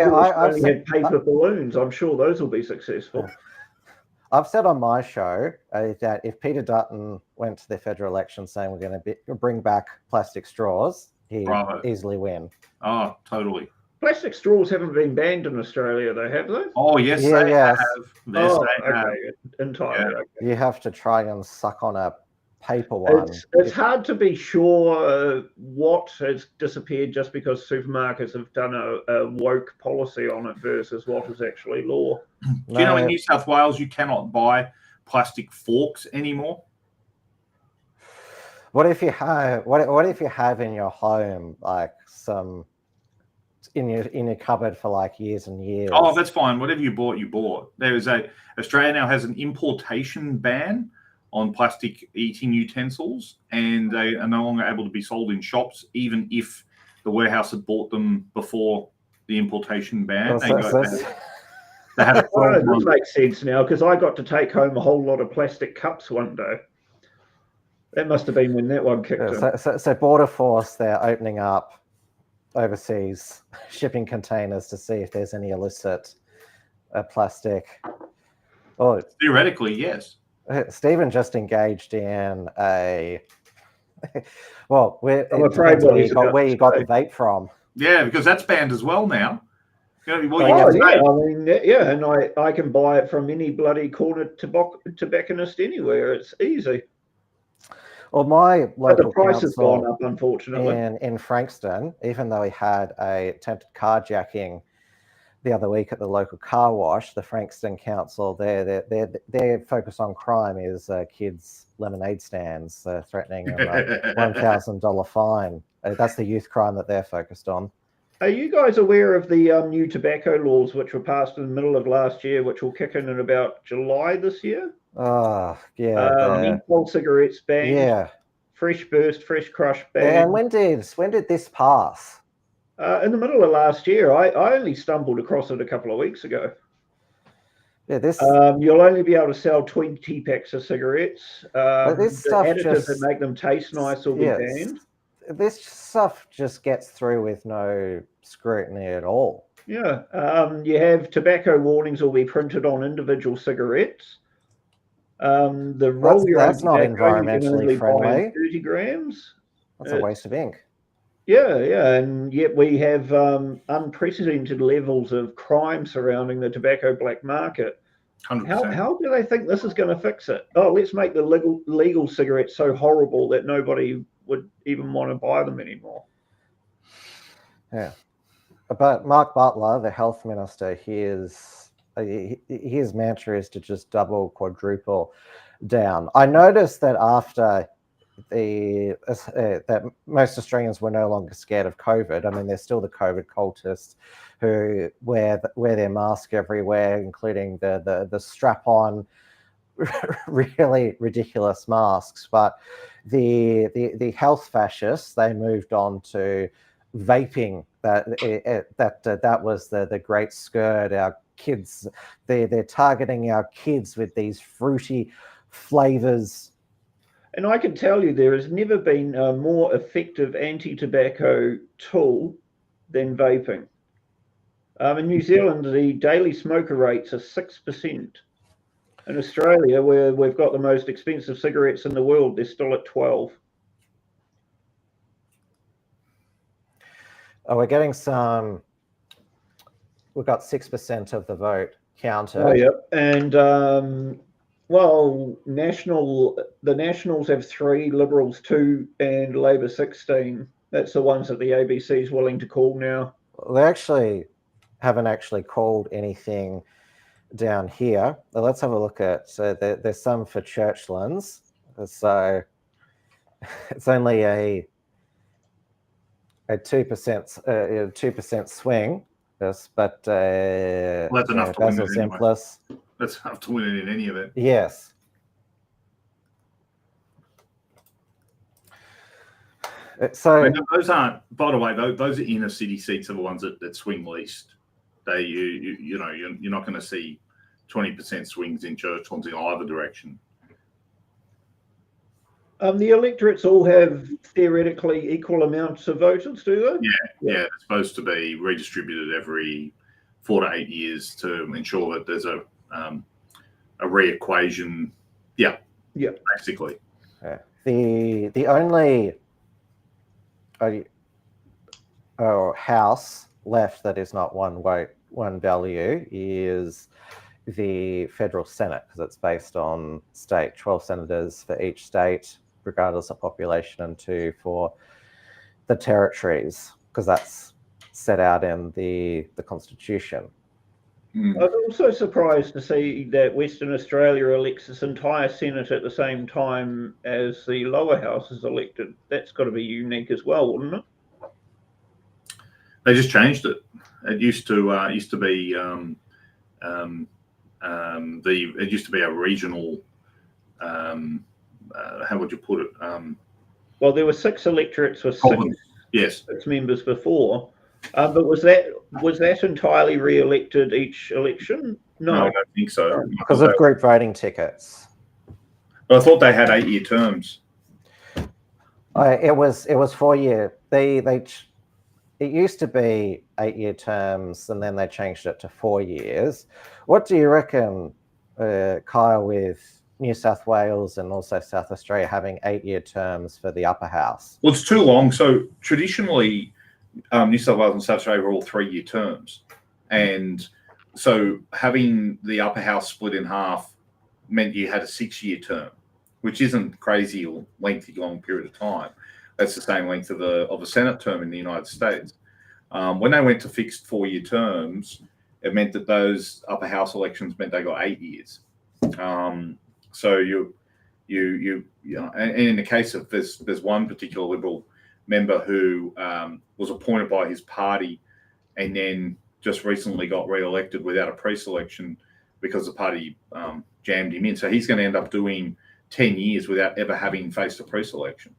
had paper balloons. I'm sure those will be successful. I've said on my show that if Peter Dutton went to the federal election saying we're going to bring back plastic straws, he'd easily win. Oh, totally. Plastic straws haven't been banned in Australia, though, have they? Oh, yes, they have. Yes, they have. Entirely. Yeah. Okay. You have to try and suck on a paper one. It's hard to be sure what has disappeared just because supermarkets have done a woke policy on it versus what is actually law. Do you know in New South Wales you cannot buy plastic forks anymore? What if you have in your home like some in your cupboard for like years and years? Oh, that's fine. Whatever you bought, you bought. Australia now has an importation ban on plastic eating utensils, and they are no longer able to be sold in shops, even if the warehouse had bought them before the importation ban. This makes sense now because I got to take home a whole lot of plastic cups one day. That must have been when that one kicked in. So Border Force, they're opening up overseas shipping containers to see if there's any illicit plastic. Oh, theoretically, yes. Stephen just engaged in a. Well, where you got the vape from? Yeah, because that's banned as well now. And I can buy it from any bloody corner tobacconist anywhere. It's easy. Well, my local the price has gone up, unfortunately. In Frankston, even though we had a attempted carjacking the other week at the local car wash, the Frankston Council, their focus on crime is kids' lemonade stands, threatening a $1,000 fine. That's the youth crime that they're focused on. Are you guys aware of the new tobacco laws which were passed in the middle of last year, which will kick in about July this year? Oh, yeah. Menthol cigarettes banned. Yeah. Fresh burst, fresh crush banned. And when did this pass? In the middle of last year. I only stumbled across it a couple of weeks ago. Yeah, this You'll only be able to sell 20 packs of cigarettes. this The stuff additives that just make them taste nice will be banned. This stuff just gets through with no scrutiny at all. Yeah, you have tobacco warnings will be printed on individual cigarettes. The roll That's not environmentally friendly. 30 grams. That's a waste of ink. Yeah, and yet we have unprecedented levels of crime surrounding the tobacco black market. 100%. How do they think this is going to fix it? Oh, let's make the legal cigarettes so horrible that nobody would even want to buy them anymore. Yeah, but Mark Butler, the health minister, his mantra is to just double, quadruple down. I noticed that after that most Australians were no longer scared of COVID. I mean, there's still the COVID cultists who wear their mask everywhere, including the strap-on, really ridiculous masks. But the health fascists, they moved on to vaping. That was the great scourge. Our kids, they're targeting our kids with these fruity flavors. And I can tell you there has never been a more effective anti-tobacco tool than vaping. In New Zealand, the daily smoker rates are 6%. In Australia, where we've got the most expensive cigarettes in the world, they're still at 12%. Oh, we're getting some. We've got 6% of the vote counted. Oh, yep. And well, the Nationals have 3, Liberals 2, and Labor 16. That's the ones that the ABC is willing to call now. They actually haven't called anything down here. Well, let's have a look at. So there's some for Churchlands. So it's only a 2% swing. Yes, but that's enough to win it anyway. That's enough to win it in any event. Yes. So those aren't. By the way, those are inner city seats are the ones that swing least. You're not going to see 20% swings in Churchlands in either direction. The electorates all have theoretically equal amounts of voters, do they? Yeah. They're supposed to be redistributed every 4 to 8 years to ensure that there's a re-equation. Yeah. Basically. The only house left that is not one vote, one value is the federal Senate, because it's based on state, 12 senators for each state, regardless of population, and 2 for the territories, because that's set out in the Constitution. I was also surprised to see that Western Australia elects its entire Senate at the same time as the lower house is elected. That's got to be unique as well, wouldn't it? They just changed it. It used to be it used to be a regional. How would you put it? Well, there were 6 electorates with 6 members before, but was that entirely re-elected each election? No, I don't think so. Because of group voting tickets. But I thought they had 8-year terms. It was 4-year. It used to be 8-year terms, and then they changed it to 4 years. What do you reckon, Kyle, with New South Wales and also South Australia having 8-year terms for the upper house? Well, it's too long. So traditionally, New South Wales and South Australia were all 3-year terms. And so having the upper house split in half meant you had a 6-year term, which isn't crazy or lengthy long period of time. That's the same length of a Senate term in the United States. When they went to fixed 4-year terms, it meant that those upper house elections meant they got 8 years. So you know, and in the case of there's one particular Liberal member who was appointed by his party and then just recently got re-elected without a pre-selection because the party jammed him in. So he's going to end up doing 10 years without ever having faced a pre-selection.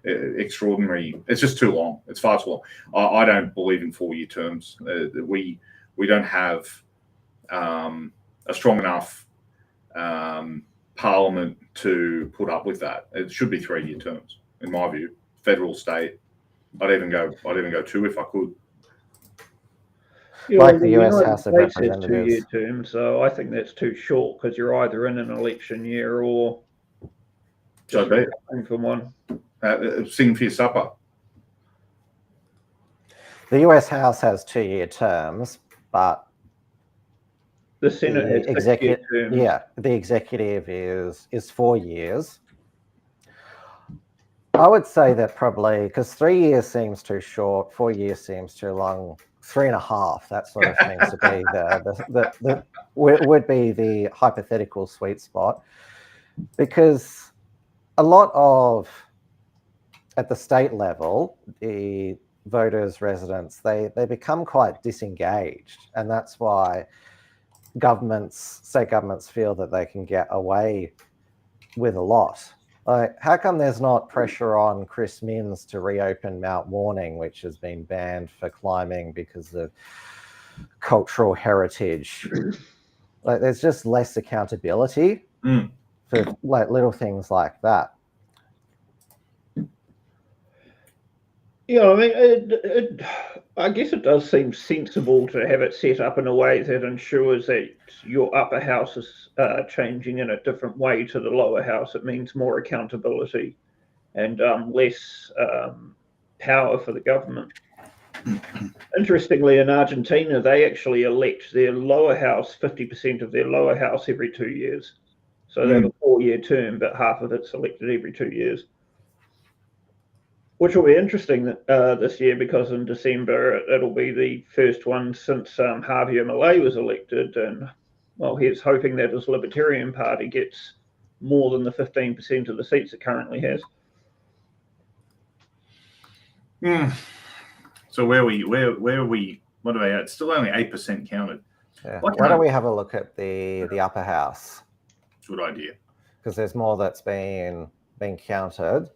Extraordinary. It's just too long. It's far too long. I don't believe in 4-year terms. We don't have a strong enough parliament to put up with that. It should be 3-year terms, in my view. Federal, state. I'd even go 2 if I could. Yeah, Like the US House of States has Representatives. 2-year terms, so I think that's too short because you're either in an election year or So just recovering from one. Sing for your supper. The US House has 2-year terms, but The Senate has 6-year terms. Yeah, the executive is 4 years. I would say that probably because 3 years seems too short, 4 years seems too long, 3.5, that sort of seems to be would be the hypothetical sweet spot, because a lot of at the state level, the voters, residents, they become quite disengaged, and that's why state governments feel that they can get away with a lot. Like, how come there's not pressure on Chris Minns to reopen Mount Warning, which has been banned for climbing because of cultural heritage? Like, there's just less accountability for like little things like that. Yeah, I mean, I guess it does seem sensible to have it set up in a way that ensures that your upper house is changing in a different way to the lower house. It means more accountability and less power for the government. Interestingly, in Argentina, they actually elect their lower house, 50% of their lower house every 2 years. So they have a 4-year term, but half of it's elected every 2 years. Which will be interesting this year, because in December it'll be the first one since Javier Milei was elected, and well, he's hoping that his Libertarian Party gets more than the 15% of the seats it currently has. So where are we? What are they at? It's still only 8% counted. Yeah. Why don't we have a look at the upper house? Good idea. Because there's more that's been counted.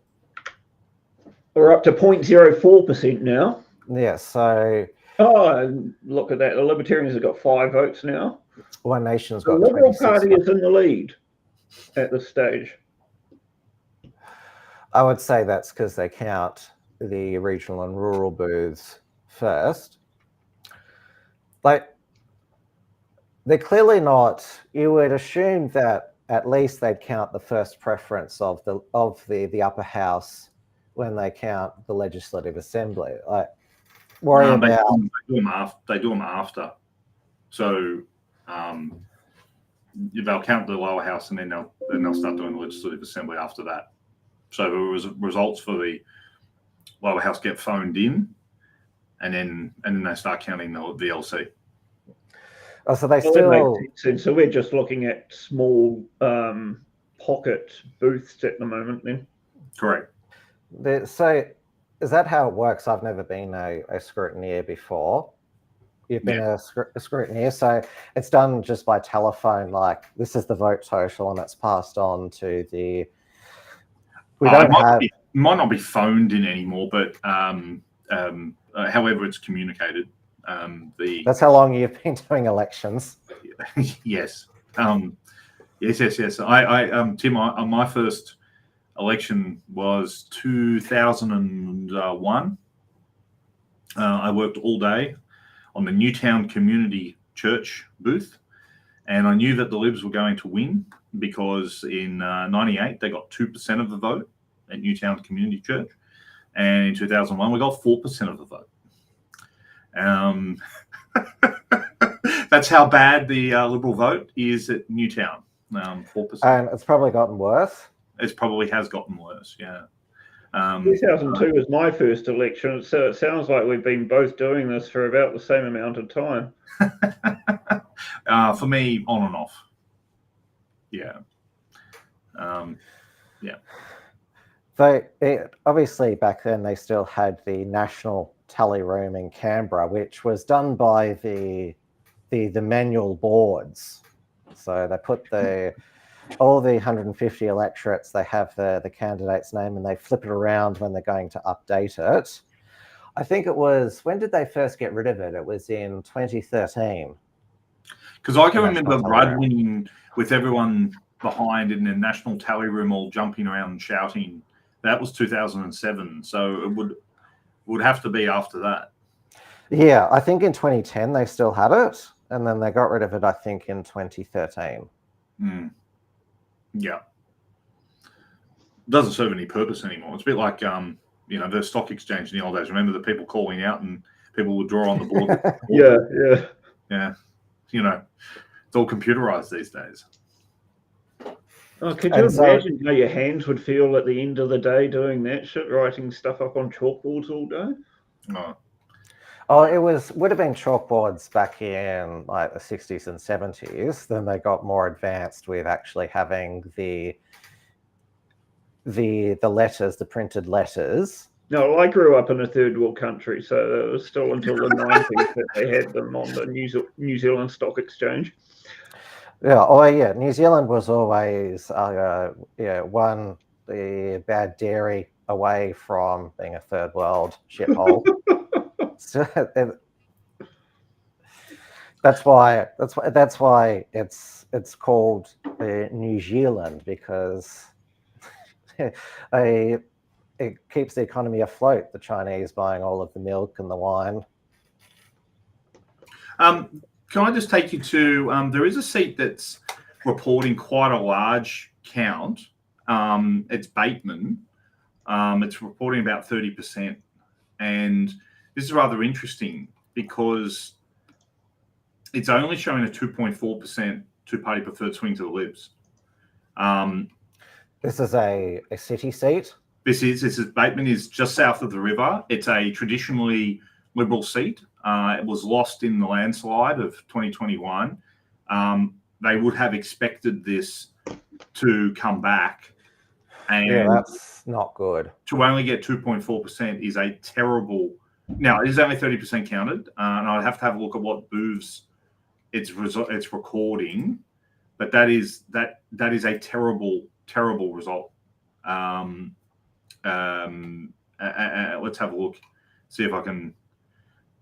We're up to 0.04% now. Yeah, so... Oh, look at that. The Libertarians have got 5 votes now. One Nation's got 26. The Liberal Party is in the lead at this stage. I would say that's because they count the regional and rural booths first. Like, they're clearly not... You would assume that at least they'd count the first preference of the upper house when they count the Legislative Assembly. Like, worry about... They do them after. So they'll count the lower house, and then they'll start doing the Legislative Assembly after that. So the results for the lower house get phoned in, and then they start counting the LC. Oh, so they still... So we're just looking at small pocket booths at the moment then? Correct. So is that how it works? I've never been a scrutineer before. You've been a scrutineer, so it's done just by telephone, like this is the vote total, and it's passed on to the... It might not be phoned in anymore, but however it's communicated. That's how long you've been doing elections. Yes. Yes. Tim, my first election was 2001. I worked all day on the Newtown Community Church booth, and I knew that the Libs were going to win because in 98 they got 2% of the vote at Newtown Community Church, and in 2001 we got 4% of the vote. That's how bad the Liberal vote is at Newtown. 4%. And it's probably gotten worse. It probably has gotten worse, yeah. 2002 was my first election, so it sounds like we've been both doing this for about the same amount of time. For me, on and off. Yeah. Yeah. Obviously, back then, they still had the National Tally Room in Canberra, which was done by the manual boards. So they put all the 150 electorates, they have the candidate's name, and they flip it around when they're going to update it. I think it was, when did they first get rid of it? It was in 2013. Because I can remember Rudd winning with everyone behind in the national tally room all jumping around and shouting. That was 2007, so it would have to be after that. Yeah, I think in 2010 they still had it, and then they got rid of it, I think, in 2013. Yeah. Doesn't serve any purpose anymore. It's a bit like, the stock exchange in the old days. Remember the people calling out and people would draw on the board? Yeah. It's all computerized these days. Oh, could you imagine how your hands would feel at the end of the day doing that shit, writing stuff up on chalkboards all day? Oh, it would have been chalkboards back in like the 60s and 70s. Then they got more advanced with actually having the letters, the printed letters. No, I grew up in a third world country, so it was still until the 90s that they had them on the New Zealand Stock Exchange. Yeah, New Zealand was always the bad dairy away from being a third world shithole. So, that's why it's called New Zealand, because it keeps the economy afloat. The Chinese buying all of the milk and the wine. Can I just take you to, there is a seat that's reporting quite a large count. It's Bateman. It's reporting about 30%. And this is rather interesting because it's only showing a 2.4% two-party preferred swing to the Libs. This is a city seat? This is Bateman is just south of the river. It's a traditionally Liberal seat. It was lost in the landslide of 2021. They would have expected this to come back. And that's not good. To only get 2.4% is a terrible. Now, it is only 30% counted, and I'd have to have a look at what booths it's recording. But that is a terrible result. Let's have a look, see if I can.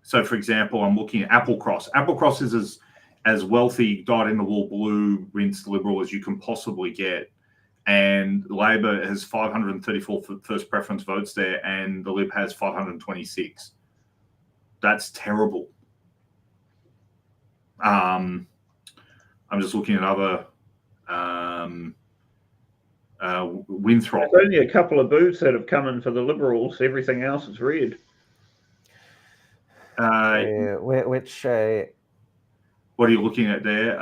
So, for example, I'm looking at Applecross. Applecross is as wealthy, dyed-in-the-wool blue, rinsed Liberal as you can possibly get. And Labor has 534 first preference votes there, and the Lib has 526. That's terrible. I'm just looking at other Winthrop. There's only a couple of booths that have come in for the Liberals. Everything else is red. Which? What are you looking at there?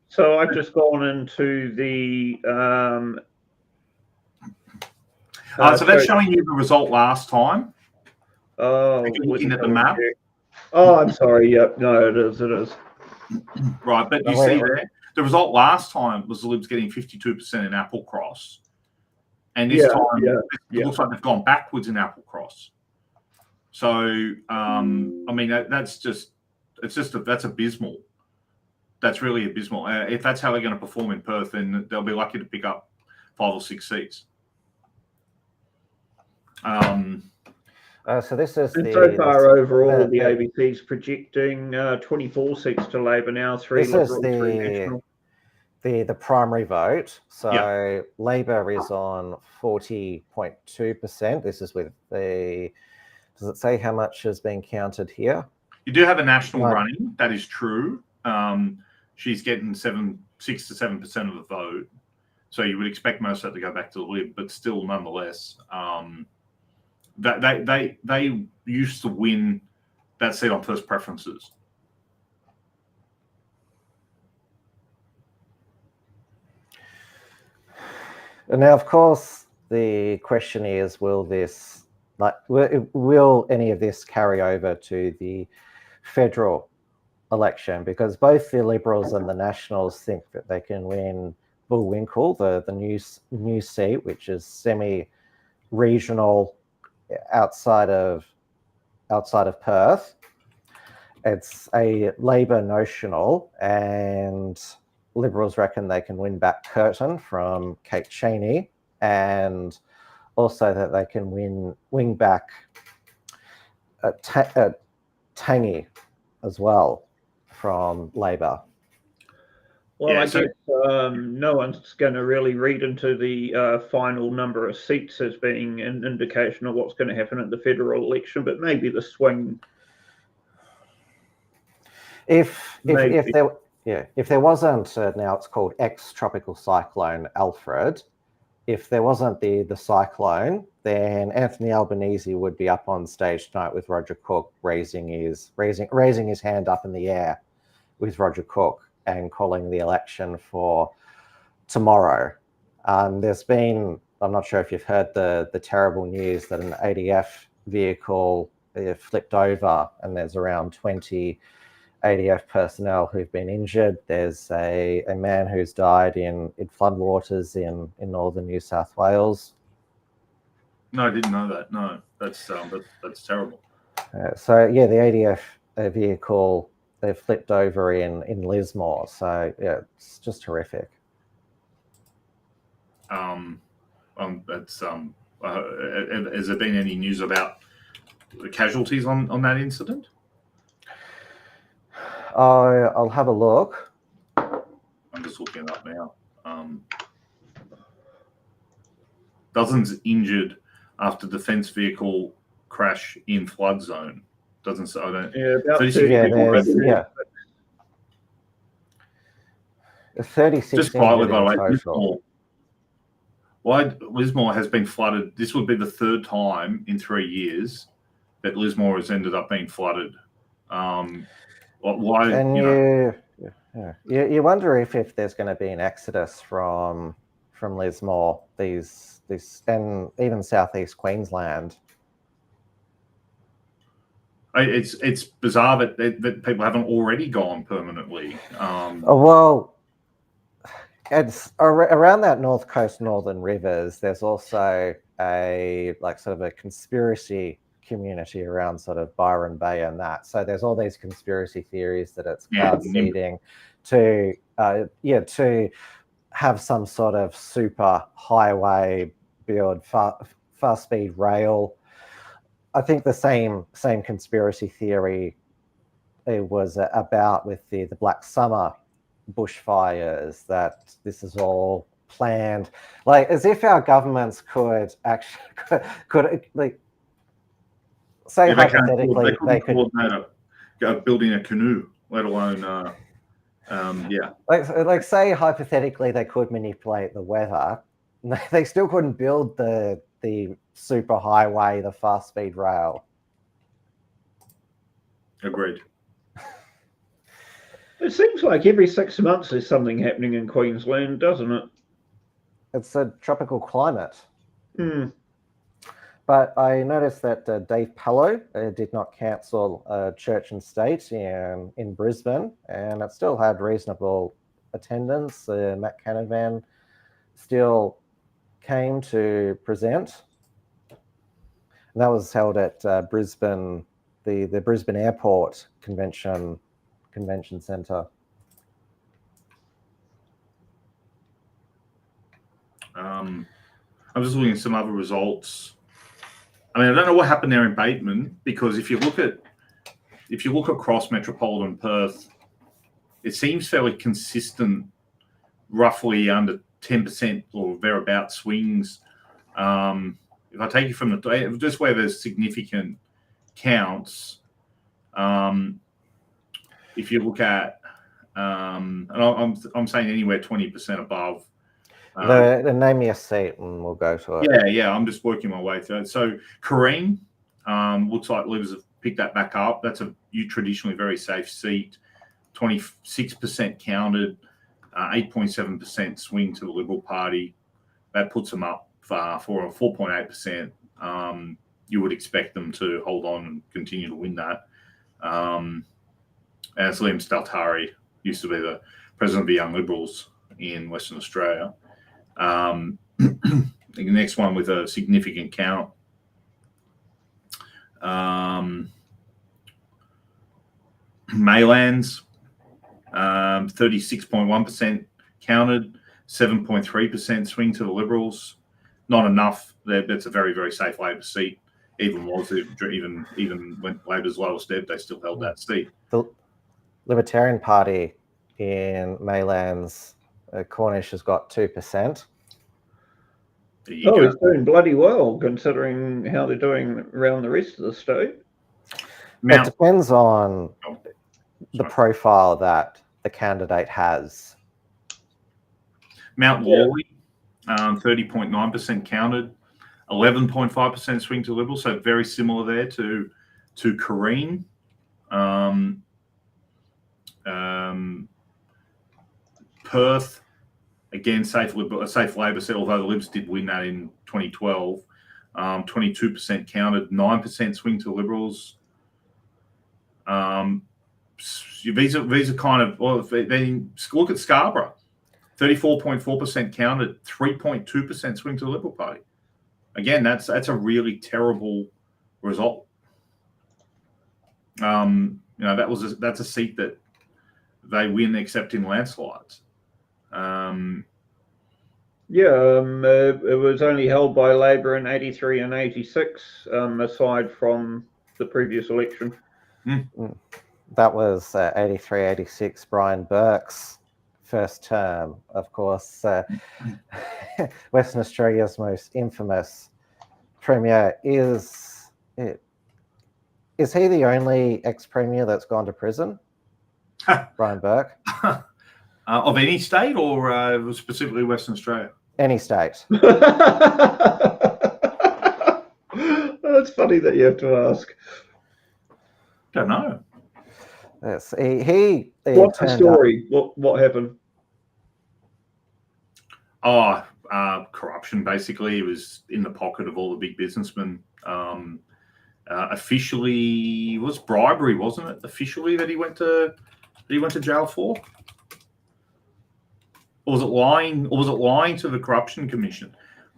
So I've just gone into the. So that's showing you the result last time. Oh, looking at the map. Oh, I'm sorry. Yep, no, it is. Right, but you see there, the result last time was the Libs getting 52% in Applecross, and this time it looks like they've gone backwards in Applecross. So, I mean, that's abysmal. That's really abysmal. If that's how they're going to perform in Perth, then they'll be lucky to pick up 5 or 6 seats. So this is so far overall, the ABC's projecting 24 seats to Labor now, 3 Liberal, 3 National. The primary vote. So Labor is on 40.2%. This is with the. Does it say how much has been counted here? You do have a national running. That is true. She's getting 6 to 7% of the vote. So you would expect most of that to go back to the Lib, but still, nonetheless, they used to win that seat on first preferences. And now, of course, the question is, will any of this carry over to the federal election? Because both the Liberals and the Nationals think that they can win Bullwinkle, the new seat, which is semi-regional outside of Perth. It's a Labor notional, and Liberals reckon they can win back Curtin from Kate Cheney, and also that they can win back Tangy as well from Labor. Well, Yeah, I so- guess no one's going to really read into the final number of seats as being an indication of what's going to happen at the federal election, but maybe the swing. If there wasn't now it's called ex-tropical cyclone Alfred, if there wasn't the cyclone, then Anthony Albanese would be up on stage tonight with Roger Cook, raising his hand up in the air with Roger Cook and calling the election for tomorrow. There's been, I'm not sure if you've heard the terrible news that an ADF vehicle flipped over, and there's around 20 ADF personnel who've been injured. There's a man who's died in floodwaters in northern New South Wales. No, I didn't know that. No, that's terrible. So yeah, the ADF vehicle, they've flipped over in Lismore. So yeah, it's just horrific. Has there been any news about the casualties on that incident? I'll have a look. I'm just looking it up now. Dozens injured after defence vehicle crash in flood zone. Doesn't say. I don't. Yeah, about 36 30 36 Just quietly, by the way, total. Lismore has been flooded. This would be the third time in 3 years that Lismore has ended up being flooded. Why? And you wonder if there's going to be an exodus from Lismore, these and even southeast Queensland. It's bizarre that people haven't already gone permanently. Well, it's around that north coast, northern rivers. There's also a sort of a conspiracy community around sort of Byron Bay and that. So there's all these conspiracy theories that it's cloud seeding to have some sort of super highway build, fast speed rail. I think the same conspiracy theory it was about with the Black Summer bushfires, that this is all planned, like as if our governments could actually could say hypothetically they could building a canoe, let alone like say hypothetically they could manipulate the weather. They still couldn't build the super highway, the fast speed rail. Agreed. It seems like every 6 months there's something happening in Queensland, doesn't it? It's a tropical climate. Hmm. But I noticed that Dave Pallow did not cancel Church and State in Brisbane, and it still had reasonable attendance. Matt Canavan still came to present. And that was held at Brisbane, the Brisbane Airport Convention Centre. I'm just looking at some other results. I mean, I don't know what happened there in Bateman, because if you look across metropolitan Perth, it seems fairly consistent, roughly under 10% or thereabout swings. If I take you from just where there's significant counts, if you look at, and I'm saying anywhere 20% above. Name me a seat and we'll go to it. Yeah, I'm just working my way through it. So Kareem looks like Libs have picked that back up. That's a traditionally very safe seat. 26% counted, 8.7% swing to the Liberal Party. That puts them up for a 4.8%. You would expect them to hold on and continue to win that. And Liam Staltari used to be the president of the Young Liberals in Western Australia. The next one with a significant count. Maylands, 36.1% counted, 7.3% swing to the Liberals. Not enough. That's a very, very safe Labor seat. even when Labor's lowest ebb, they still held that seat. The Libertarian Party in Maylands, Cornish has got 2%. It's doing bloody well considering how they're doing around the rest of the state. It depends on the profile that the candidate has. Mount Lawley, 30.9% counted, 11.5% swing to Liberal, so very similar there to Careen. Perth, again, safe Labor seat, although the Libs did win that in 2012. 22% counted, 9% swing to Liberals. These are kind of, well, then look at Scarborough, 34.4% counted, 3.2% swing to the Liberal Party. Again, that's a really terrible result. That's a seat that they win except in landslides. It was only held by Labor in 83 and 86, aside from the previous election. That was 83, 86, Brian Burke's first term, of course. Western Australia's most infamous premier. Is he the only ex-premier that's gone to prison? Brian Burke? Of any state or specifically Western Australia? Any state. That's funny that you have to ask. Don't know. Yes, he What's the story? What happened? Corruption, basically. He was in the pocket of all the big businessmen. Officially, it was bribery, wasn't it? Officially, that he went to jail for. Or was it lying? Or was it lying to the Corruption Commission?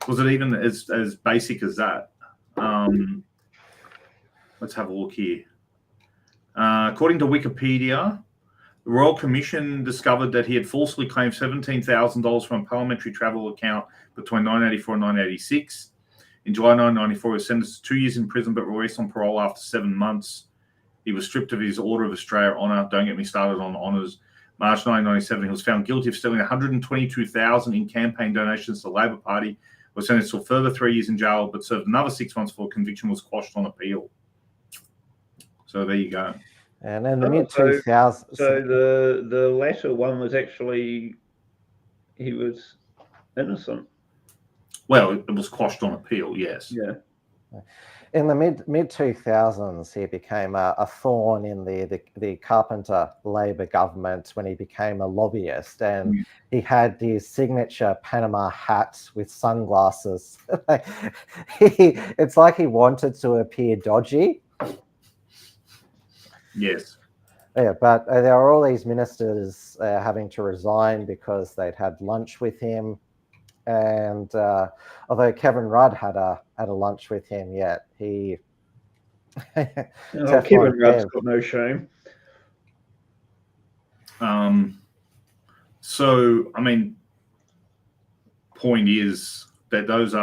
Was it even as basic as that? Let's have a look here. According to Wikipedia, the Royal Commission discovered that he had falsely claimed $17,000 from a parliamentary travel account between 1984 and 1986. In July 1994, he was sentenced to 2 years in prison but released on parole after 7 months. He was stripped of his Order of Australia honour. Don't get me started on honours. March 1997, he was found guilty of stealing $122,000 in campaign donations to the Labor Party. Was sentenced to a further 3 years in jail, but served another 6 months before conviction was quashed on appeal. So there you go. And in the mid-2000s... So the latter one was actually, he was innocent. Well, it was quashed on appeal, yes. Yeah. In the mid-2000s, he became a thorn in the Carpenter Labor government when he became a lobbyist, and he had his signature Panama hat with sunglasses. It's like he wanted to appear dodgy. Yes. Yeah, but there are all these ministers having to resign because they'd had lunch with him. And although Kevin Rudd had a lunch with him, yet he Kevin Rudd's got no shame. So I mean, point is that those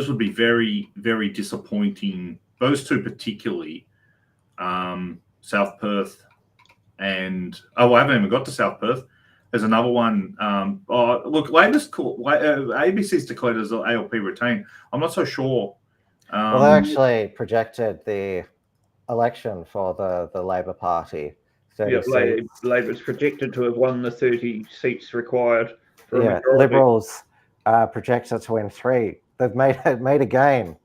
would be very, very disappointing. Those two particularly, South Perth and I haven't even got to South Perth. There's another one. Look, Labor's ABC's declared as ALP retained. I'm not so sure. Well, they actually projected the election for the Labor Party. Labor's projected to have won the 30 seats required for a majority. Liberals projected to win 3. They've made a gain.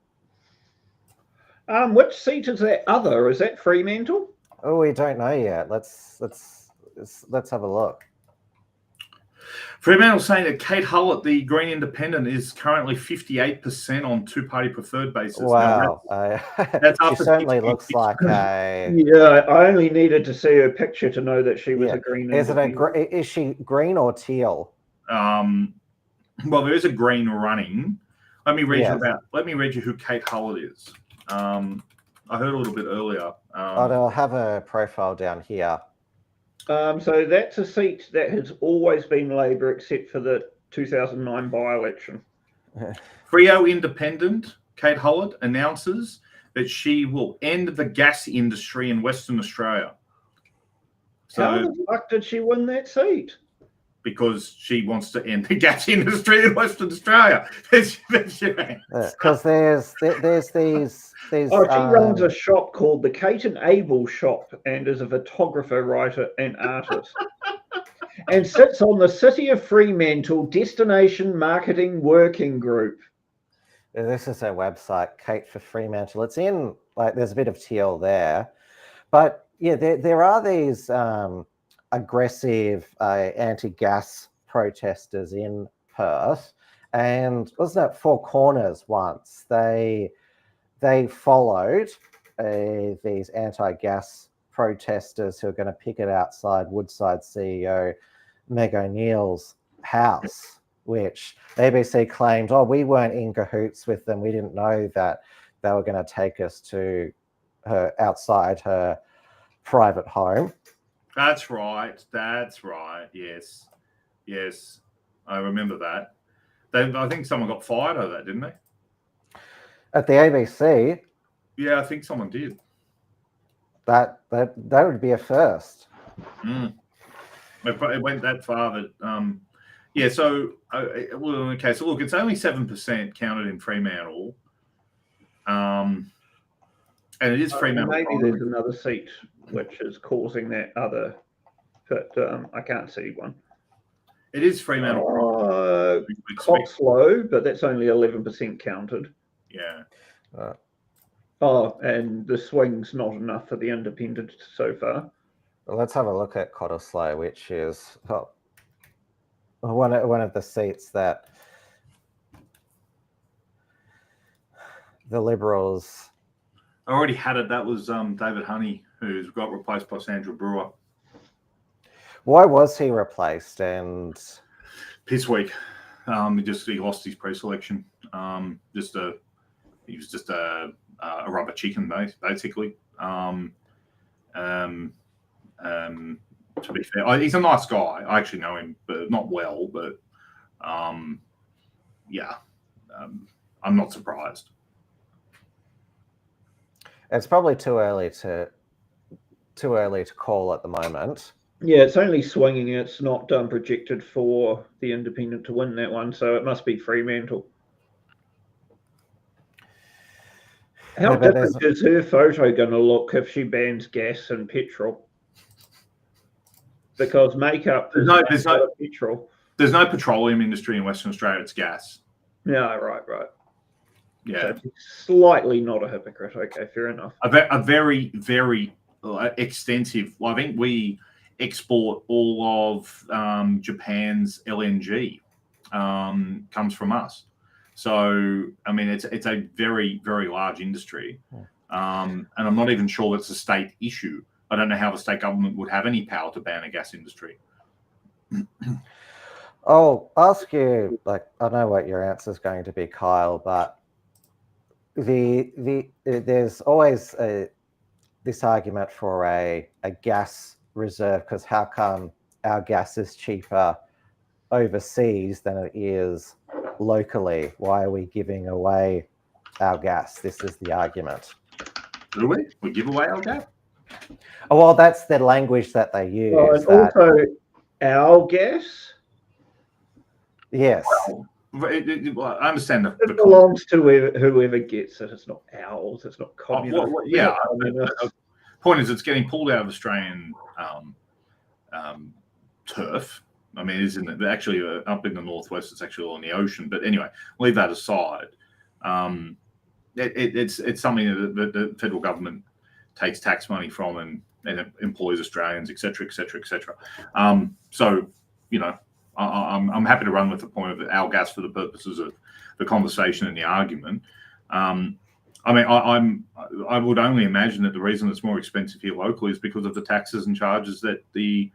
Which seat is that other? Is that Fremantle? Oh, we don't know yet. Let's have a look. Fremantle saying that Kate Hullett, the Green Independent, is currently 58% on two-party preferred basis. Wow, that's she certainly looks like a. Yeah, I only needed to see her picture to know that she was a Green. Is she green or teal? Well, there is a green running. Let me read you who Kate Hullett is. I heard a little bit earlier. I'll have a profile down here. So that's a seat that has always been Labor, except for the 2009 by-election. Freo Independent, Kate Howard, announces that she will end the gas industry in Western Australia. How the fuck did she win that seat? Because she wants to end the gas industry in Western Australia. Because there's these. Oh, she runs a shop called the Kate and Abel Shop and is a photographer, writer, and artist. And sits on the City of Fremantle Destination Marketing Working Group. This is her website, Kate for Fremantle. It's in, like, there's a bit of teal there. But yeah, there are these aggressive anti-gas protesters in Perth. And wasn't it Four Corners once? They followed these anti-gas protesters who are going to picket outside Woodside CEO Meg O'Neill's house, which the ABC claimed, oh, we weren't in cahoots with them. We didn't know that they were going to take us to her outside her private home. That's right. Yes. I remember that. I think someone got fired over that, didn't they? At the ABC? Yeah, I think someone did. That would be a first. It went that far that yeah. So well, okay. So look, it's only 7% counted in Fremantle, and it is Fremantle. Maybe there's another seat which is causing that other, but I can't see one. It is Fremantle. Cotslow, but that's only 11% counted. Yeah. And the swing's not enough for the independent so far. Well, let's have a look at Cottesloe, which is one of the seats that the Liberals. I already had it. That was David Honey, who's got replaced by Sandra Brewer. Why was he replaced? And piss week. He lost his pre-selection. He was just a rubber chicken, basically. To be fair, he's a nice guy. I actually know him, but not well. But yeah, I'm not surprised. It's probably too early to call at the moment. Yeah, it's only swinging. It's not projected for the independent to win that one, so it must be Fremantle. How different is her photo going to look if she bans gas and petrol? Because makeup is there's no petrol. There's no petroleum industry in Western Australia. It's gas. Yeah, right. Yeah, so slightly not a hypocrite. Okay, fair enough. A very, very extensive. Well, I think we export all of Japan's LNG. Comes from us. So, I mean, it's a very, very large industry. And I'm not even sure it's a state issue. I don't know how the state government would have any power to ban a gas industry. I'll ask you, like, I know what your answer is going to be, Kyle, but there's always this argument for a gas reserve, because how come our gas is cheaper overseas than it is locally? Why are we giving away our gas? This is the argument. Do we? We give away our gas? Oh, well, that's the language that they use. And also our gas? Yes. Well, I understand it belongs to whoever gets it. It's not ours. It's not communist. Yeah. Point is, it's getting pulled out of Australian turf. I mean, isn't it actually up in the northwest? It's actually on the ocean. But anyway, leave that aside. It's something that the federal government takes tax money from and it employs Australians, etc., etc., etc. So, you know, I'm happy to run with the point of our gas for the purposes of the conversation and the argument. I mean, I would only imagine that the reason it's more expensive here locally is because of the taxes and charges that the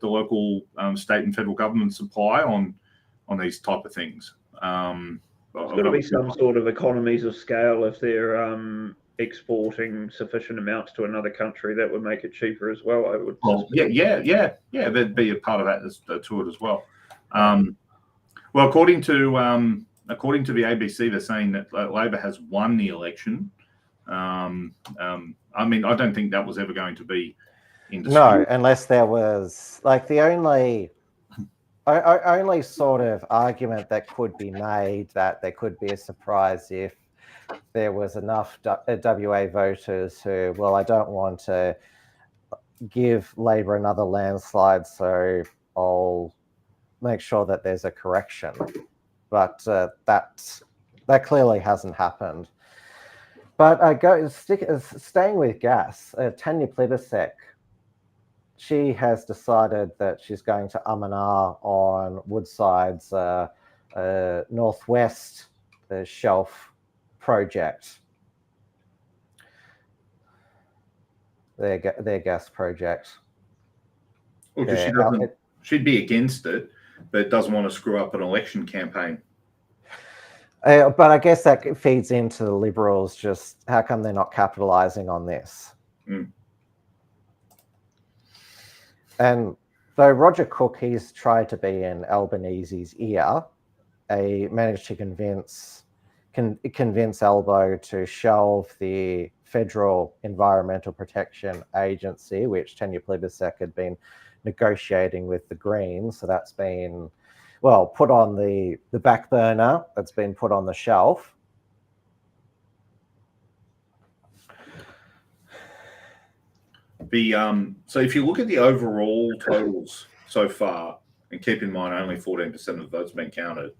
local state and federal governments apply on these type of things. There's got to be some sort of economies of scale if they're exporting sufficient amounts to another country that would make it cheaper as well. I would. Well, yeah. There'd be a part of that to it as well. Well, according to according to the ABC, they're saying that Labor has won the election. I mean, I don't think that was ever going to be in dispute. No, unless there was like the only sort of argument that could be made that there could be a surprise if there was enough WA voters who, well, I don't want to give Labor another landslide, so I'll make sure that there's a correction. But that clearly hasn't happened. But staying with gas, Tanya Plibersek, she has decided that she's going to and ah on Woodside's Northwest Shelf project, their gas project. Well, because she'd be against it, but doesn't want to screw up an election campaign. But I guess that feeds into the Liberals. Just how come they're not capitalising on this? Mm. And though Roger Cook, he's tried to be in Albanese's ear, he managed to convince Albo to shelve the Federal Environmental Protection Agency, which Tanya Plibersek had been negotiating with the Greens. So that's been, well, put on the back burner. That's been put on the shelf. So if you look at the overall totals so far, and keep in mind only 14% of the votes have been counted,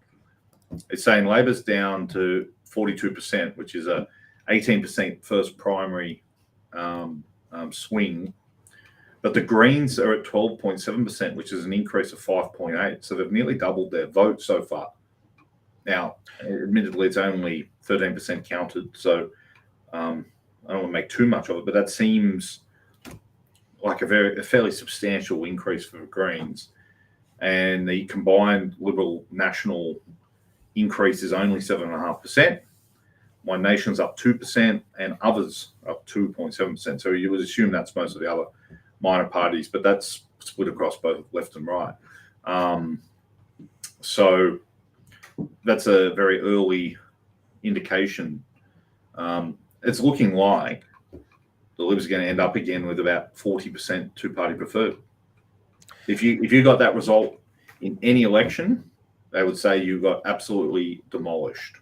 it's saying Labor's down to 42%, which is a 18% first primary swing. But the Greens are at 12.7%, which is an increase of 5.8. So they've nearly doubled their vote so far. Now, admittedly, it's only 13% counted, so I don't want to make too much of it, but that seems like a fairly substantial increase for the Greens. And the combined Liberal National increase is only 7.5%. One Nation's up 2%, and others up 2.7%. So you would assume that's most of the other minor parties, but that's split across both left and right. So that's a very early indication. It's looking like the Libs are going to end up again with about 40% two-party preferred. If you got that result in any election, they would say you got absolutely demolished.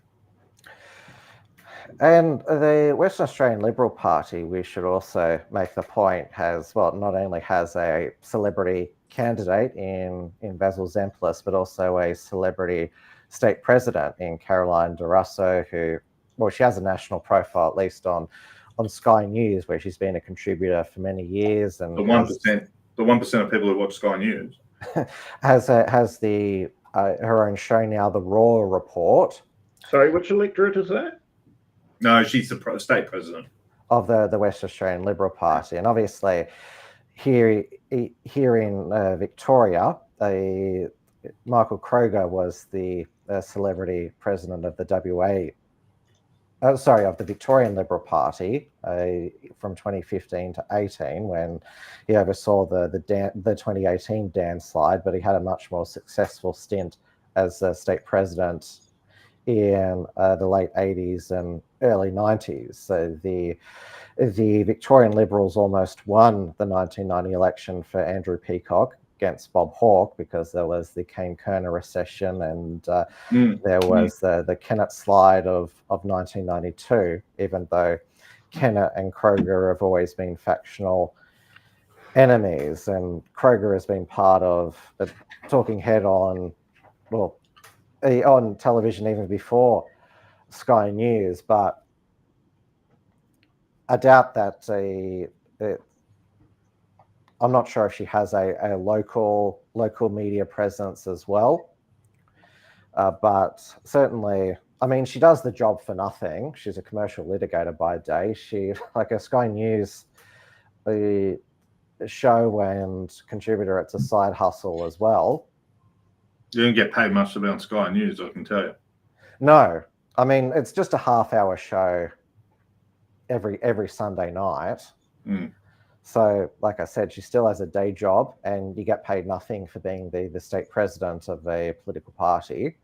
And the Western Australian Liberal Party, we should also make the point, has, well, not only has a celebrity candidate in Basil Zemplis, but also a celebrity state president in Caroline De Russo, who, well, she has a national profile, at least on Sky News, where she's been a contributor for many years. And the 1% of people who watch Sky News has the her own show now, The Raw Report. Sorry, which electorate is that? No, she's the state president of the West Australian Liberal Party. And obviously here in Victoria, Michael Kroger was the celebrity president of the of the Victorian Liberal Party from 2015 to 18, when he oversaw the 2018 landslide, but he had a much more successful stint as state president in the late 80s and early 90s. So the Victorian Liberals almost won the 1990 election for Andrew Peacock against Bob Hawke, because there was the Kane-Kerner recession, and there was the Kennett slide of 1992, even though Kennett and Kroger have always been factional enemies. And Kroger has been part of a talking head on television even before Sky News, but I doubt that I'm not sure if she has a local media presence as well. But certainly, I mean, she does the job for nothing. She's a commercial litigator by day. She, like a Sky News show and contributor, it's a side hustle as well. You don't get paid much to be on Sky News, I can tell you. No, I mean, it's just a half-hour show every Sunday night. So, like I said, she still has a day job, and you get paid nothing for being the state president of a political party.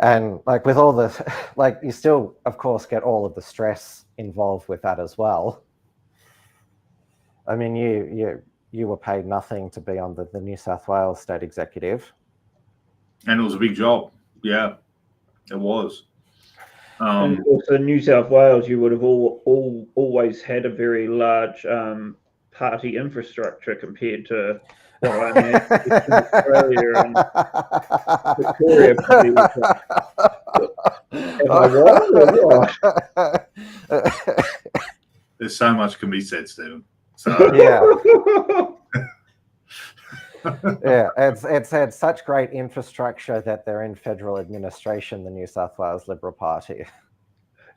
And like with all the, like you still, of course, get all of the stress involved with that as well. I mean, you were paid nothing to be on the New South Wales State Executive. And it was a big job. Yeah, it was. And of course, in New South Wales, you would have always had a very large party infrastructure compared to what I imagine in Australia and Victoria. Am I wrong or what? There's so much can be said, Stephen. So yeah. Yeah, it's had such great infrastructure that they're in federal administration, the New South Wales Liberal Party.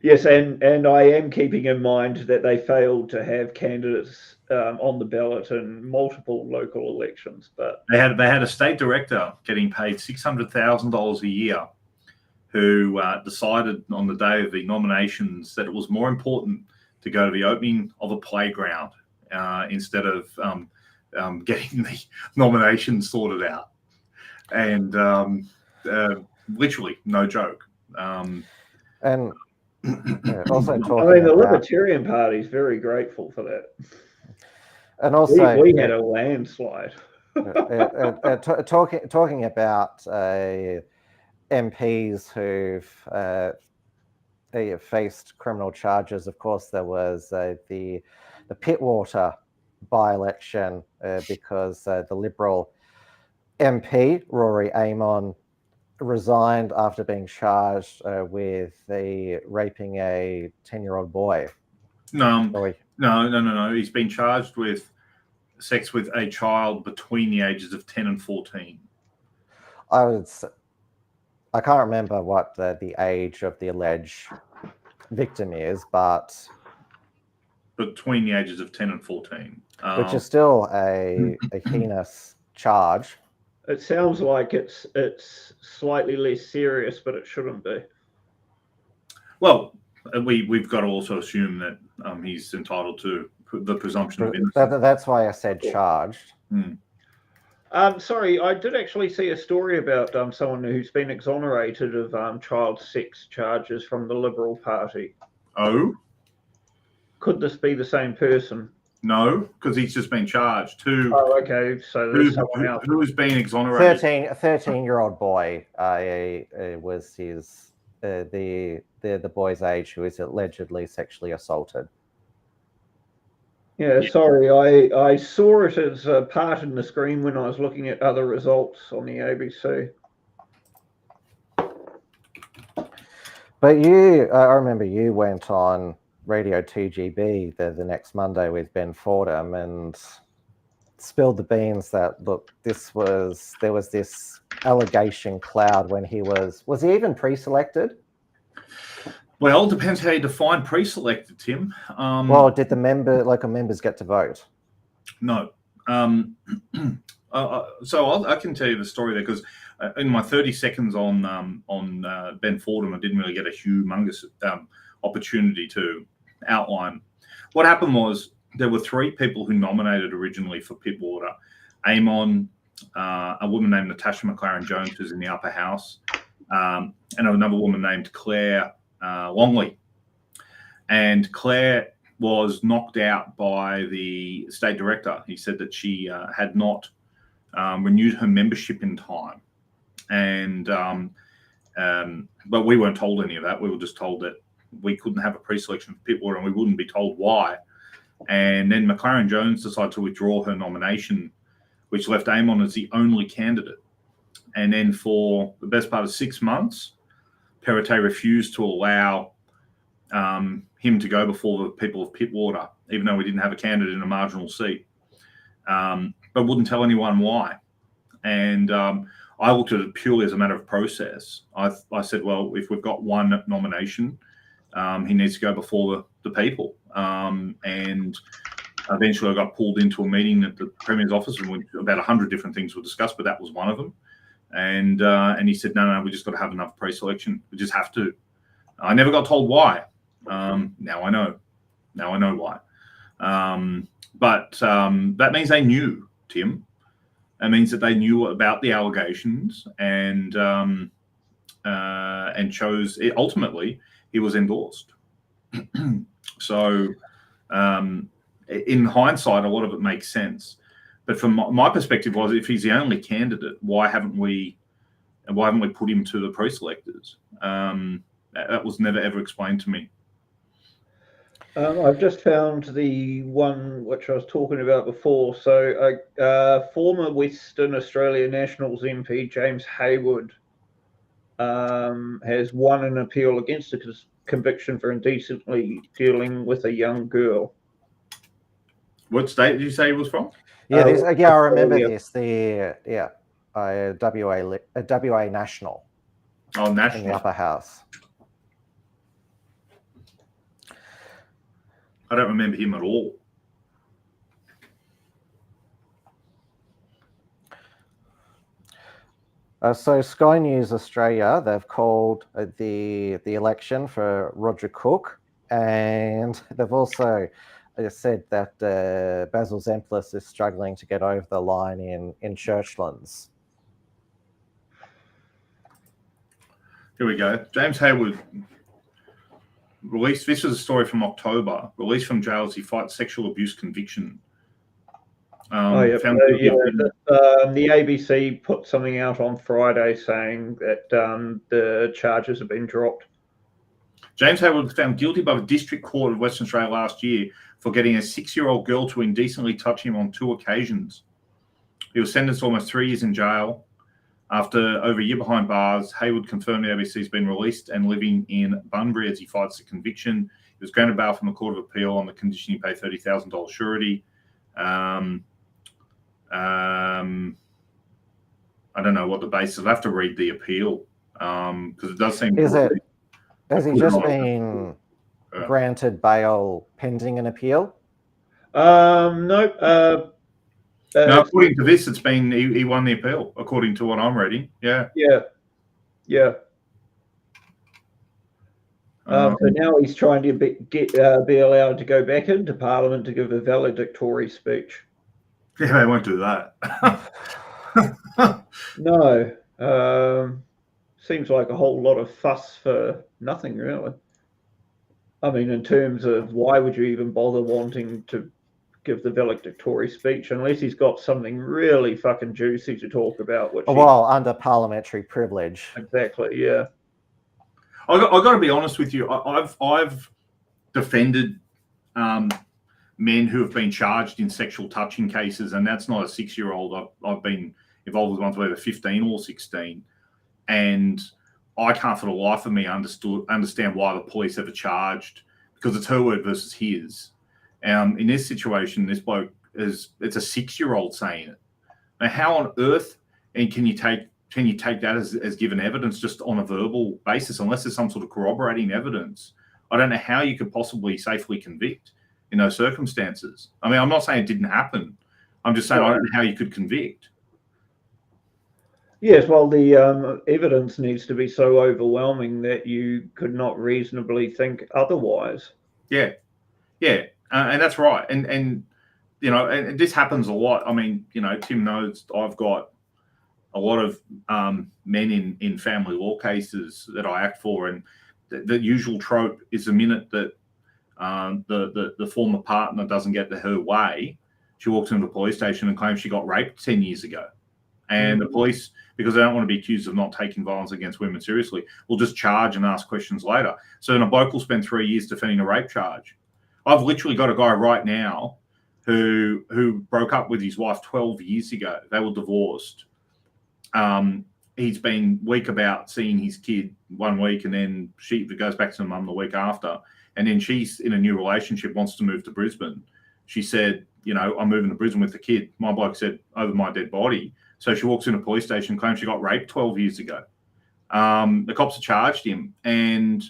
Yes, and I am keeping in mind that they failed to have candidates on the ballot in multiple local elections. But they had a state director getting paid $600,000 a year, who decided on the day of the nominations that it was more important to go to the opening of a playground instead of getting the nominations sorted out. And literally, no joke. And also talking I mean, the Libertarian Party is very grateful for that. And also, we had a landslide. Talking about MPs who've faced criminal charges. Of course, there was the Pittwater by-election because the Liberal MP Rory Amon resigned after being charged with raping a 10-year-old boy. No. He's been charged with sex with a child between the ages of 10 and 14. I can't remember what the age of the alleged victim is, but between the ages of 10 and 14. Which is still a heinous charge. It sounds like it's slightly less serious, but it shouldn't be. Well, we've got to also assume that he's entitled to the presumption of innocence. That's why I said charged. Sorry, I did actually see a story about someone who's been exonerated of child sex charges from the Liberal Party. Oh? Could this be the same person? No, because he's just been charged. Oh, okay. So there's someone else. Who's been exonerated? A 13-year-old boy was his the boy's age who is allegedly sexually assaulted. Yeah, sorry, I saw it as a part in the screen when I was looking at other results on the ABC. But I remember you went on Radio 2GB the next Monday with Ben Fordham and spilled the beans that, look, there was this allegation cloud when he was he even pre-selected? Well, it depends how you define pre-selected, Tim. Well, did the members get to vote? No. So I can tell you the story there because in my 30 seconds on Ben Fordham, I didn't really get a humongous opportunity to outline. What happened was there were three people who nominated originally for Pittwater. Amon, a woman named Natasha McLaren-Jones, who's in the upper house, and another woman named Claire Longley. And Claire was knocked out by the state director. He said that she had not renewed her membership in time. And but we weren't told any of that. We were just told that we couldn't have a pre-selection for Pittwater and we wouldn't be told why. And then McLaren-Jones decided to withdraw her nomination, which left Amon as the only candidate. And then for the best part of 6 months, Perrottet refused to allow him to go before the people of Pittwater, even though we didn't have a candidate in a marginal seat, but wouldn't tell anyone why. And I looked at it purely as a matter of process. I said, well, if we've got one nomination, he needs to go before the people. And eventually I got pulled into a meeting at the Premier's office and about 100 different things were discussed, but that was one of them. And he said, no, we just got to have enough pre-selection. We just have to. I never got told why. Now I know. Now I know why. But that means they knew, Tim. That means that they knew about the allegations and and chose it. Ultimately, he was endorsed. So, in hindsight, a lot of it makes sense. But from my perspective, was if he's the only candidate, why haven't we put him to the pre-selectors? That was never ever explained to me. I've just found the one which I was talking about before. So, former Western Australia Nationals MP James Haywood has won an appeal against a conviction for indecently dealing with a young girl. What state did you say he was from? Yeah, I remember this. The WA National. Oh, national. In the upper house. I don't remember him at all. So Sky News Australia, they've called the election for Roger Cook, and they've also said that Basil Zemplis is struggling to get over the line in Churchlands. Here we go. James Haywood released. This was a story from October. Released from jail as he fights sexual abuse conviction. The ABC put something out on Friday saying that the charges have been dropped. James Haywood was found guilty by the District Court of Western Australia last year for getting a 6-year-old girl to indecently touch him on 2 occasions. He was sentenced to almost 3 years in jail. After over a year behind bars, Haywood confirmed the ABC has been released and living in Bunbury as he fights the conviction. He was granted bail from the Court of Appeal on the condition he pay $30,000 surety. I don't know what the basis is. I have to read the appeal because it does seem... Has he just been granted bail pending an appeal? No. No, according to this, it's been he won the appeal. According to what I'm reading, yeah. So now he's trying to be allowed to go back into Parliament to give a valedictory speech. Yeah, they won't do that. No. Seems like a whole lot of fuss for nothing, really. I mean, in terms of why would you even bother wanting to give the valedictory speech unless he's got something really fucking juicy to talk about? Under parliamentary privilege. Exactly, yeah. I got to be honest with you. I've defended men who have been charged in sexual touching cases, and that's not a 6-year-old. I've been involved with ones where they're 15 or 16, and I can't for the life of me understand why the police ever charged, because it's her word versus his. In this situation, this bloke it's a 6-year-old saying it. Now, how on earth can you take that as given evidence just on a verbal basis, unless there's some sort of corroborating evidence? I don't know how you could possibly safely convict in those circumstances. I mean, I'm not saying it didn't happen. I'm just saying I don't know how you could convict. Yes, well, the evidence needs to be so overwhelming that you could not reasonably think otherwise. Yeah, and that's right. And you know, and this happens a lot. I mean, you know, Tim knows I've got a lot of men in family law cases that I act for, and the usual trope is the minute that the former partner doesn't get her way, she walks into the police station and claims she got raped 10 years ago. And the police, because they don't want to be accused of not taking violence against women seriously, will just charge and ask questions later. So then a bloke will spend 3 years defending a rape charge. I've literally got a guy right now who broke up with his wife 12 years ago. They were divorced. He's been weak about seeing his kid 1 week, and then she goes back to the mum the week after. And then she's in a new relationship, wants to move to Brisbane. She said, you know, I'm moving to Brisbane with the kid. My bloke said, over my dead body. So she walks in a police station, claims she got raped 12 years ago. The cops have charged him, and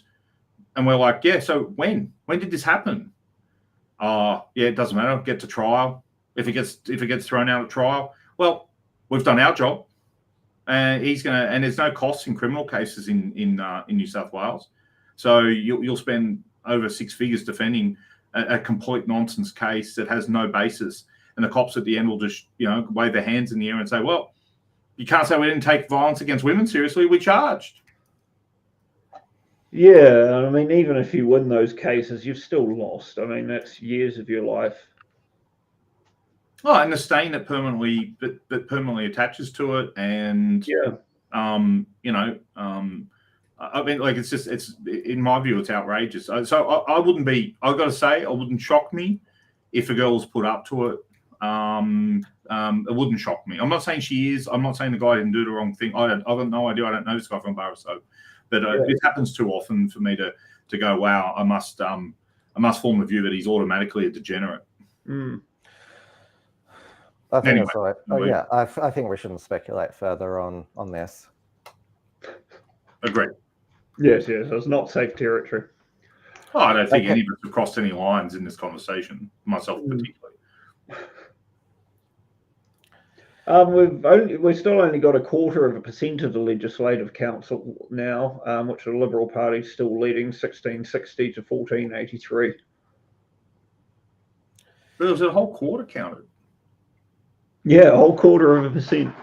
we're like, yeah, so when did this happen? Yeah, it doesn't matter. Get to trial. If it gets thrown out at trial, well, we've done our job, and and there's no costs in criminal cases in New South Wales. So you'll spend over 6 figures defending a complete nonsense case that has no basis. And the cops at the end will just, you know, wave their hands in the air and say, well, you can't say we didn't take violence against women seriously. We charged. Yeah, I mean, even if you win those cases, you've still lost. I mean, that's years of your life. Oh, and the stain that permanently attaches to it, and yeah, you know, I mean, like it's in my view, it's outrageous. So I wouldn't be. I've got to say, it wouldn't shock me if a girl was put up to it. It wouldn't shock me. I'm not saying she is. I'm not saying the guy didn't do the wrong thing. I've got no idea. I don't know this guy from Barrow, so. But it happens too often for me to go, wow, I must form the view that he's automatically a degenerate. Mm. I think that's right. Oh, yeah, I think we shouldn't speculate further on this. Agreed. Yes, it's not safe territory. Oh, I don't think any of us have crossed any lines in this conversation, myself particularly. We've still only got 0.25% of the Legislative Council now, which the Liberal Party is still leading, 1660 to 1483. But was it a whole quarter counted? Yeah, a whole 0.25%.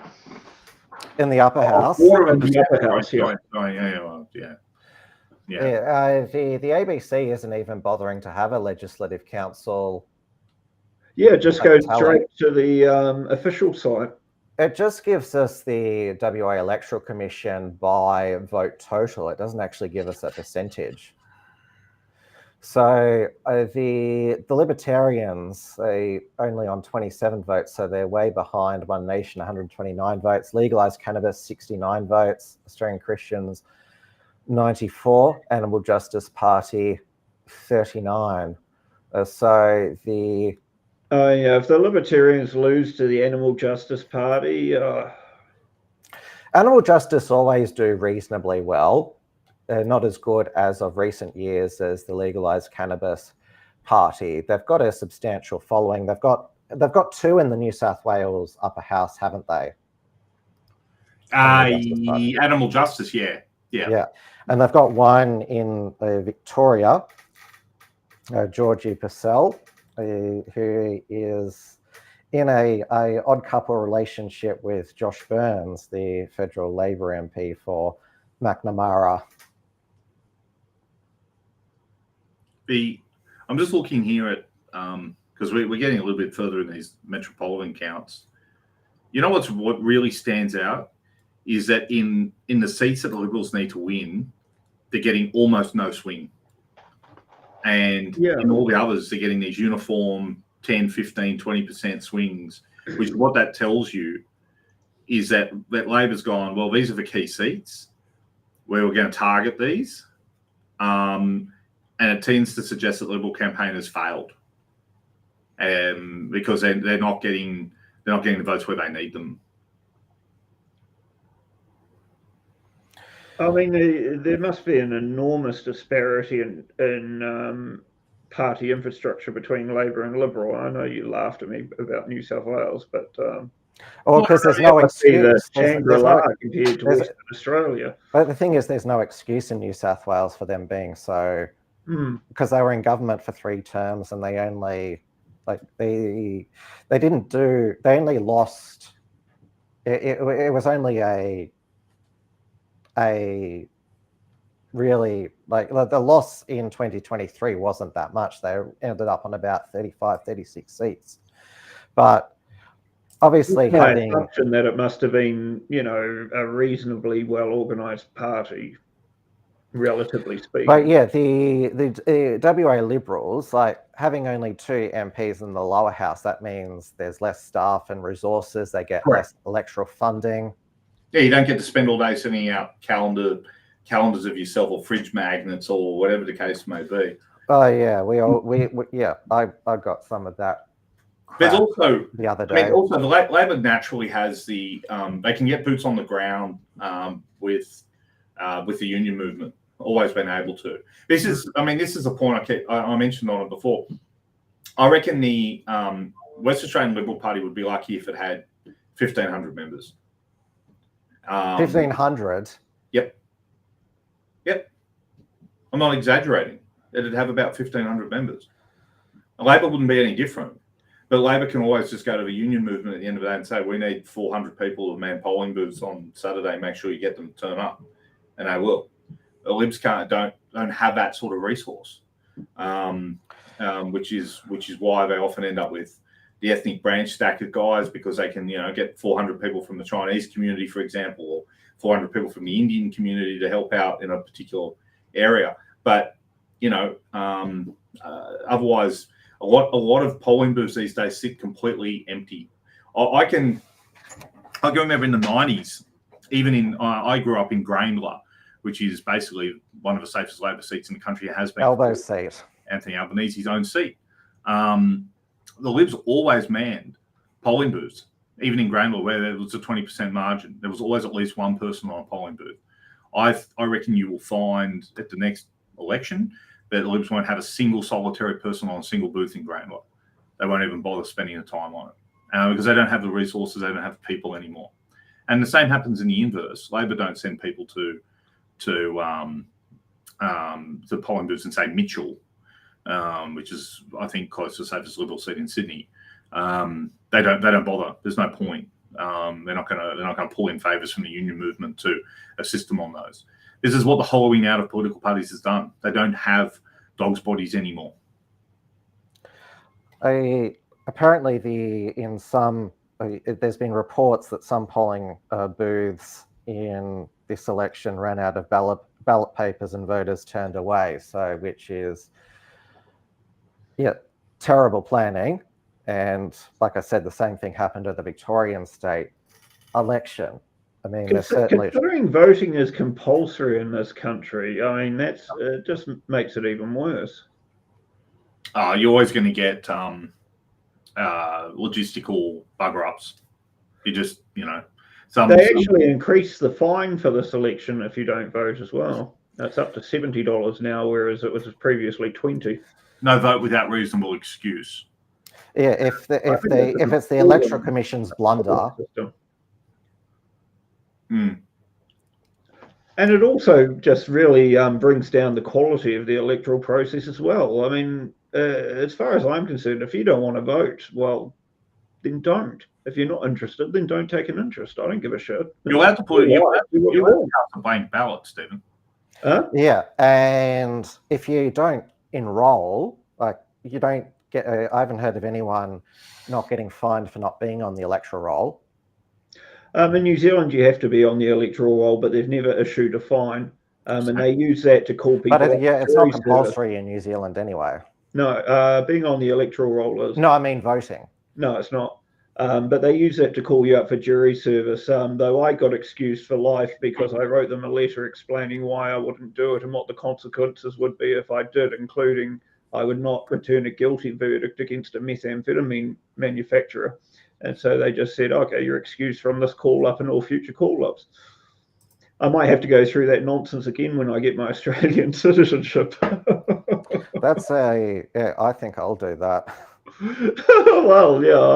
In the upper house. Quarter of the upper house, yeah. The ABC isn't even bothering to have a Legislative Council. Yeah, just go straight to the official site. It just gives us the WA Electoral Commission by vote total. It doesn't actually give us a percentage. So the Libertarians, they only on 27 votes, so they're way behind One Nation, 129 votes. Legalised Cannabis, 69 votes. Australian Christians, 94. Animal Justice Party, 39. So the... yeah, if the Libertarians lose to the Animal Justice Party... Animal Justice always do reasonably well. They're not as good as of recent years as the Legalised Cannabis Party. They've got a substantial following. They've got 2 in the New South Wales upper house, haven't they? Animal Justice, yeah. And they've got 1 in Victoria, Georgie Purcell, who is in a odd couple relationship with Josh Burns, the federal Labor MP for McNamara. I'm just looking here at because we're getting a little bit further in these metropolitan counts. You know what really stands out is that in the seats that the Liberals need to win, they're getting almost no swing. And in all the others, they're getting these uniform 10, 15, 20% swings, which what that tells you is that Labor's gone, well, these are the key seats where we're going to target these. And it tends to suggest that Liberal campaigners failed because they're not getting the votes where they need them. I mean, there must be an enormous disparity in party infrastructure between Labor and Liberal. I know you laughed at me about New South Wales, but because there's no excuse. Shangri-La compared to Western Australia. But the thing is, there's no excuse in New South Wales for them being so, because they were in government for 3 terms and they only they only lost. It was only a really the loss in 2023 wasn't that much. They ended up on about 35, 36 seats. But obviously having assumption that it must have been, a reasonably well organized party, relatively speaking. But yeah, the WA Liberals, having only 2 MPs in the lower house, that means there's less staff and resources. They get less electoral funding. Yeah, you don't get to spend all day sending out calendars of yourself or fridge magnets or whatever the case may be. Oh yeah, I got some of that. There's also the other day. The Labor naturally has they can get boots on the ground with the union movement. Always been able to. This is a point I mentioned on it before. I reckon the West Australian Liberal Party would be lucky if it had 1,500 members. 1,500. Yep. I'm not exaggerating. It'd have about 1,500 members. Labor wouldn't be any different. But Labor can always just go to the union movement at the end of the day and say, we need 400 people to man polling booths on Saturday. Make sure you get them to turn up. And they will. The Libs don't have that sort of resource, which is why they often end up with the ethnic branch stack of guys, because they can get 400 people from the Chinese community, for example, or 400 people from the Indian community to help out in a particular area. But otherwise, a lot of polling booths these days sit completely empty. I can remember in the 90s, even I grew up in Grainler, which is basically one of the safest Labor seats in the country. It has been elbow seat, Anthony Albanese's own seat. The Libs always manned polling booths, even in Grainler, where there was a 20% margin. There was always at least one person on a polling booth. I reckon you will find at the next election that the Libs won't have a single solitary person on a single booth in Grainler. They won't even bother spending the time on it because they don't have the resources, they don't have the people anymore. And the same happens in the inverse. Labor don't send people to polling booths in, say, Mitchell, which is, I think, close to the safest Liberal seat in Sydney. They don't bother. There's no point. They're not going to pull in favours from the union movement to assist them on those. This is what the hollowing out of political parties has done. They don't have dogs' bodies anymore. Apparently, there's been reports that some polling booths in this election ran out of ballot papers and voters turned away. So, which is, terrible planning. And like I said, the same thing happened at the Victorian state election. I mean, considering voting is compulsory in this country, I mean, that's just makes it even worse. You're always going to get logistical bugger ups. You just, they actually increased the fine for this election if you don't vote as well. That's up to $70 now, whereas it was previously $20. No vote without reasonable excuse. Yeah, if it's the Electoral Commission's blunder. And it also just really brings down the quality of the electoral process as well. I mean, as far as I'm concerned, if you don't want to vote, well, then don't. If you're not interested, then don't take an interest. I don't give a shit. You're allowed to put you're a blank ballot, Stephen. Yeah, and if you don't enroll, you don't get. I haven't heard of anyone not getting fined for not being on the electoral roll. In New Zealand, you have to be on the electoral roll, but they've never issued a fine, and they use that to call people. But it's not compulsory in New Zealand anyway. No, being on the electoral roll is. No, I mean voting. No, it's not. But they use that to call you up for jury service. Though I got excused for life because I wrote them a letter explaining why I wouldn't do it and what the consequences would be if I did, including I would not return a guilty verdict against a methamphetamine manufacturer. And so they just said, okay, you're excused from this call up and all future call ups. I might have to go through that nonsense again when I get my Australian citizenship. I think I'll do that. Well, yeah,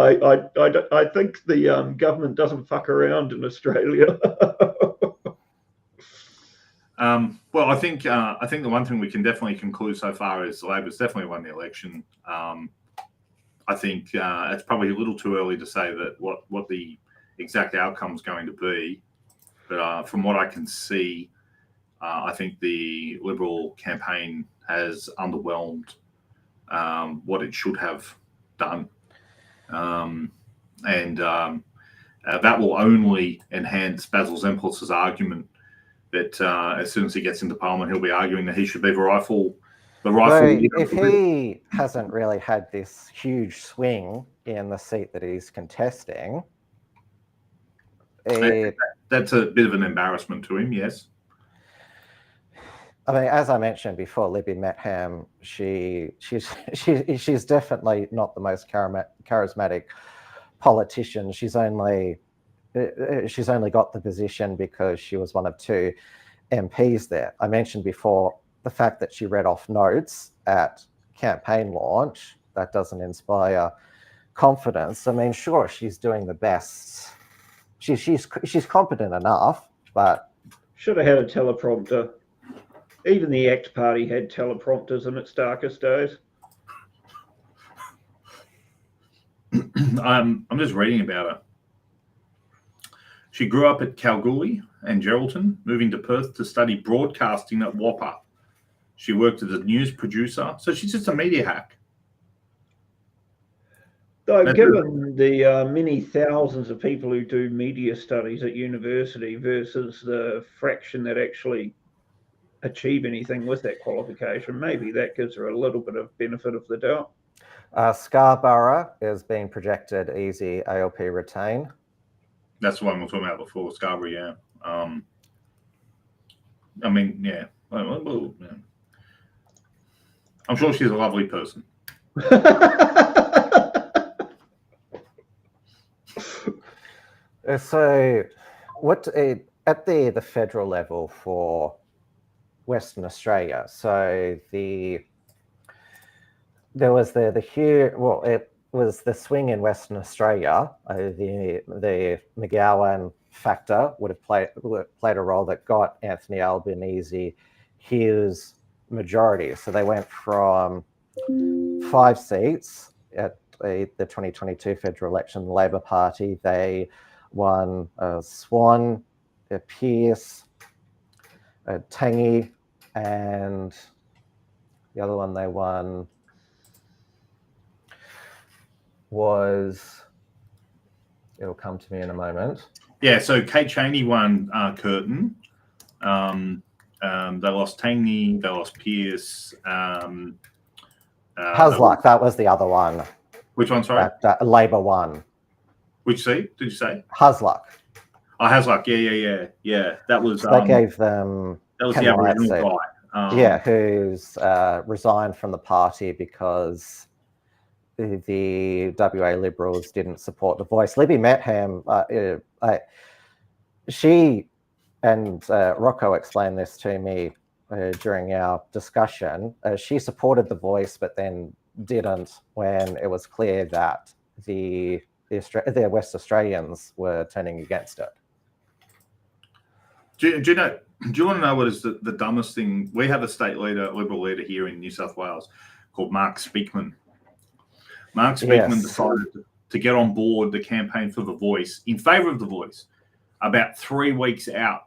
I think the government doesn't fuck around in Australia. Well, I think the one thing we can definitely conclude so far is Labor's definitely won the election. I think it's probably a little too early to say that what the exact outcome is going to be. But from what I can see, I think the Liberal campaign has underwhelmed what it should have done. And that will only enhance Basil Zemplis's argument that as soon as he gets into Parliament, he'll be arguing that he should be the rifle. If he hasn't really had this huge swing in the seat that he's contesting, that's a bit of an embarrassment to him, yes. I mean, as I mentioned before, Libby Metham, she's definitely not the most charismatic politician. She's only got the position because she was one of two MPs there. I mentioned before the fact that she read off notes at campaign launch. That doesn't inspire confidence. I mean, sure, she's doing the best. She's competent enough, but should have had a teleprompter. Even the ACT Party had teleprompters in its darkest days. I'm just reading about her. She grew up at Kalgoorlie and Geraldton, moving to Perth to study broadcasting at Whopper. She worked as a news producer, so she's just a media hack. Though, given the many thousands of people who do media studies at university versus the fraction that actually achieve anything with that qualification, maybe that gives her a little bit of benefit of the doubt. Scarborough is being projected easy ALP retain. That's the one we were talking about before, Scarborough, yeah. I mean, yeah. Well, yeah. I'm sure she's a lovely person. So, what at the federal level for Western Australia? So there was it was the swing in Western Australia. The McGowan factor would have played a role that got Anthony Albanese his majority. So they went from 5 seats at the 2022 federal election. The Labor Party, they won Swan, Pearce, Tangi, and the other one they won was, it'll come to me in a moment. Yeah, so Kate Chaney won Curtin. They lost Tangi, they lost Pearce. Hasluck, that was the other one. Which one, sorry? Labor won. Which seat did you say? Hasluck. Oh, Hasluck, yeah. That was... They gave them... That was the Aboriginal guy. Who's resigned from the party because the WA Liberals didn't support the Voice. Libby Metham, she and Rocco explained this to me during our discussion. She supported the Voice, but then didn't when it was clear that the West Australians were turning against it. Do you want to know what is the dumbest thing? We have a state leader, Liberal leader here in New South Wales called Mark Speakman. Mark Speakman decided to get on board the campaign for the Voice, in favour of the Voice, about 3 weeks out.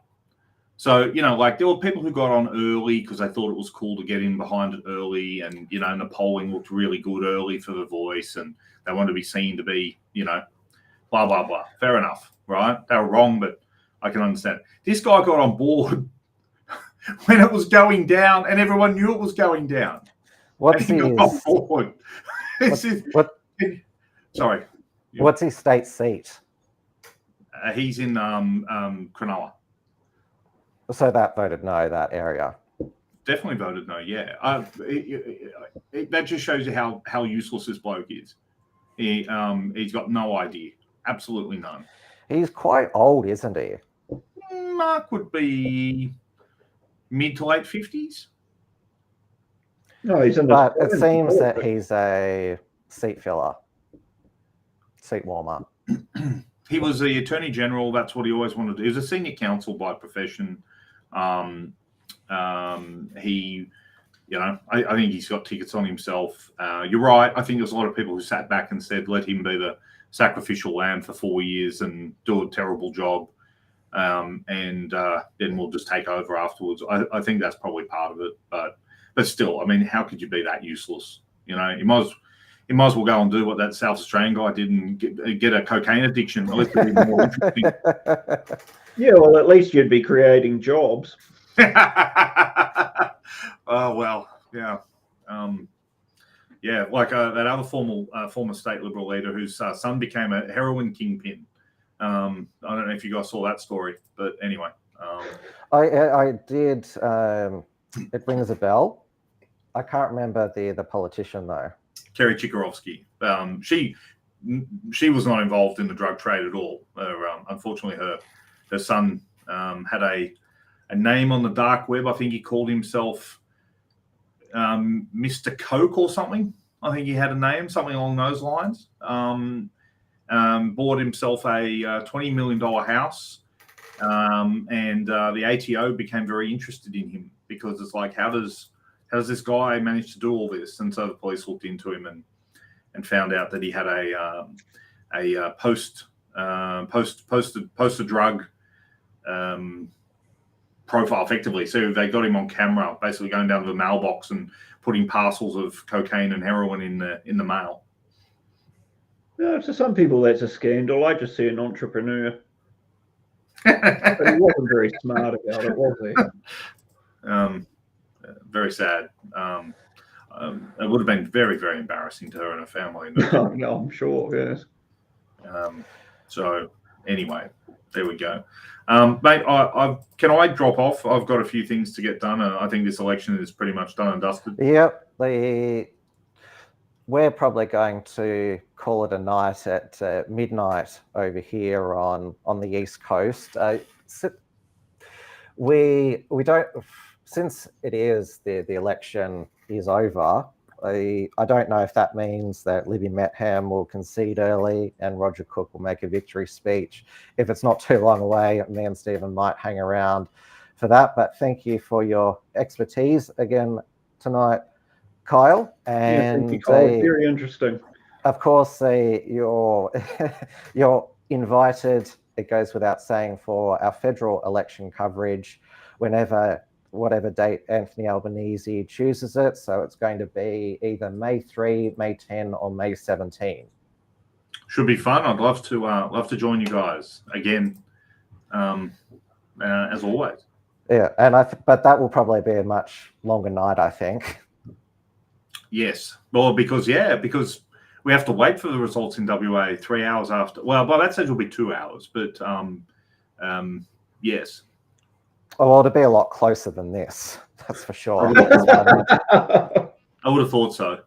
So, there were people who got on early because they thought it was cool to get in behind it early, and, and the polling looked really good early for the Voice, and they wanted to be seen to be, blah, blah, blah. Fair enough, right? They were wrong, but I can understand. This guy got on board when it was going down, and everyone knew it was going down. What's his state seat? He's in Cronulla. So that voted no, that area. Definitely voted no, yeah. That just shows you how useless this bloke is. He's got no idea. Absolutely none. He's quite old, isn't he? Mark would be mid to late 50s. No, he's in but it seems that he's a seat filler, seat warmer. He was the Attorney General. That's what he always wanted to do. He was a senior counsel by profession. I think he's got tickets on himself. You're right. I think there's a lot of people who sat back and said, let him be the sacrificial lamb for 4 years and do a terrible job. And then we'll just take over afterwards. I think that's probably part of it. But still, I mean, how could you be that useless? You might as well go and do what that South Australian guy did and get a cocaine addiction. At least it'd be more interesting. Yeah, well, at least you'd be creating jobs. Oh, well, yeah. Like that other former state Liberal leader whose son became a heroin kingpin. I don't know if you guys saw that story, but anyway. I did. It rings a bell. I can't remember the politician, though. Kerry Chikarovsky. She was not involved in the drug trade at all. Unfortunately, her son had a name on the dark web. I think he called himself Mr. Coke or something. I think he had a name, something along those lines. Bought himself a $20 million house. And the ATO became very interested in him because it's like, how does this guy manage to do all this? And so the police looked into him and found out that he had a post post a drug profile effectively. So they got him on camera, basically going down to the mailbox and putting parcels of cocaine and heroin in the mail. Yeah, to some people that's a scandal. I just see an entrepreneur. But he wasn't very smart about it, was he? Very sad. It would have been very, very embarrassing to her and her family. No, I'm sure, yes. So anyway, there we go. Mate, can I drop off? I've got a few things to get done. I think this election is pretty much done and dusted. Yep. We're probably going to call it a night at midnight over here on the East Coast. We don't, since it is the election is over. I don't know if that means that Libby Metham will concede early and Roger Cook will make a victory speech. If it's not too long away, me and Stephen might hang around for that. But thank you for your expertise again tonight, Kyle. And thank you, Kyle. Very interesting. Of course, you're invited, it goes without saying, for our federal election coverage whatever date Anthony Albanese chooses it. So it's going to be either May 3, May 10, or May 17. Should be fun. I'd love to join you guys again, as always. Yeah, and but that will probably be a much longer night, I think. Yes, well, because we have to wait for the results in WA 3 hours after. Well, by that stage it'll be 2 hours, but yes. Oh, well, it'll be a lot closer than this. That's for sure. I would have thought so.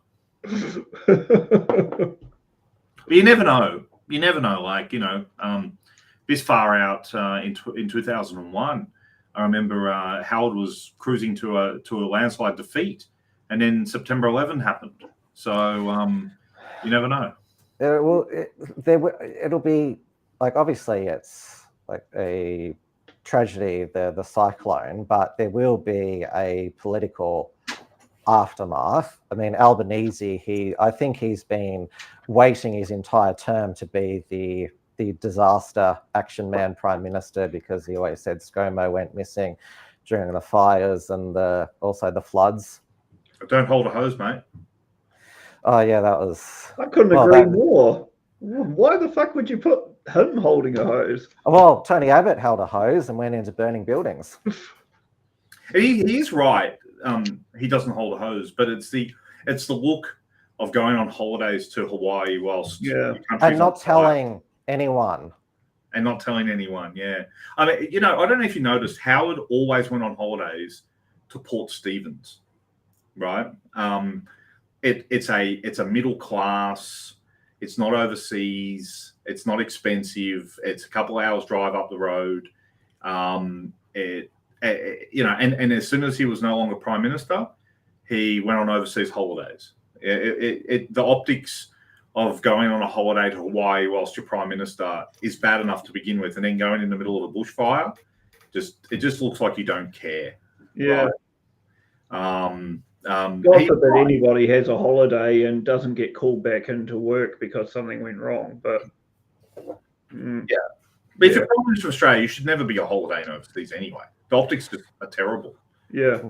But you never know. You never know. Like, this far out in 2001, I remember Howard was cruising to a landslide defeat, and then September 11 happened. So you never know. It'll be like, obviously it's like a tragedy, the cyclone, but there will be a political aftermath. I mean, Albanese, I think he's been waiting his entire term to be the disaster action man prime minister, because he always said ScoMo went missing during the fires and also the floods. Don't hold a hose, mate. Oh yeah, that was. I couldn't agree more. Why the fuck would you put him holding a hose? Well, Tony Abbott held a hose and went into burning buildings. He is right. He doesn't hold a hose, but it's the look of going on holidays to Hawaii whilst and not telling anyone. And not telling anyone, yeah. I mean, I don't know if you noticed, Howard always went on holidays to Port Stephens, right? It's a middle class. It's not overseas. It's not expensive. It's a couple of hours drive up the road. And as soon as he was no longer prime minister, he went on overseas holidays. The optics of going on a holiday to Hawaii whilst you're prime minister is bad enough to begin with, and then going in the middle of a bushfire, it just looks like you don't care. Yeah. Right? God forbid anybody has a holiday and doesn't get called back into work because something went wrong. But But if you're Prime Minister of Australia, you should never be a holiday in overseas anyway. The optics are terrible. Yeah.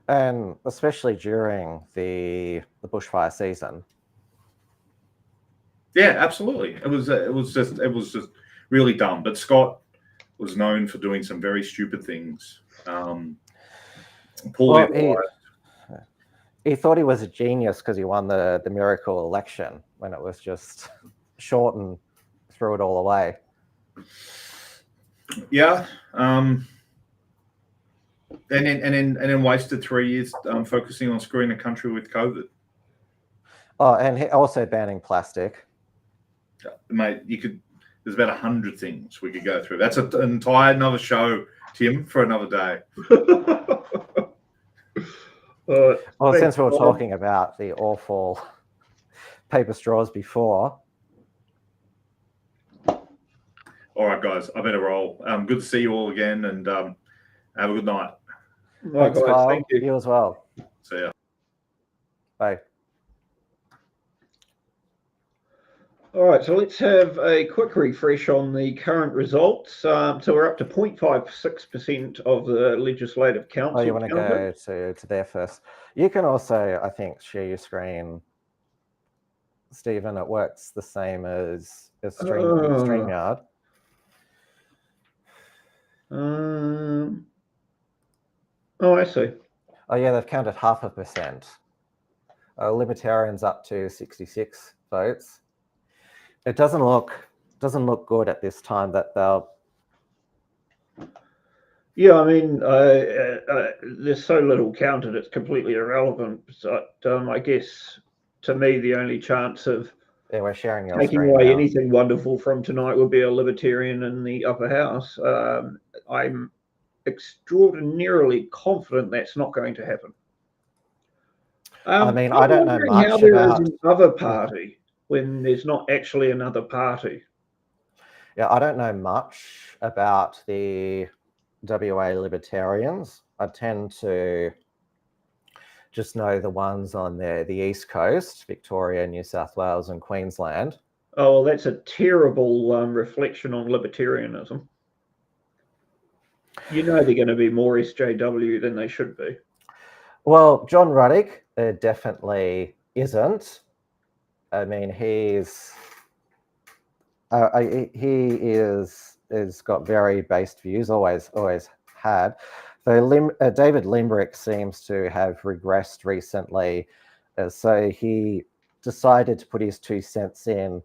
And especially during the bushfire season. Yeah, absolutely. It was just really dumb. But Scott was known for doing some very stupid things. He thought he was a genius because he won the miracle election when it was just short and threw it all away. Yeah. And then wasted 3 years focusing on screwing the country with COVID. Oh, and also banning plastic. Mate, there's about 100 things we could go through. That's an entire another show, Tim, for another day. Well, since we were talking about the awful paper straws before. All right, guys, I better roll. Good to see you all again, and have a good night. Thanks, Kyle. Thank you. You as well. See ya. Bye. All right, so let's have a quick refresh on the current results. So we're up to 0.56% of the Legislative Council. Oh, you want to go to there first? You can also, I think, share your screen, Stephen. It works the same as StreamYard. Oh, I see. Oh, yeah, they've counted 0.5%. Libertarians up to 66 votes. It doesn't look good at this time that they'll. Yeah, I mean, there's so little counted; it's completely irrelevant. But I guess to me, the only chance of we're sharing your taking away anything wonderful from tonight would be a Libertarian in the upper house. I'm extraordinarily confident that's not going to happen. I mean, I don't know much how there is another party when there's not actually another party. Yeah, I don't know much about the WA Libertarians. I tend to just know the ones on the East Coast, Victoria, New South Wales and Queensland. Oh, well, that's a terrible reflection on libertarianism. You know they're going to be more SJW than they should be. Well, John Ruddick definitely isn't. I mean, he's got very based views, always had. So David Limbrick seems to have regressed recently, so he decided to put his 2 cents in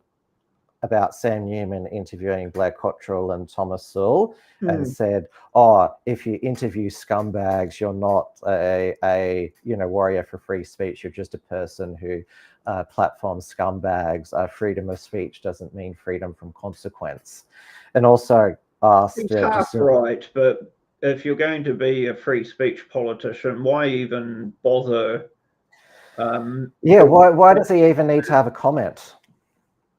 about Sam Newman interviewing Blair Cottrell and Thomas Sewell, and said, "Oh, if you interview scumbags, you're not a warrior for free speech. You're just a person who platforms scumbags. Freedom of speech doesn't mean freedom from consequence." And also asked, it's half right, but if you're going to be a free speech politician, why even bother? Why does he even need to have a comment?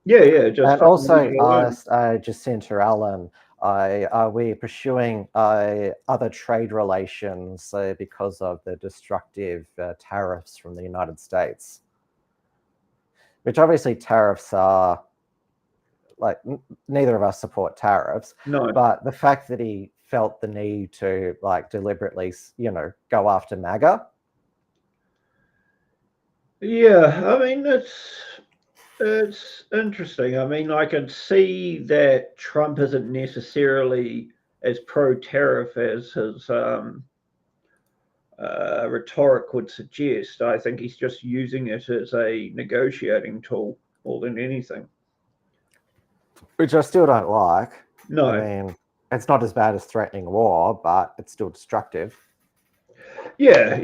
Yeah. Just and also asked Jacinta Allen, are we pursuing other trade relations because of the destructive tariffs from the United States? Which obviously tariffs are, like, neither of us support tariffs. No. But the fact that he felt the need to, like, deliberately, go after MAGA. Yeah, I mean, it's interesting. I mean, I can see that Trump isn't necessarily as pro-tariff as his rhetoric would suggest. I think he's just using it as a negotiating tool more than anything. Which I still don't like. No. I mean, it's not as bad as threatening war, but it's still destructive. Yeah.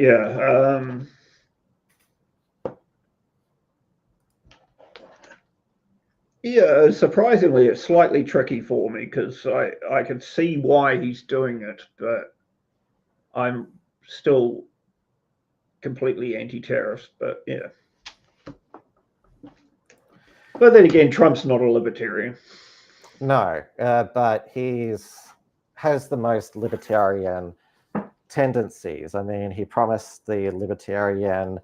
Yeah, surprisingly, it's slightly tricky for me because I can see why he's doing it, but I'm still completely anti-tariffs. But yeah. But then again, Trump's not a libertarian. No, but has the most libertarian tendencies. I mean, he promised the Libertarian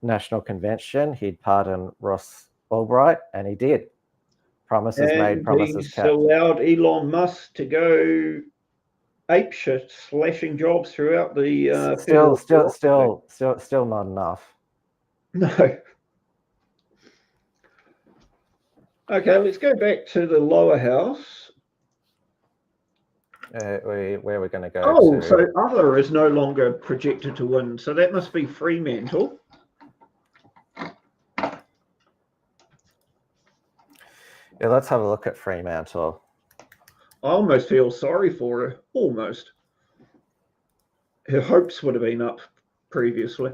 National Convention he'd pardon Ross Albright, and he did. Promises made, promises kept. He's allowed Elon Musk to go apeshit, slashing jobs throughout the. Still not enough. No. Okay, let's go back to the lower house. Where we're going to go. Oh, so other is no longer projected to win. So that must be Fremantle. Yeah, let's have a look at Fremantle. I almost feel sorry for her. Almost. Her hopes would have been up previously.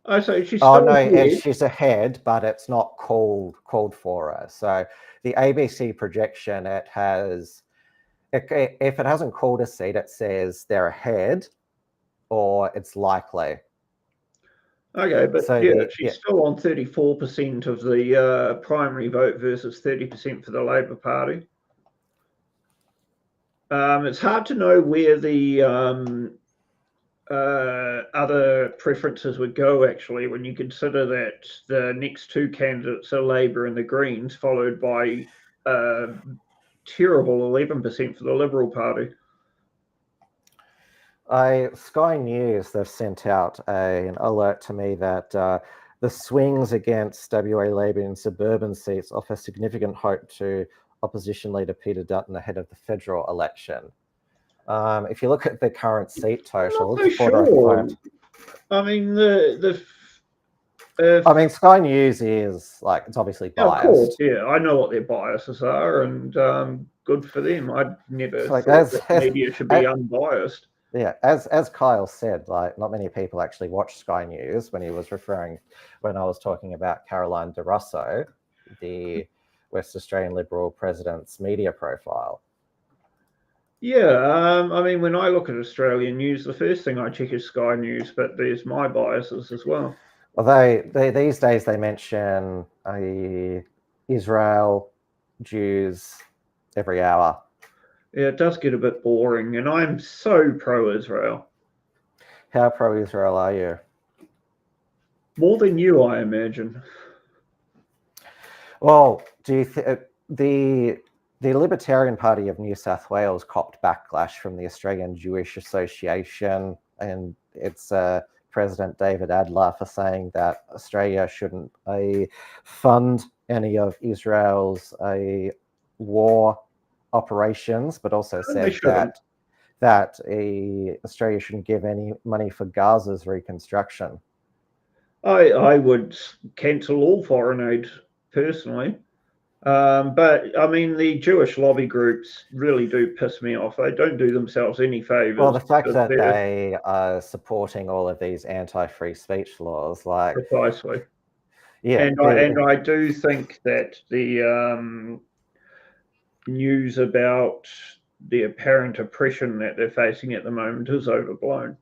Oh, so she's still ahead. She's ahead, but it's not called for her. So the ABC projection, if it hasn't called a seat, it says they're ahead, or it's likely. Okay, but so she's still on 34% of the primary vote versus 30% for the Labor Party. It's hard to know where the other preferences would go, actually, when you consider that the next two candidates are Labour and the Greens, followed by terrible 11% for the Liberal Party. Sky News, they've sent out an alert to me that the swings against WA Labor in suburban seats offer significant hope to opposition leader Peter Dutton ahead of the federal election. If you look at the current seat totals, I mean, Sky News is like, it's obviously biased. Of course, yeah, I know what their biases are, and good for them. I'd never thought that media should be unbiased. Yeah, as Kyle said, like, not many people actually watch Sky News when I was talking about Caroline De Rosso, the West Australian Liberal president's media profile. Yeah, I mean, when I look at Australian news, the first thing I check is Sky News, but there's my biases as well. Although these days they mention Israel, Jews every hour. Yeah, it does get a bit boring, and I'm so pro-Israel. How pro-Israel are you? More than you, I imagine. Well, do you the Libertarian Party of New South Wales copped backlash from the Australian Jewish Association and its President David Adler for saying that Australia shouldn't fund any of Israel's war operations, but also said that Australia shouldn't give any money for Gaza's reconstruction. I would cancel all foreign aid personally, but I mean, the Jewish lobby groups really do piss me off. They don't do themselves any favors. Well, the fact that they are supporting all of these anti-free speech laws, like, precisely, yeah, and I do think that the news about the apparent oppression that they're facing at the moment is overblown.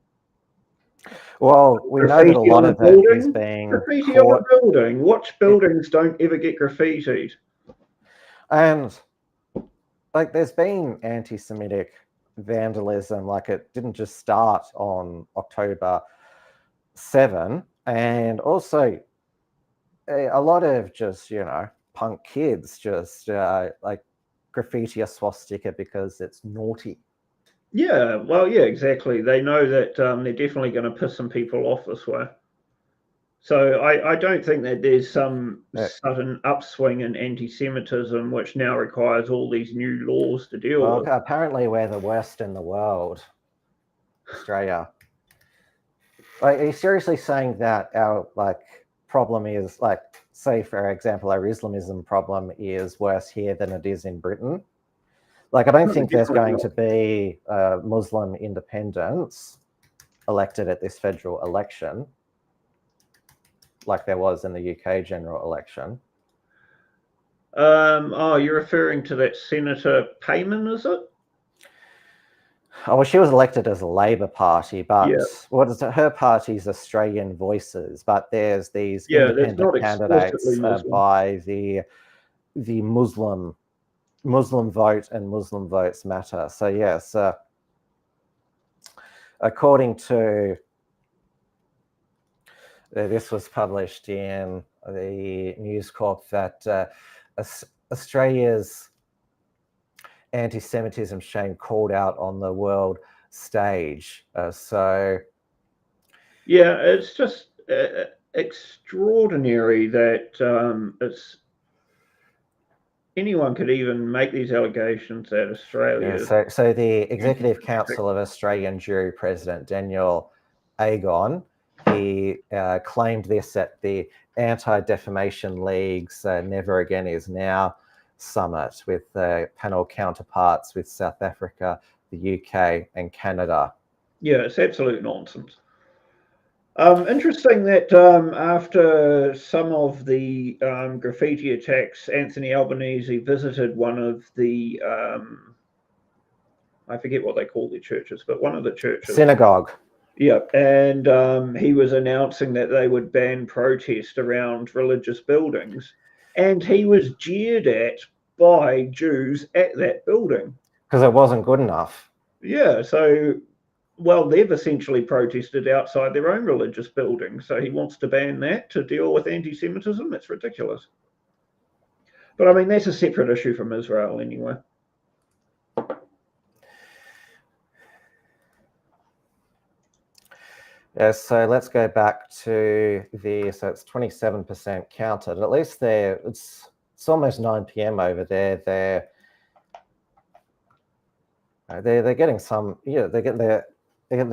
Well, we know that a lot of it is being graffiti on a building. Watch buildings don't ever get graffitied. And like, there's been anti-Semitic vandalism. Like, it didn't just start on October 7, and also a lot of just, you know, punk kids just like graffiti a swastika because it's naughty. Yeah, well, yeah, exactly. They know that they're definitely going to piss some people off this way. So I don't think that there's some sudden upswing in anti-Semitism, which now requires all these new laws to deal with. Apparently we're the worst in the world, Australia. Like, are you seriously saying that our problem is, like, say for example, our Islamism problem is worse here than it is in Britain? Like, I don't think there's going to be Muslim independents elected at this federal election like there was in the UK general election. Oh, you're referring to that Senator Payman, is it? Oh, well, she was elected as a Labor Party, but what is it? Her party's Australian Voices, but there's these independent candidates by the Muslim vote and Muslim votes matter. So yes, according to this was published in the News Corp that Australia's anti-Semitism shame called out on the world stage. So yeah, it's just extraordinary that it's anyone could even make these allegations at Australia. Yeah, so the Executive Council of Australian Jury President Daniel Agon, he claimed this at the Anti-Defamation League's Never Again Is Now summit with panel counterparts with South Africa, the UK and Canada. Yeah, it's absolute nonsense. Interesting that after some of the graffiti attacks, Anthony Albanese visited one of the, I forget what they call their churches, but one of the churches. Synagogue. Yeah, and he was announcing that they would ban protest around religious buildings. And he was jeered at by Jews at that building. Because it wasn't good enough. Yeah, so well, they've essentially protested outside their own religious building. So he wants to ban that to deal with anti-Semitism. It's ridiculous. But I mean, that's a separate issue from Israel anyway. Yeah, so let's go back to so it's 27% counted. At least it's almost 9 p.m. over there. They're getting some, they've counted a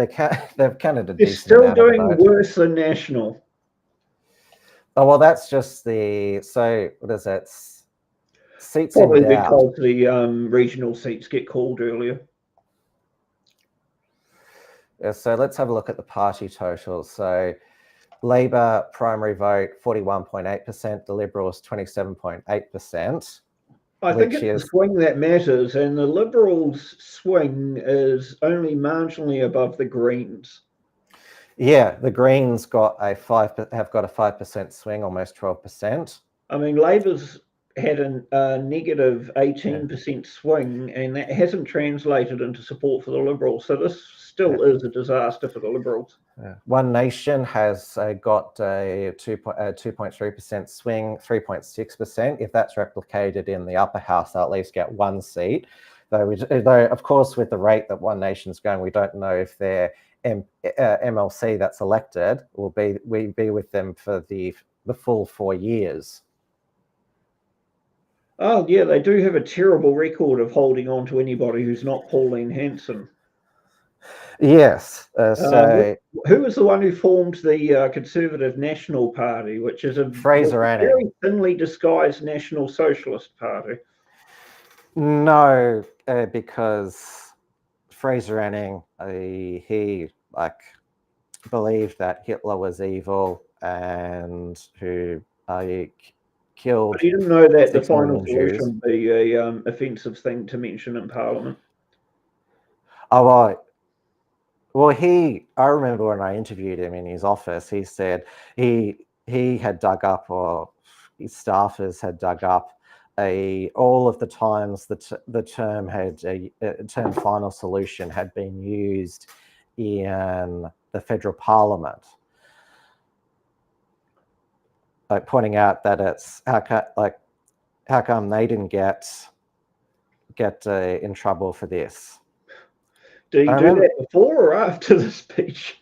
decent amount. They're still doing worse than National. Oh, well, that's just so what is that? Seats Probably in doubt. because the regional seats get called earlier. Yeah, so let's have a look at the party totals. So Labor primary vote 41.8%, the Liberals 27.8%. I think it's the swing that matters, and the Liberals' swing is only marginally above the Greens. Yeah, the Greens have got a 5% swing, almost 12%. I mean, Labor's had a negative 18% swing, and that hasn't translated into support for the Liberals. So this still is a disaster for the Liberals. One Nation has got a 2.3% swing, 3.6%. If that's replicated in the upper house, they'll at least get one seat. Though, of course, with the rate that One Nation's going, we don't know if their MLC that's elected will be with them for the full 4 years. Oh, yeah, they do have a terrible record of holding on to anybody who's not Pauline Hanson. Yes. Who was the one who formed the Conservative National Party, which is a very thinly disguised National Socialist Party? No, because Fraser Anning, he believed that Hitler was evil and who killed. But he didn't know that the final solution would be a offensive thing to mention in Parliament. Oh, right. Well, I remember when I interviewed him in his office, he said he had dug up, or his staffers had dug up all of the times the term final solution had been used in the federal parliament, like pointing out that it's how come they didn't get in trouble for this. Did he do that before or after the speech?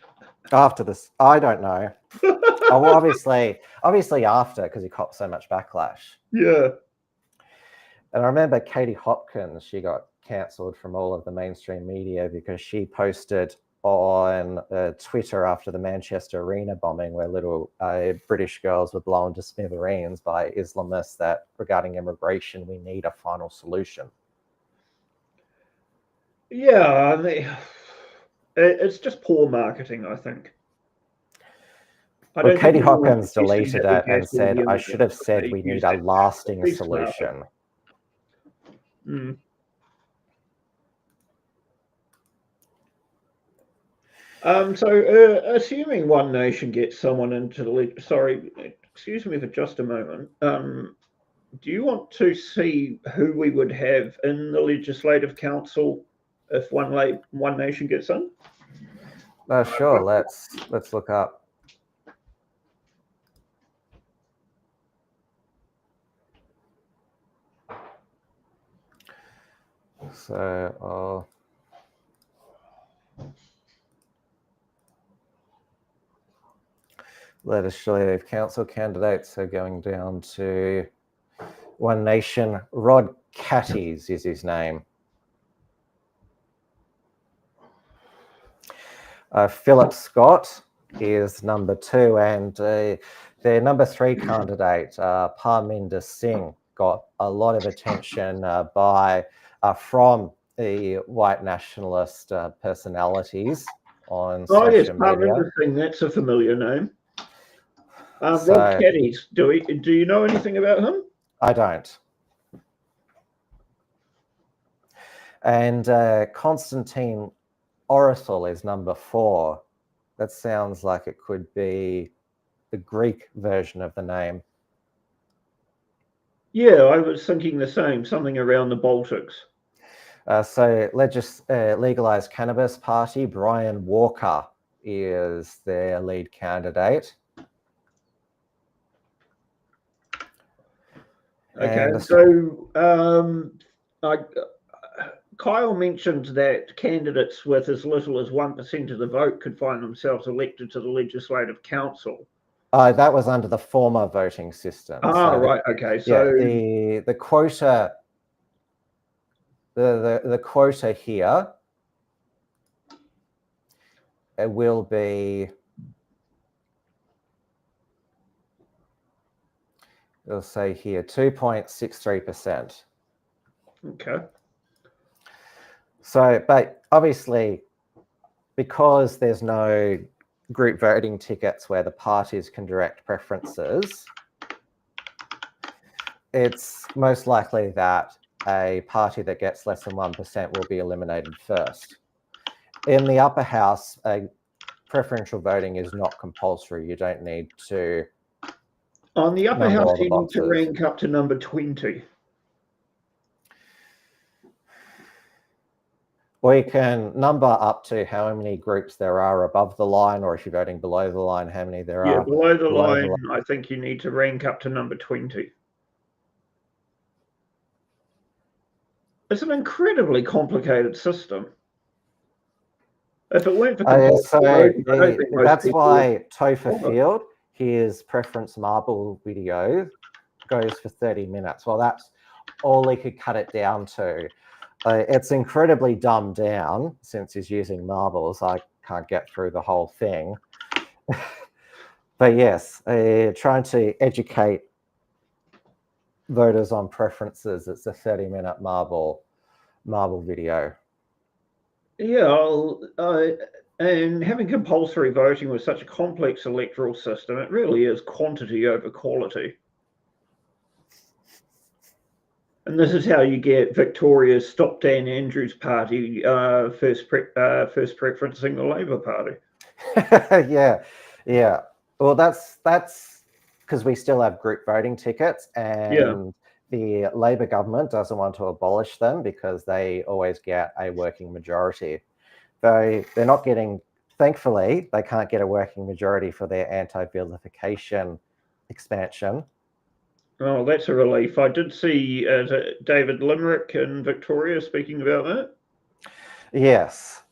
After this, I don't know. Oh, well, obviously after, because he copped so much backlash. Yeah. And I remember Katie Hopkins, she got cancelled from all of the mainstream media because she posted on Twitter after the Manchester Arena bombing, where little British girls were blown to smithereens by Islamists, that regarding immigration, we need a final solution. Yeah, I mean, it's just poor marketing, I think. Well, Katie Hopkins deleted it and said, I should have said we need a lasting solution. Mm. So, assuming One Nation gets someone into the... Sorry, excuse me for just a moment. Do you want to see who we would have in the Legislative Council if One Nation gets in? Sure, let's look up. So Legislative Council candidates are going down to One Nation. Rod Catties is his name. Philip Scott is number 2, and their number 3 candidate, Parminder Singh, got a lot of attention from the white nationalist personalities on social media. Parminder Singh, that's a familiar name. Rod Catties, do you know anything about him? I don't. And Constantine Oracle is number 4. That sounds like it could be the Greek version of the name. Yeah, I was thinking the same, something around the Baltics. So Legalised Cannabis Party, Brian Walker is their lead candidate. Okay, And so Kyle mentioned that candidates with as little as 1% of the vote could find themselves elected to the Legislative Council. that was under the former voting system. Right. Okay. So yeah, the quota, the quota here, it will be. It'll say here 2.63%. Okay. So, but obviously, because there's no group voting tickets where the parties can direct preferences, it's most likely that a party that gets less than 1% will be eliminated first. In the upper house, preferential voting is not compulsory. You don't need to. On the upper house, you need to boxes. rank up to number 20. Or you can number up to how many groups there are above the line, or if you're voting below the line, how many there are. Yeah, below the line, I think you need to rank up to number 20. It's an incredibly complicated system. If it weren't for that's why Topher Field, his preference marble video goes for 30 minutes. Well, that's all he could cut it down to. It's incredibly dumbed down since he's using marbles. I can't get through the whole thing. But yes, trying to educate voters on preferences. It's a 30-minute marble video. Yeah, and having compulsory voting with such a complex electoral system, it really is quantity over quality. And this is how you get Victoria's Stop Dan Andrews Party first preferencing the Labor Party. yeah. Well, that's because we still have group voting tickets, and the Labor government doesn't want to abolish them because they always get a working majority. They're not getting, thankfully, they can't get a working majority for their anti-vilification expansion. Oh, that's a relief. I did see David Limerick in Victoria speaking about that. Yes.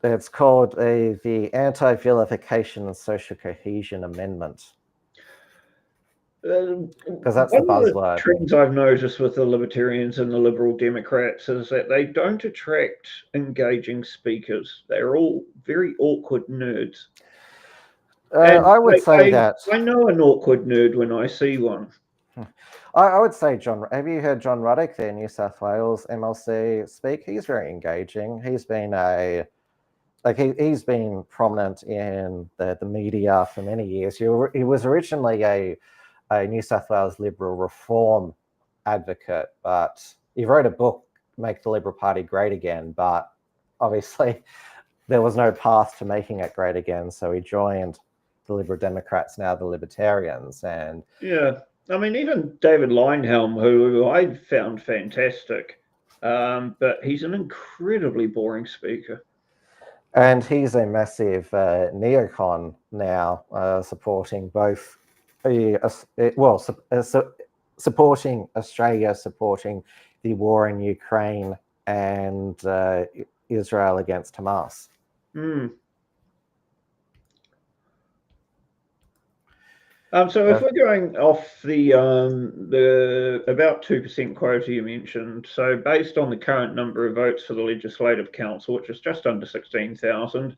It's called the Anti-Vilification and Social Cohesion Amendment. Because that's the buzzword. One of the trends I've noticed with the Libertarians and the Liberal Democrats is that they don't attract engaging speakers. They're all very awkward nerds. I would say that. I know an awkward nerd when I see one. I would say have you heard John Ruddock, the New South Wales MLC, speak? He's very engaging. He's been he's been prominent in the media for many years. He was originally a New South Wales Liberal reform advocate, but he wrote a book, Make the Liberal Party Great Again, but obviously there was no path to making it great again, so he joined the Liberal Democrats, now the Libertarians. And yeah, I mean, even David Linehelm, who I found fantastic, but he's an incredibly boring speaker. And he's a massive neocon now, supporting both, supporting Australia, supporting the war in Ukraine, and Israel against Hamas. So if we're going off the about 2% quota you mentioned, so based on the current number of votes for the Legislative Council, which is just under 16,000,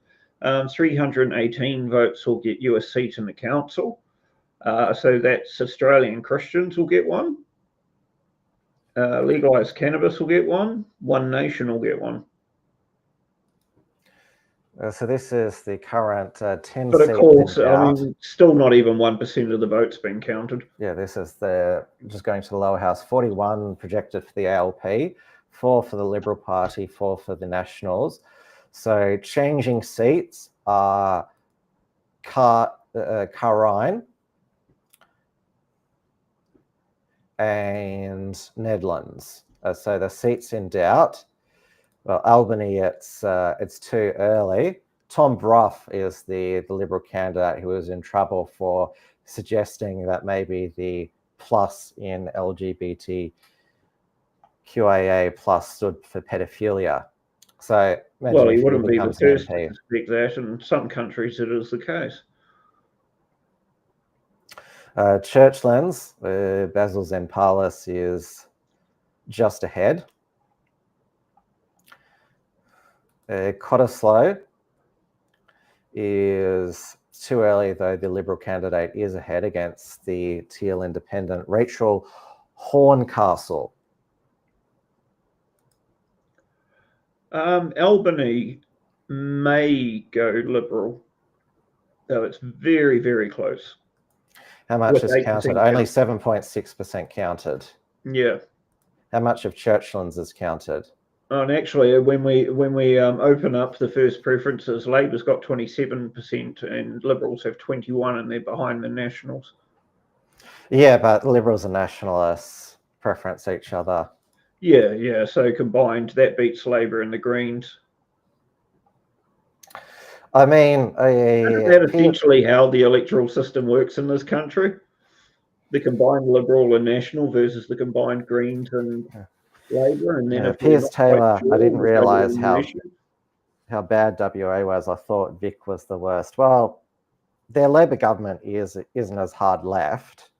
318 votes will get you a seat in the council. So that's Australian Christians will get one. Legalised Cannabis will get one. One Nation will get one. So this is the current 10 But of course, I mean, still not even 1% of the votes being counted. Yeah, this is just going to the lower house. 41 projected for the ALP, 4 for the Liberal Party, 4 for the Nationals. So changing seats are Carine and Nedlands. So the seats in doubt Well, Albany, it's too early. Tom Brough is the Liberal candidate who was in trouble for suggesting that maybe the plus in LGBTQIA plus stood for pedophilia. So well, he wouldn't be the becomes first an to suspect that. In some countries, it is the case. Churchlands, Basil Zempalis is just ahead. Cottesloe is too early, though the Liberal candidate is ahead against the Teal Independent Rachel Horncastle. Albany may go Liberal, though it's very, very close. How much is counted? Only 7.6% counted. Yeah. How much of Churchlands is counted? And actually, when we open up the first preferences, Labor's got 27% and Liberals have 21%, and they're behind the Nationals. Yeah, but Liberals and Nationalists preference each other. Yeah. So combined, that beats Labor and the Greens. I mean, isn't that essentially how the electoral system works in this country? The combined Liberal and National versus the combined Greens and Labor, and then Piers Taylor, I didn't realise how bad WA was. I thought Vic was the worst. Well, their Labor government isn't as hard left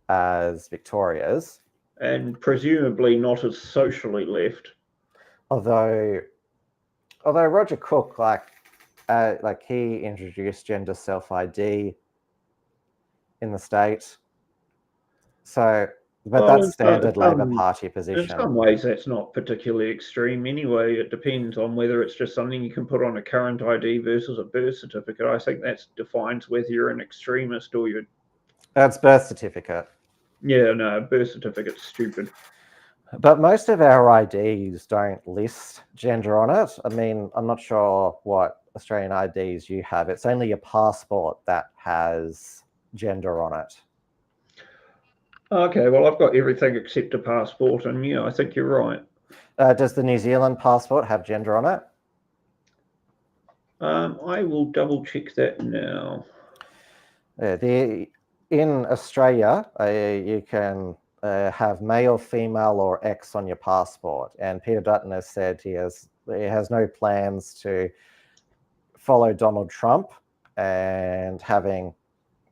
as Victoria's, and presumably not as socially left. Although Roger Cook, like he introduced gender self-ID in the state, so. But that's standard Labor Party position. In some ways, that's not particularly extreme anyway. It depends on whether it's just something you can put on a current ID versus a birth certificate. I think that defines whether you're an extremist or you're... That's birth certificate. Yeah, no, birth certificate's stupid. But most of our IDs don't list gender on it. I mean, I'm not sure what Australian IDs you have. It's only your passport that has gender on it. Okay, well, I've got everything except a passport, and yeah, I think you're right. Does the New Zealand passport have gender on it? I will double check that now. In Australia, you can have male, female, or X on your passport, and Peter Dutton has said he has no plans to follow Donald Trump and having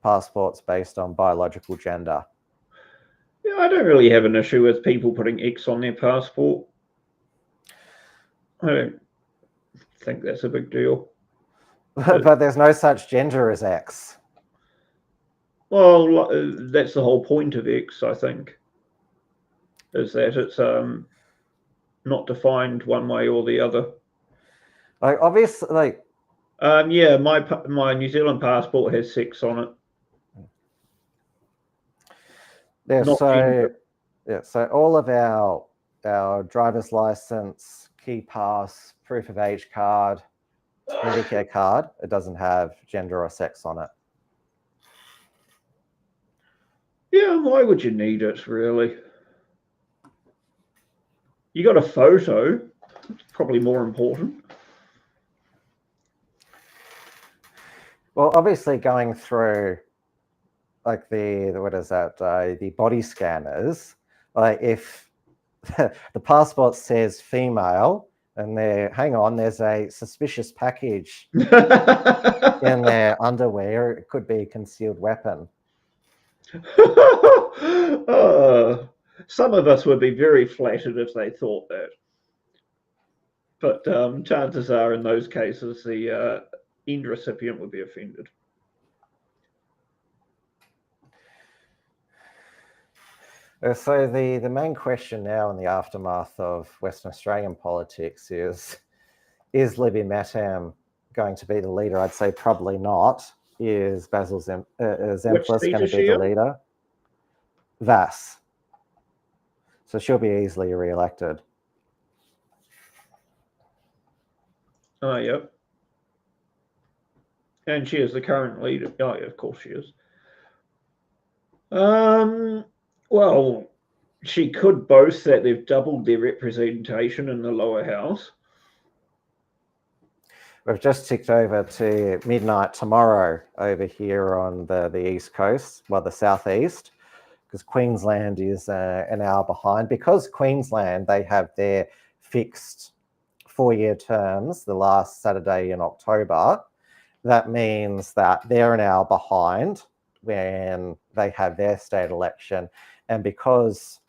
passports based on biological gender. Yeah, I don't really have an issue with people putting X on their passport. I don't think that's a big deal. But there's no such gender as X. Well, that's the whole point of X, I think, is that it's not defined one way or the other. Like, obviously, like... yeah, my New Zealand passport has sex on it. Yeah, so all of our driver's license, key pass, proof of age card, Medicare card, it doesn't have gender or sex on it. Yeah, why would you need it, really? You got a photo, it's probably more important. Well, obviously going through like the body scanners, like if the passport says female and there's a suspicious package in their underwear, it could be a concealed weapon. Some of us would be very flattered if they thought that. But chances are in those cases, the end recipient would be offended. So the main question now in the aftermath of Western Australian politics is Libby Mattam going to be the leader? I'd say probably not. Is Basil Zempliss going to be the leader? Vass. So she'll be easily re-elected. Oh, yep. And she is the current leader. Oh, yeah, of course she is. Well, she could boast that they've doubled their representation in the lower house. We've just ticked over to midnight tomorrow over here on the east coast, well, the southeast, because Queensland is an hour behind. Because Queensland, they have their fixed 4-year terms the last Saturday in October. That means that they're an hour behind when they have their state election. And because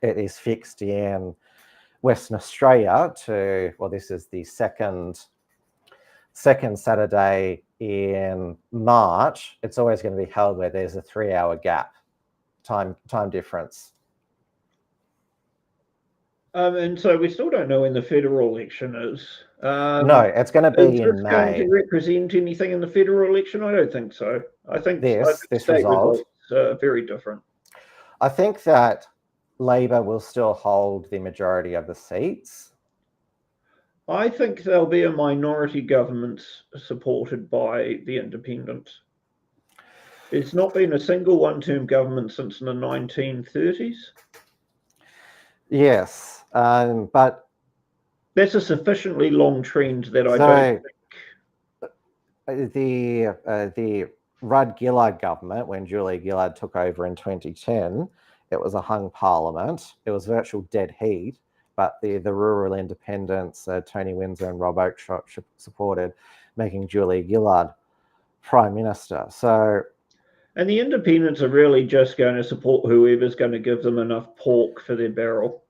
it is fixed in Western Australia to, well, this is the second Saturday in March, it's always going to be held where there's a 3-hour gap, time difference. And so we still don't know when the federal election is. No, it's going to be in May. Going to represent anything in the federal election? I don't think so. I think this state result results are very different. I think that Labor will still hold the majority of the seats. I think there'll be a minority government supported by the independents. There's not been a single one-term government since the 1930s. Yes, but that's a sufficiently long trend that I don't think. The Rudd-Gillard government, when Julia Gillard took over in 2010, it was a hung parliament. It was virtual dead heat, but the rural independents, Tony Windsor and Rob Oakeshott, supported making Julia Gillard Prime Minister. And the independents are really just going to support whoever's going to give them enough pork for their barrel.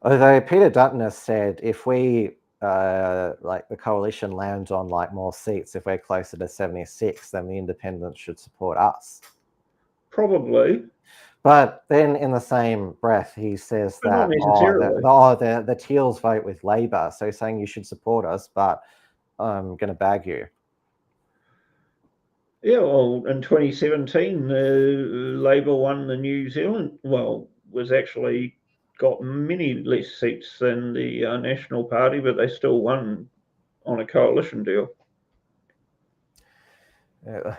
Although Peter Dutton has said, if we, like the coalition lands on like more seats, if we're closer to 76, then the independents should support us. Probably. But then in the same breath, he says that, the Teals vote with Labor. So he's saying you should support us, but I'm going to bag you. Yeah, well, in 2017, Labor won the New Zealand, was actually got many less seats than the National Party, but they still won on a coalition deal. Yeah,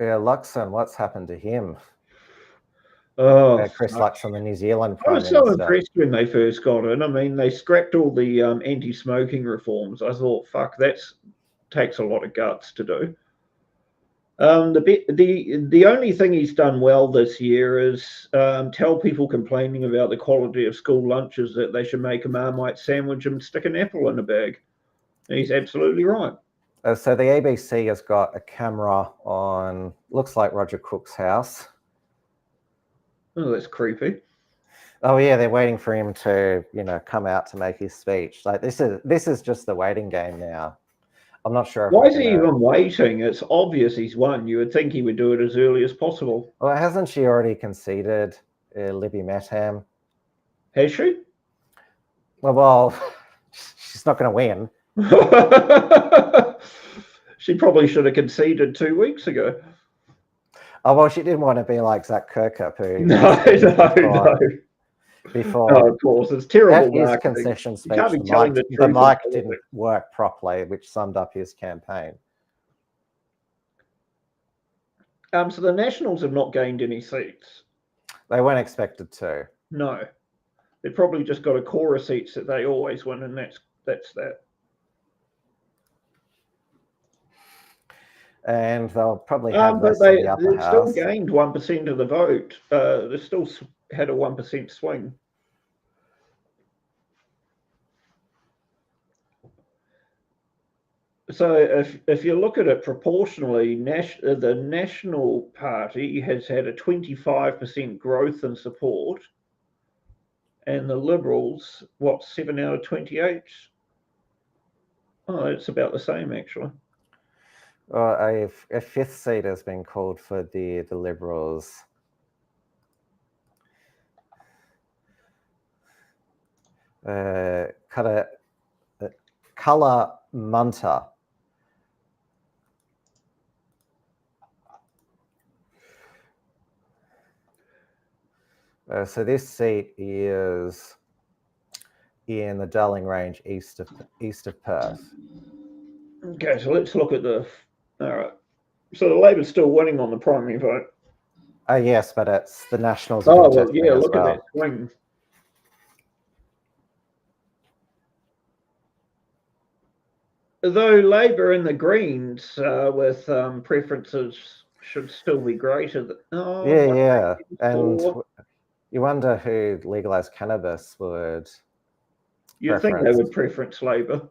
Luxon, what's happened to him? Oh, Chris Luxon, the New Zealand Prime Minister. I was so impressed when they first got in. I mean, they scrapped all the anti-smoking reforms. I thought, fuck, that takes a lot of guts to do. The only thing he's done well this year is tell people complaining about the quality of school lunches that they should make a Marmite sandwich and stick an apple in a bag. And he's absolutely right. So the ABC has got a camera on, looks like Roger Cook's house. Oh, that's creepy. Oh yeah, they're waiting for him to, come out to make his speech. Like this is just the waiting game now. I'm not sure. Why is he even waiting? It's obvious he's won. You would think he would do it as early as possible. Well, hasn't she already conceded, Libby Metham? Has she? Well, she's not going to win. She probably should have conceded 2 weeks ago. Oh, well, she didn't want to be like Zach Kirkup, who... No. Before, of course, it's terrible. His concession speech, the mic didn't work properly, which summed up his campaign. So the Nationals have not gained any seats. They weren't expected to. No, they've probably just got a core of seats that they always win, and that's that. And they'll probably have but less in the upper they've house. still gained 1% of the vote. They still had a 1% swing. So if you look at it proportionally, the National Party has had a 25% growth in support, and the Liberals, 7 out of 28? Oh, it's about the same, actually. Well, a fifth seat has been called for the Liberals. Colour Munter. So this seat is in the Darling Range, east of Perth. Okay, so let's look at all right. So the Labor's still winning on the primary vote. Oh yes, but it's the Nationals. Oh well, yeah. Look at that swing. Oh well, yeah. Look at that swing. Though Labor and the Greens with preferences should still be greater than. Oh, yeah. And you wonder who legalized cannabis would. You'd think they would preference Labor.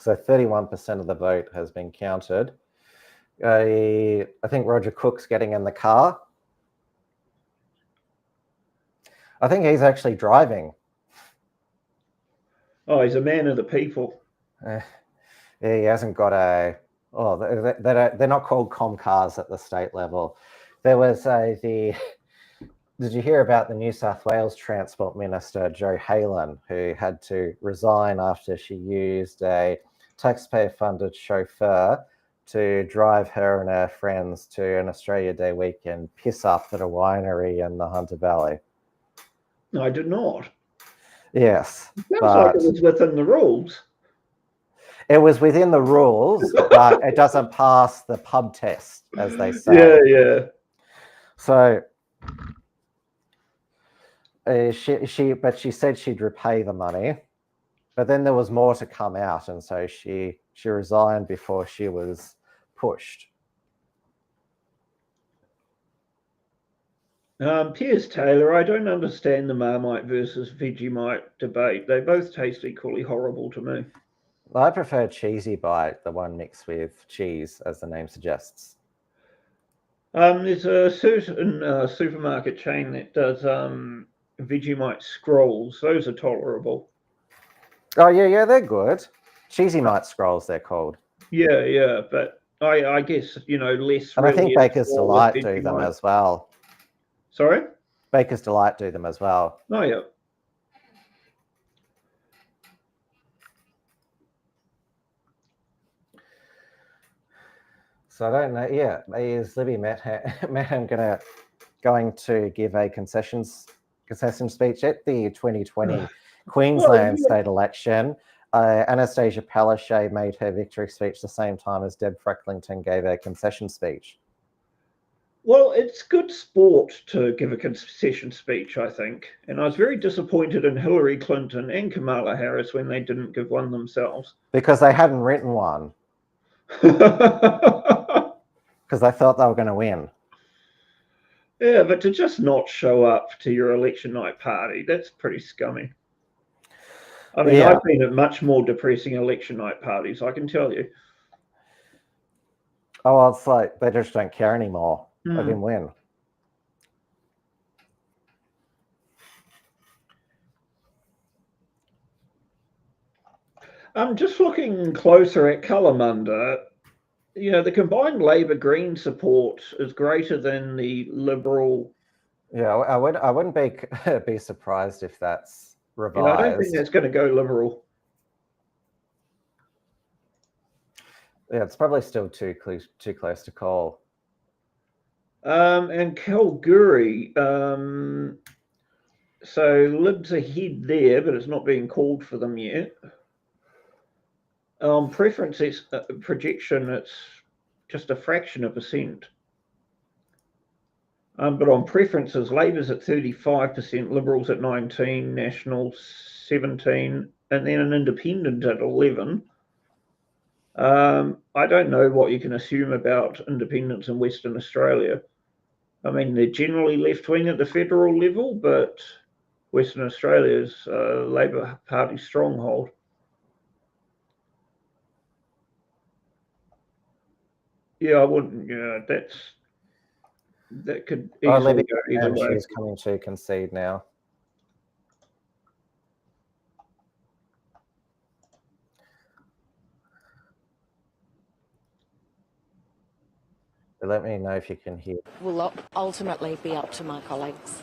So 31% of the vote has been counted. I think Roger Cook's getting in the car. I think he's actually driving. Oh, he's a man of the people. He hasn't got a. Oh, they're not called Comcars at the state level. There was did you hear about the New South Wales Transport Minister, Jo Halen, who had to resign after she used a taxpayer-funded chauffeur to drive her and her friends to an Australia Day weekend piss up at a winery in the Hunter Valley? I did not. Yes. Sounds like it was within the rules. It was within the rules, but it doesn't pass the pub test, as they say. Yeah. So she said she'd repay the money, but then there was more to come out, and so she resigned before she was pushed. Piers Taylor, I don't understand the Marmite versus Vegemite debate. They both taste equally horrible to me. I prefer Cheesy Bite, the one mixed with cheese, as the name suggests. There's a certain supermarket chain that does Vegemite scrolls. Those are tolerable. Oh, yeah, they're good. Cheesy Mite scrolls, they're called. Yeah, but I guess, less. And I think Baker's Delight do them as well. Sorry? Baker's Delight do them as well. Oh, yeah. So I don't know. Yeah, is Libby Metham going to give a concession speech at the 2020 Queensland state election? Anastasia Palaszczuk made her victory speech the same time as Deb Frecklington gave a concession speech. Well, it's good sport to give a concession speech, I think. And I was very disappointed in Hillary Clinton and Kamala Harris when they didn't give one themselves. Because they hadn't written one. Because they thought they were going to win. Yeah, but to just not show up to your election night party, that's pretty scummy. I mean, I've been at much more depressing election night parties, I can tell you. Oh, well, it's like they just don't care anymore. They didn't win. I'm just looking closer at Kalamunda. The combined Labor Green support is greater than the Liberal. Yeah, I wouldn't be surprised if that's revised. I don't think that's going to go Liberal. Yeah, it's probably still too close to call. And Kalgoorlie, so Libs ahead there, but it's not being called for them yet. Preference projection, it's just a fraction of %. But on preferences, Labor's at 35%, Liberals at 19%, Nationals 17%, and then an Independent at 11%. I don't know what you can assume about independents in Western Australia. I mean, they're generally left-wing at the federal level, but Western Australia's Labor Party stronghold. Yeah, I wouldn't. That could easily go either way. She's coming to concede now. Let me know if you can hear. Will ultimately be up to my colleagues.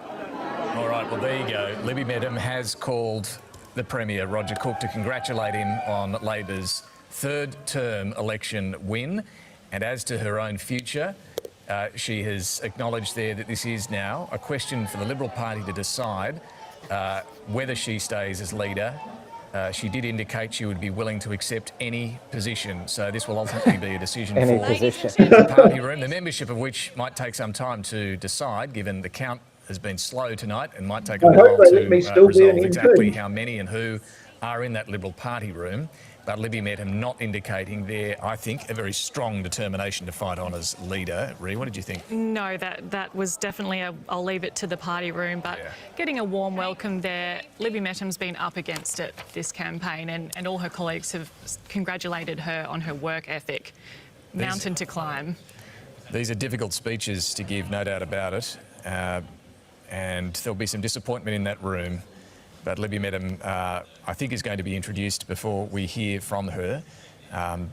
All right, well, there you go. Libby Metham has called the Premier, Roger Cook, to congratulate him on Labor's third-term election win. And as to her own future, she has acknowledged there that this is now a question for the Liberal Party to decide whether she stays as leader she did indicate she would be willing to accept any position. So this will ultimately be a decision Any for position. the party room, the membership of which might take some time to decide, given the count has been slow tonight and might take a while to resolve exactly how many and who are in that Liberal Party room. But Libby met him not indicating there, I think, a very strong determination to fight on as leader. Rhea, what did you think? No, that was definitely I'll leave it to the party room, but getting a warm welcome there. Libby Metham's been up against it this campaign, and all her colleagues have congratulated her on her work ethic. Mountain to climb. These are difficult speeches to give, no doubt about it, and there'll be some disappointment in that room. But Libby Mettam, I think, is going to be introduced before we hear from her.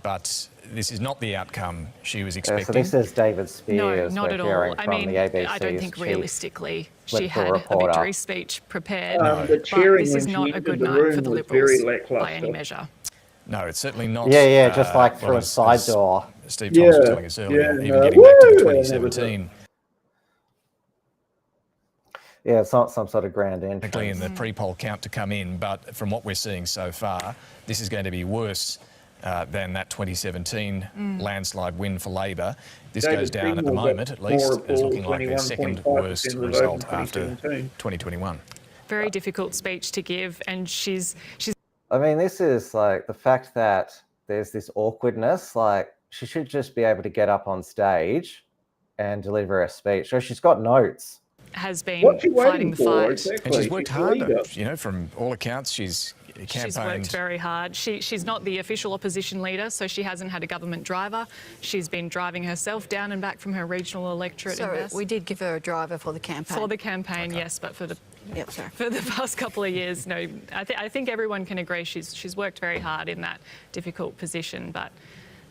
But this is not the outcome she was expecting. So this is David Spears. No, not at all. I mean, I don't think realistically she had a victory speech prepared. The cheering this is not a good night for the Liberals by any measure. No, it's certainly not. Yeah, just like through a side door. Steve Thomas was telling us earlier, even getting back to 2017. Yeah, it's not some sort of grand entrance. In the pre-poll count to come in, but from what we're seeing so far, this is going to be worse than that 2017 landslide win for Labor. This goes down at the moment, at least, as looking like their second worst result after 2021. Very difficult speech to give, and she's. I mean, this is like the fact that there's this awkwardness. Like, she should just be able to get up on stage and deliver a speech. So she's got notes. Has been fighting the fight. Exactly. And she's worked hard, you know, from all accounts. She's campaigned. She's worked very hard. She's not the official opposition leader, so she hasn't had a government driver. She's been driving herself down and back from her regional electorate. So we did give her a driver for the campaign. For the campaign, yes, but for the past couple of years, no. I think everyone can agree she's worked very hard in that difficult position, but.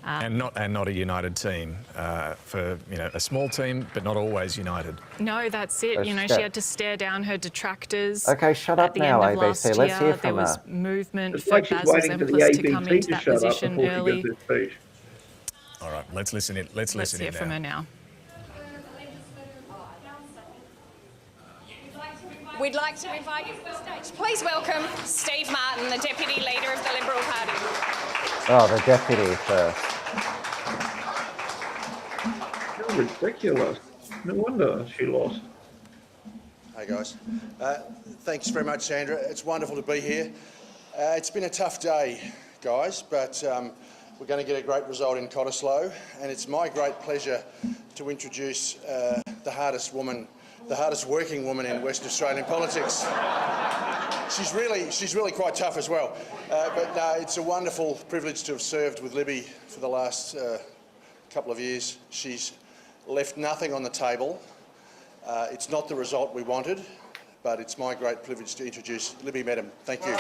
And not a united team for a small team, but not always united. No, that's it. She had to stare down her detractors. Okay, shut up now, ABC. Let's hear from her. There was movement for Basil Zempilas to come into that position early. All right, let's listen in. Let's hear from her now. We'd like to invite you to the stage. Please welcome Steve Martin, the Deputy Leader of the Liberal Party. Oh, the Deputy first. How ridiculous. No wonder she lost. Hey, guys. Thanks very much, Sandra. It's wonderful to be here. It's been a tough day, guys, but we're going to get a great result in Cottesloe, and it's my great pleasure to introduce the hardest working woman in Western Australian politics. She's really quite tough as well. But it's a wonderful privilege to have served with Libby for the last couple of years. She's left nothing on the table. It's not the result we wanted, but it's my great privilege to introduce Libby Mettam. Thank you.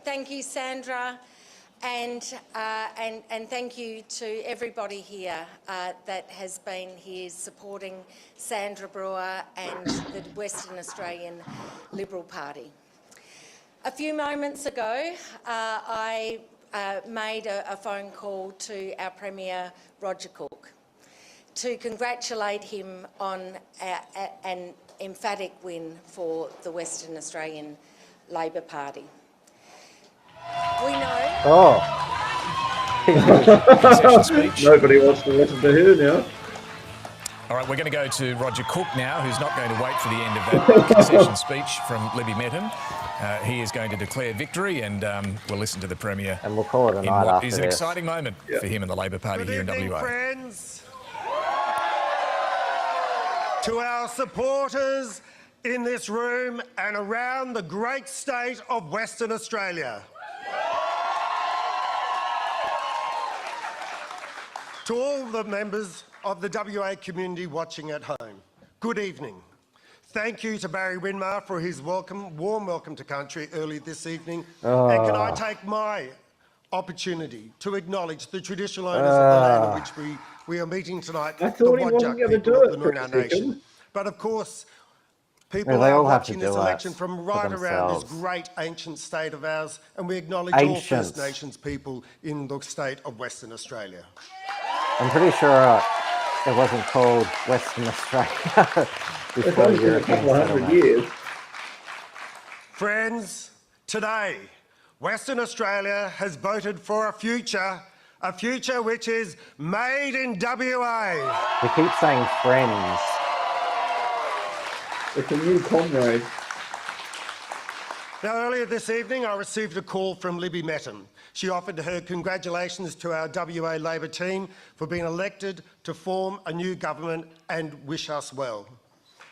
Thank you, Sandra, and thank you to everybody here that has been here supporting Sandra Brewer and the Western Australian Liberal Party. A few moments ago, I made a phone call to our Premier, Roger Cook, to congratulate him on an emphatic win for the Western Australian Labor Party. We know. Nobody wants to listen to her now. All right, we're going to go to Roger Cook now, who's not going to wait for the end of that concession speech from Libby Mettam. He is going to declare victory, and we'll listen to the Premier. And we'll call it a night after is an exciting moment for him and the Labor Party here in WA. Friends, to our supporters in this room and around the great state of Western Australia. To all the members of the WA community watching at home, good evening. Thank you to Barry Winmar for his warm welcome to country early this evening. And can I take my opportunity to acknowledge the traditional owners of the land on which we are meeting tonight, I thought he wasn't going to do it for a second. But of course, People they are all have to watching this do election it from for right around this themselves. great ancient state of ours, and we acknowledge all First Ancient. Nations people in the state of Western Australia. I'm pretty sure it wasn't called Western Australia before European settlement. Years. Friends, today, Western Australia has voted for a future which is made in WA. You keep saying friends. It's a new comrade. Now, earlier this evening, I received a call from Libby Mettam. She offered her congratulations to our WA Labor team for being elected to form a new government and wish us well.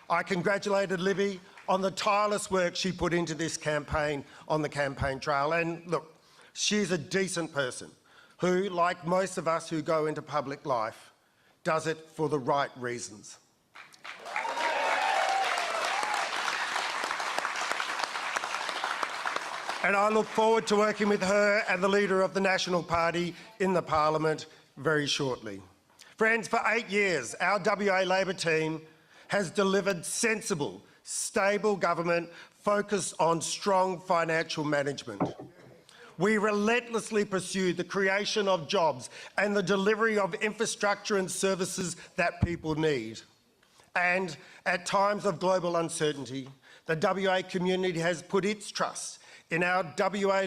I congratulated Libby on the tireless work she put into this campaign on the campaign trail. And look, she's a decent person who, like most of us who go into public life, does it for the right reasons. And I look forward to working with her and the leader of the National Party in the Parliament very shortly. Friends, for 8 years, our WA Labor team has delivered sensible, stable government focused on strong financial management. We relentlessly pursue the creation of jobs and the delivery of infrastructure and services that people need. And at times of global uncertainty, the WA community has put its trust in our WA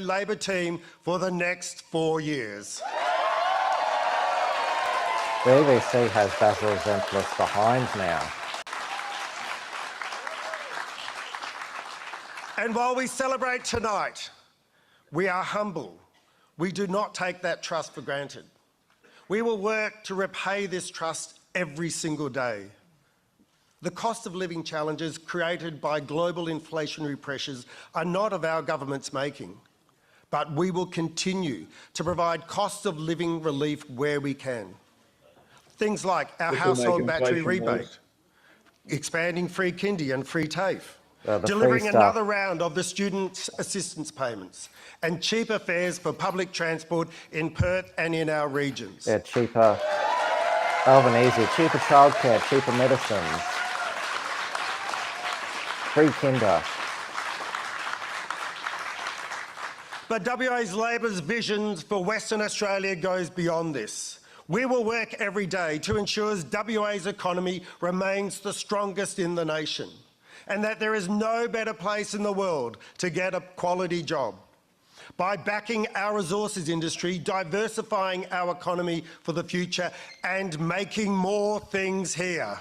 Labor team for the next 4 years. The BBC has Basil Zemplis behind now. And while we celebrate tonight, we are humble. We do not take that trust for granted. We will work to repay this trust every single day. The cost of living challenges created by global inflationary pressures are not of our government's making, but we will continue to provide cost of living relief where we can. Things like our household battery rebate, expanding free kindy and free TAFE, delivering another round of the student assistance payments, and cheaper fares for public transport in Perth and in our regions. Yeah, cheaper Albanese, cheaper childcare, cheaper medicines, free kinder. But WA's Labor's visions for Western Australia goes beyond this. We will work every day to ensure WA's economy remains the strongest in the nation, and that there is no better place in the world to get a quality job. By backing our resources industry, diversifying our economy for the future, and making more things here.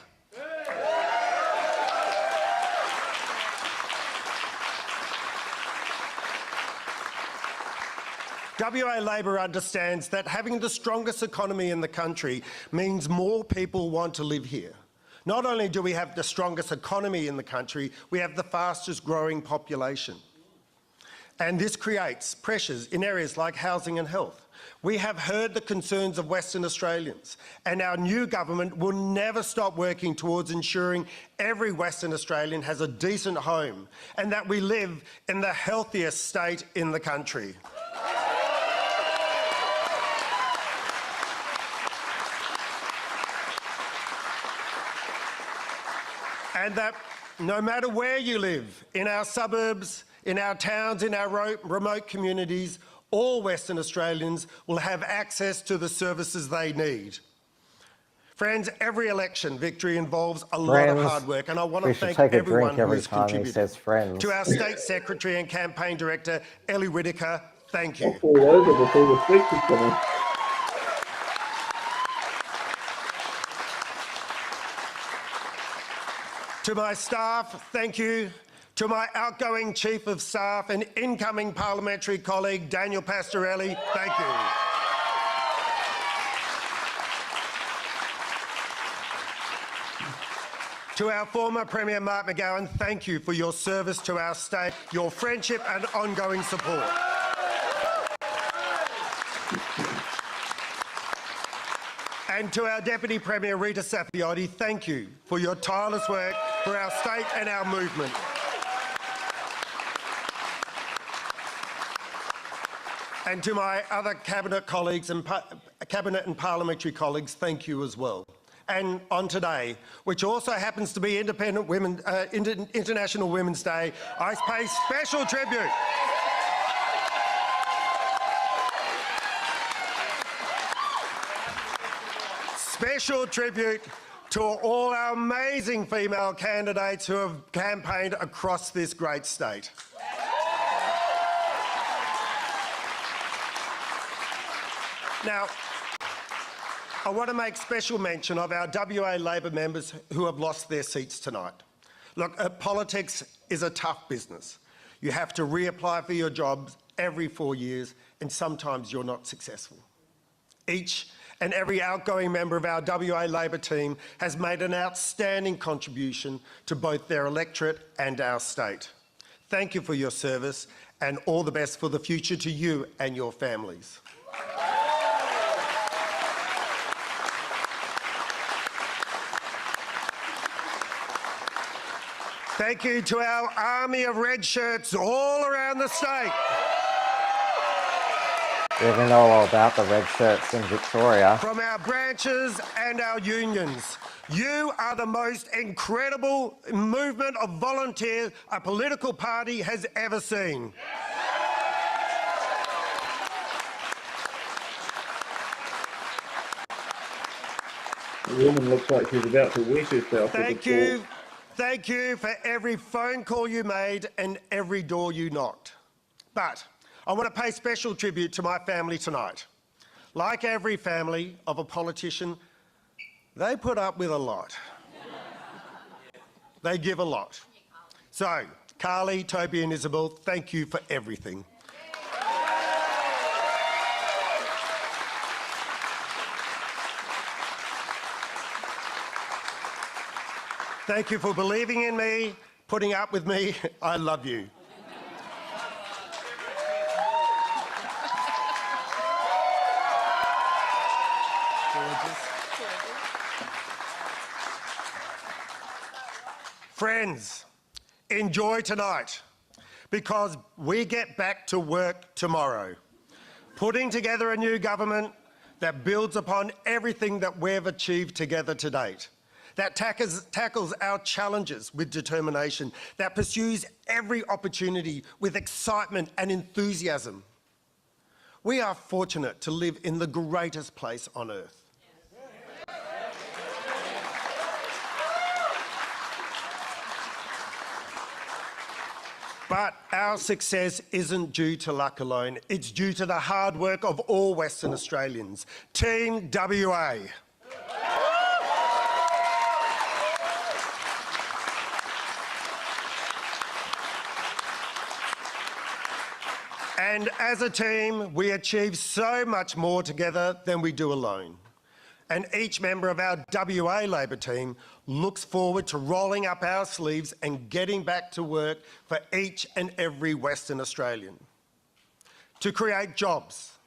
WA Labor understands that having the strongest economy in the country means more people want to live here. Not only do we have the strongest economy in the country, we have the fastest growing population. And this creates pressures in areas like housing and health. We have heard the concerns of Western Australians, and our new government will never stop working towards ensuring every Western Australian has a decent home and that we live in the healthiest state in the country. And that no matter where you live, in our suburbs, in our towns, in our remote communities, all Western Australians will have access to the services they need. Friends, every election victory involves a lot of hard work, and I want to thank everyone who has contributed. To our State Secretary and Campaign Director, Ellie Whittaker, thank you. All over before the speakers come in. To my staff, thank you. To my outgoing Chief of Staff and incoming parliamentary colleague, Daniel Pastorelli, thank you. To our former Premier Mark McGowan, thank you for your service to our state, your friendship and ongoing support. And to our Deputy Premier Rita Saffioti, thank you for your tireless work for our state and our movement. And to my other Cabinet colleagues and Cabinet and parliamentary colleagues, thank you as well. and on today, which also happens to be International Women's Day, I pay special tribute to all our amazing female candidates who have campaigned across this great state. Now, I want to make special mention of our WA Labor members who have lost their seats tonight. Look, politics is a tough business. You have to reapply for your jobs every 4 years, and sometimes you're not successful. Each and every outgoing member of our WA Labor team has made an outstanding contribution to both their electorate and our state. Thank you for your service, and all the best for the future to you and your families. Thank you to our army of red shirts all around the state. We know all about the red shirts in Victoria. From our branches and our unions. You are the most incredible movement of volunteers a political party has ever seen. The woman looks like she's about to wet herself. Thank you for every phone call you made and every door you knocked. But I want to pay special tribute to my family tonight. Like every family of a politician, they put up with a lot. They give a lot. So, Carly, Toby and Isabel, thank you for everything. Thank you for believing in me, putting up with me. I love you. Friends, enjoy tonight because we get back to work tomorrow, putting together a new government that builds upon everything that we've achieved together to date, that tackles our challenges with determination, that pursues every opportunity with excitement and enthusiasm. We are fortunate to live in the greatest place on earth. But our success isn't due to luck alone. It's due to the hard work of all Western Australians. Team WA. And as a team, we achieve so much more together than we do alone. And each member of our WA Labor team looks forward to rolling up our sleeves and getting back to work for each and every Western Australian. To create jobs,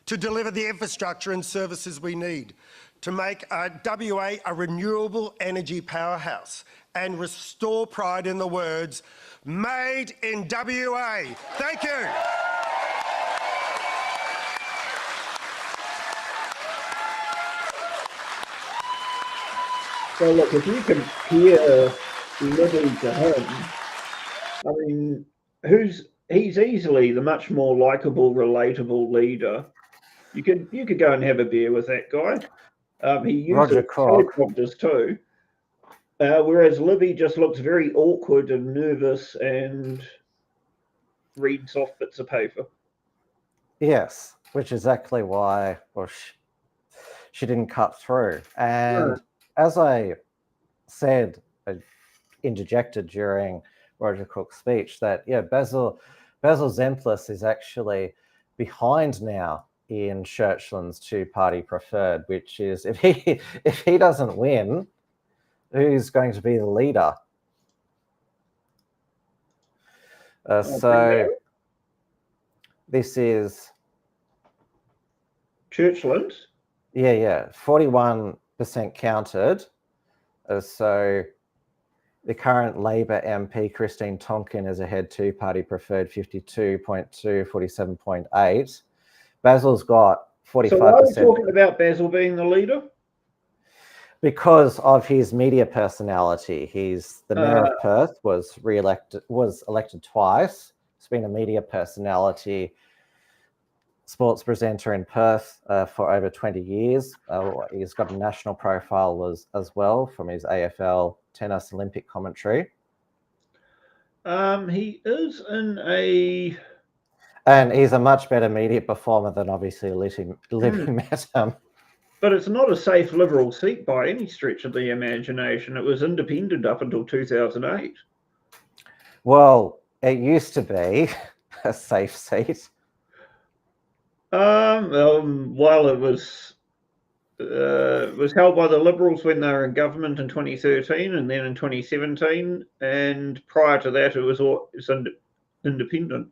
to deliver the infrastructure and services we need, to make WA a renewable energy powerhouse and restore pride in the words, "Made in WA." Thank you. So look, if you compare Libby to him, I mean, he's easily the much more likeable, relatable leader. You could go and have a beer with that guy. He uses teleprompters too, whereas Libby just looks very awkward and nervous and reads off bits of paper. Yes, which is exactly why she didn't cut through. And as I said, I interjected during Roger Cook's speech that, yeah, Basil Zemplis is actually behind now in Churchland's two-party preferred, which is if he doesn't win, who's going to be the leader? So this is Churchland. Yeah, 41% counted. So the current Labor MP, Christine Tonkin, is ahead two-party preferred 52.2, 47.8. Basil's got 45%. So are we talking about Basil being the leader? Because of his media personality. He's the mayor of Perth, was elected twice. He's been a media personality, sports presenter in Perth for over 20 years. He's got a national profile as well from his AFL tennis Olympic commentary. He is in a... And he's a much better media performer than obviously Libby Mettam. But it's not a safe Liberal seat by any stretch of the imagination. It was independent up until 2008. Well, it used to be a safe seat. While it was held by the Liberals when they were in government in 2013 and then in 2017, and prior to that it was independent.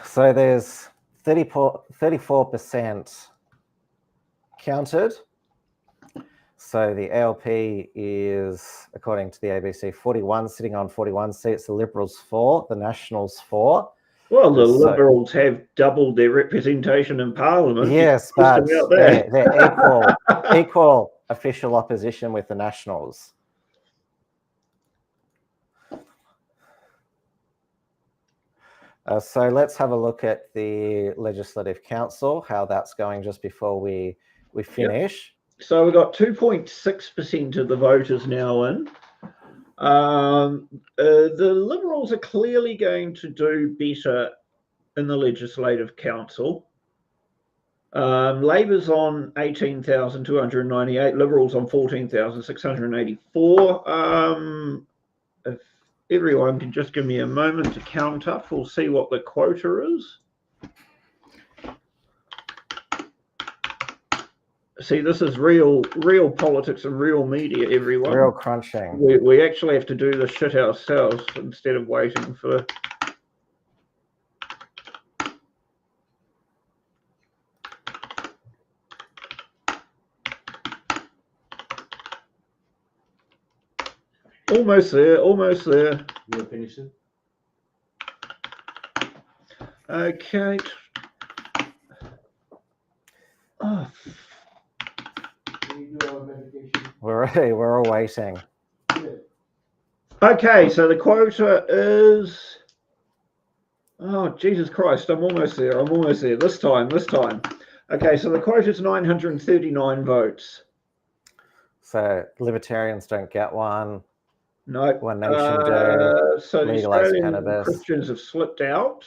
So there's 34% counted. So the ALP is, according to the ABC, 41, sitting on 41 seats. The Liberals 4, the Nationals 4. Well, the Liberals have doubled their representation in Parliament. Yes, but they're equal official opposition with the Nationals. So let's have a look at the Legislative Council, how that's going just before we finish. Yep. So we've got 2.6% of the voters now in. The Liberals are clearly going to do better in the Legislative Council. Labor's on 18,298, Liberals on 14,684. If everyone can just give me a moment to count up, we'll see what the quota is. See, this is real politics and real media, everyone. Real crunching. We actually have to do this shit ourselves instead of waiting for... Almost there, almost there. You're finishing. Okay. Oh. We're all waiting. Okay, so the quota is... Oh, Jesus Christ, I'm almost there. I'm almost there. This time. Okay, so the quota is 939 votes. So Libertarians don't get one. No. One Nation do. So the Australian Christians have slipped out.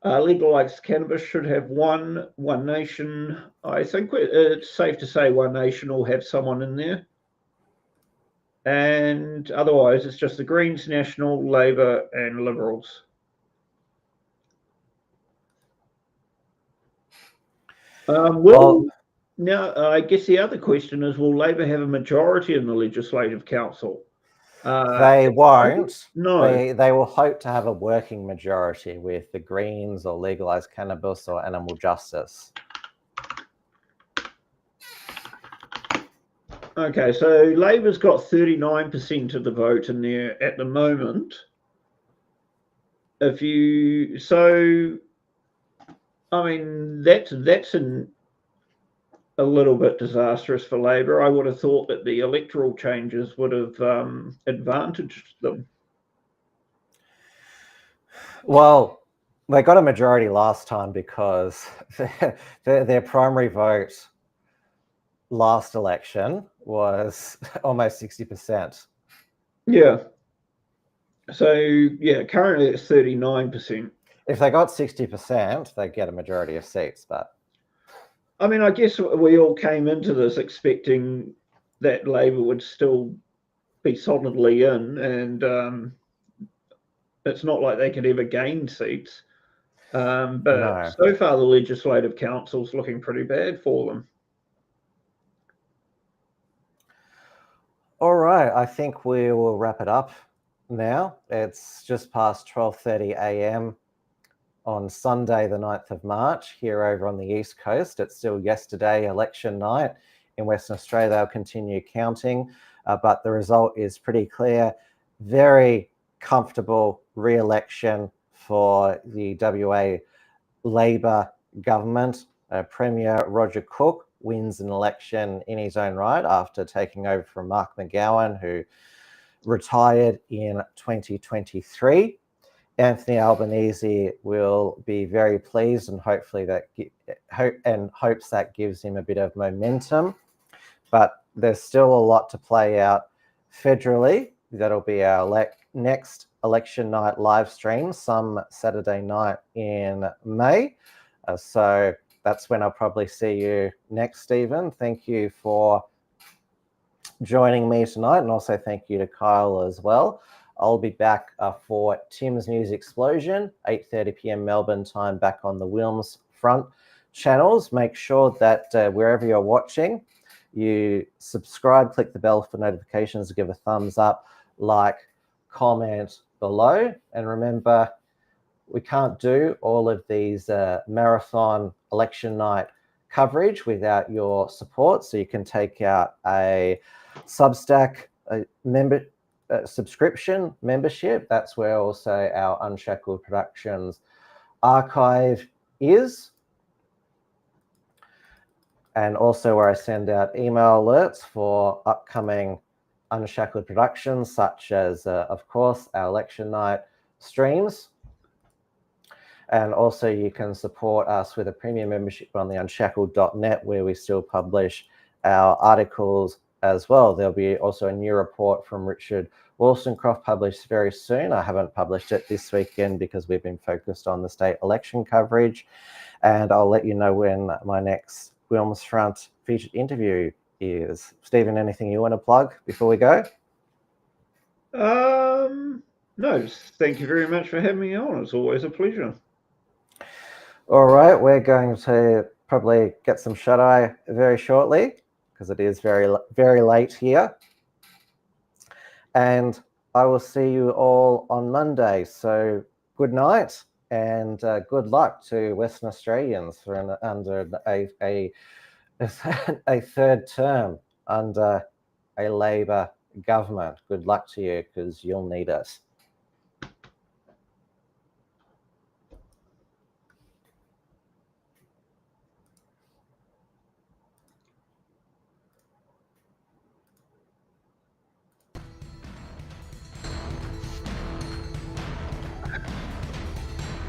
Legalised cannabis should have one Nation. I think it's safe to say One Nation will have someone in there. And otherwise, it's just the Greens, National, Labor, and Liberals. Now, I guess the other question is, will Labor have a majority in the Legislative Council? They won't. No. They will hope to have a working majority with the Greens or legalised cannabis or animal justice. Okay, so Labor's got 39% of the vote in there at the moment. I mean, that's a little bit disastrous for Labor. I would have thought that the electoral changes would have advantaged them. Well, they got a majority last time because their primary vote last election was almost 60%. Yeah. So, yeah, currently it's 39%. If they got 60%, they get a majority of seats, but... I mean, I guess we all came into this expecting that Labor would still be solidly in, and it's not like they could ever gain seats. But no. So far, the Legislative Council's looking pretty bad for them. All right, I think we will wrap it up now. It's just past 12:30 a.m. on Sunday, the 9th of March, here over on the East Coast. It's still yesterday, election night. In Western Australia, they'll continue counting, but the result is pretty clear. Very comfortable re-election for the WA Labor government. Premier Roger Cook wins an election in his own right after taking over from Mark McGowan, who retired in 2023. Anthony Albanese will be very pleased and hopefully hopes that gives him a bit of momentum. But there's still a lot to play out federally. That'll be our next election night live stream, some Saturday night in May. So that's when I'll probably see you next, Stephen. Thank you for joining me tonight, and also thank you to Kyle as well. I'll be back for Tim's News Explosion, 8:30 p.m. Melbourne time, back on the Wilms Front channels. Make sure that wherever you're watching, you subscribe, click the bell for notifications, give a thumbs up, like, comment below. And remember, we can't do all of these marathon election night coverage without your support. So you can take out a Substack subscription membership. That's where also our Unshackled Productions archive is. And also where I send out email alerts for upcoming Unshackled productions, such as, of course, our election night streams. And also you can support us with a premium membership on the unshackled.net, where we still publish our articles as well. There'll be also a new report from Richard Wollstonecroft published very soon. I haven't published it this weekend because we've been focused on the state election coverage. And I'll let you know when my next Wilms Front featured interview is. Stephen, anything you want to plug before we go? No, thank you very much for having me on. It's always a pleasure. All right, we're going to probably get some shut-eye very shortly because it is very, very late here. And I will see you all on Monday. So good night and good luck to Western Australians for under a third term under a Labor government. Good luck to you, because you'll need it.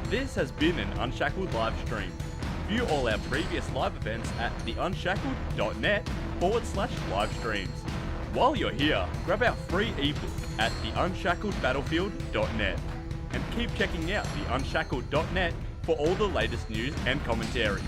This has been an Unshackled live stream. View all our previous live events at theunshackled.net/live streams. While you're here, grab our free ebook at theunshackled.battlefield.net and keep checking out theunshackled.net for all the latest news and commentary.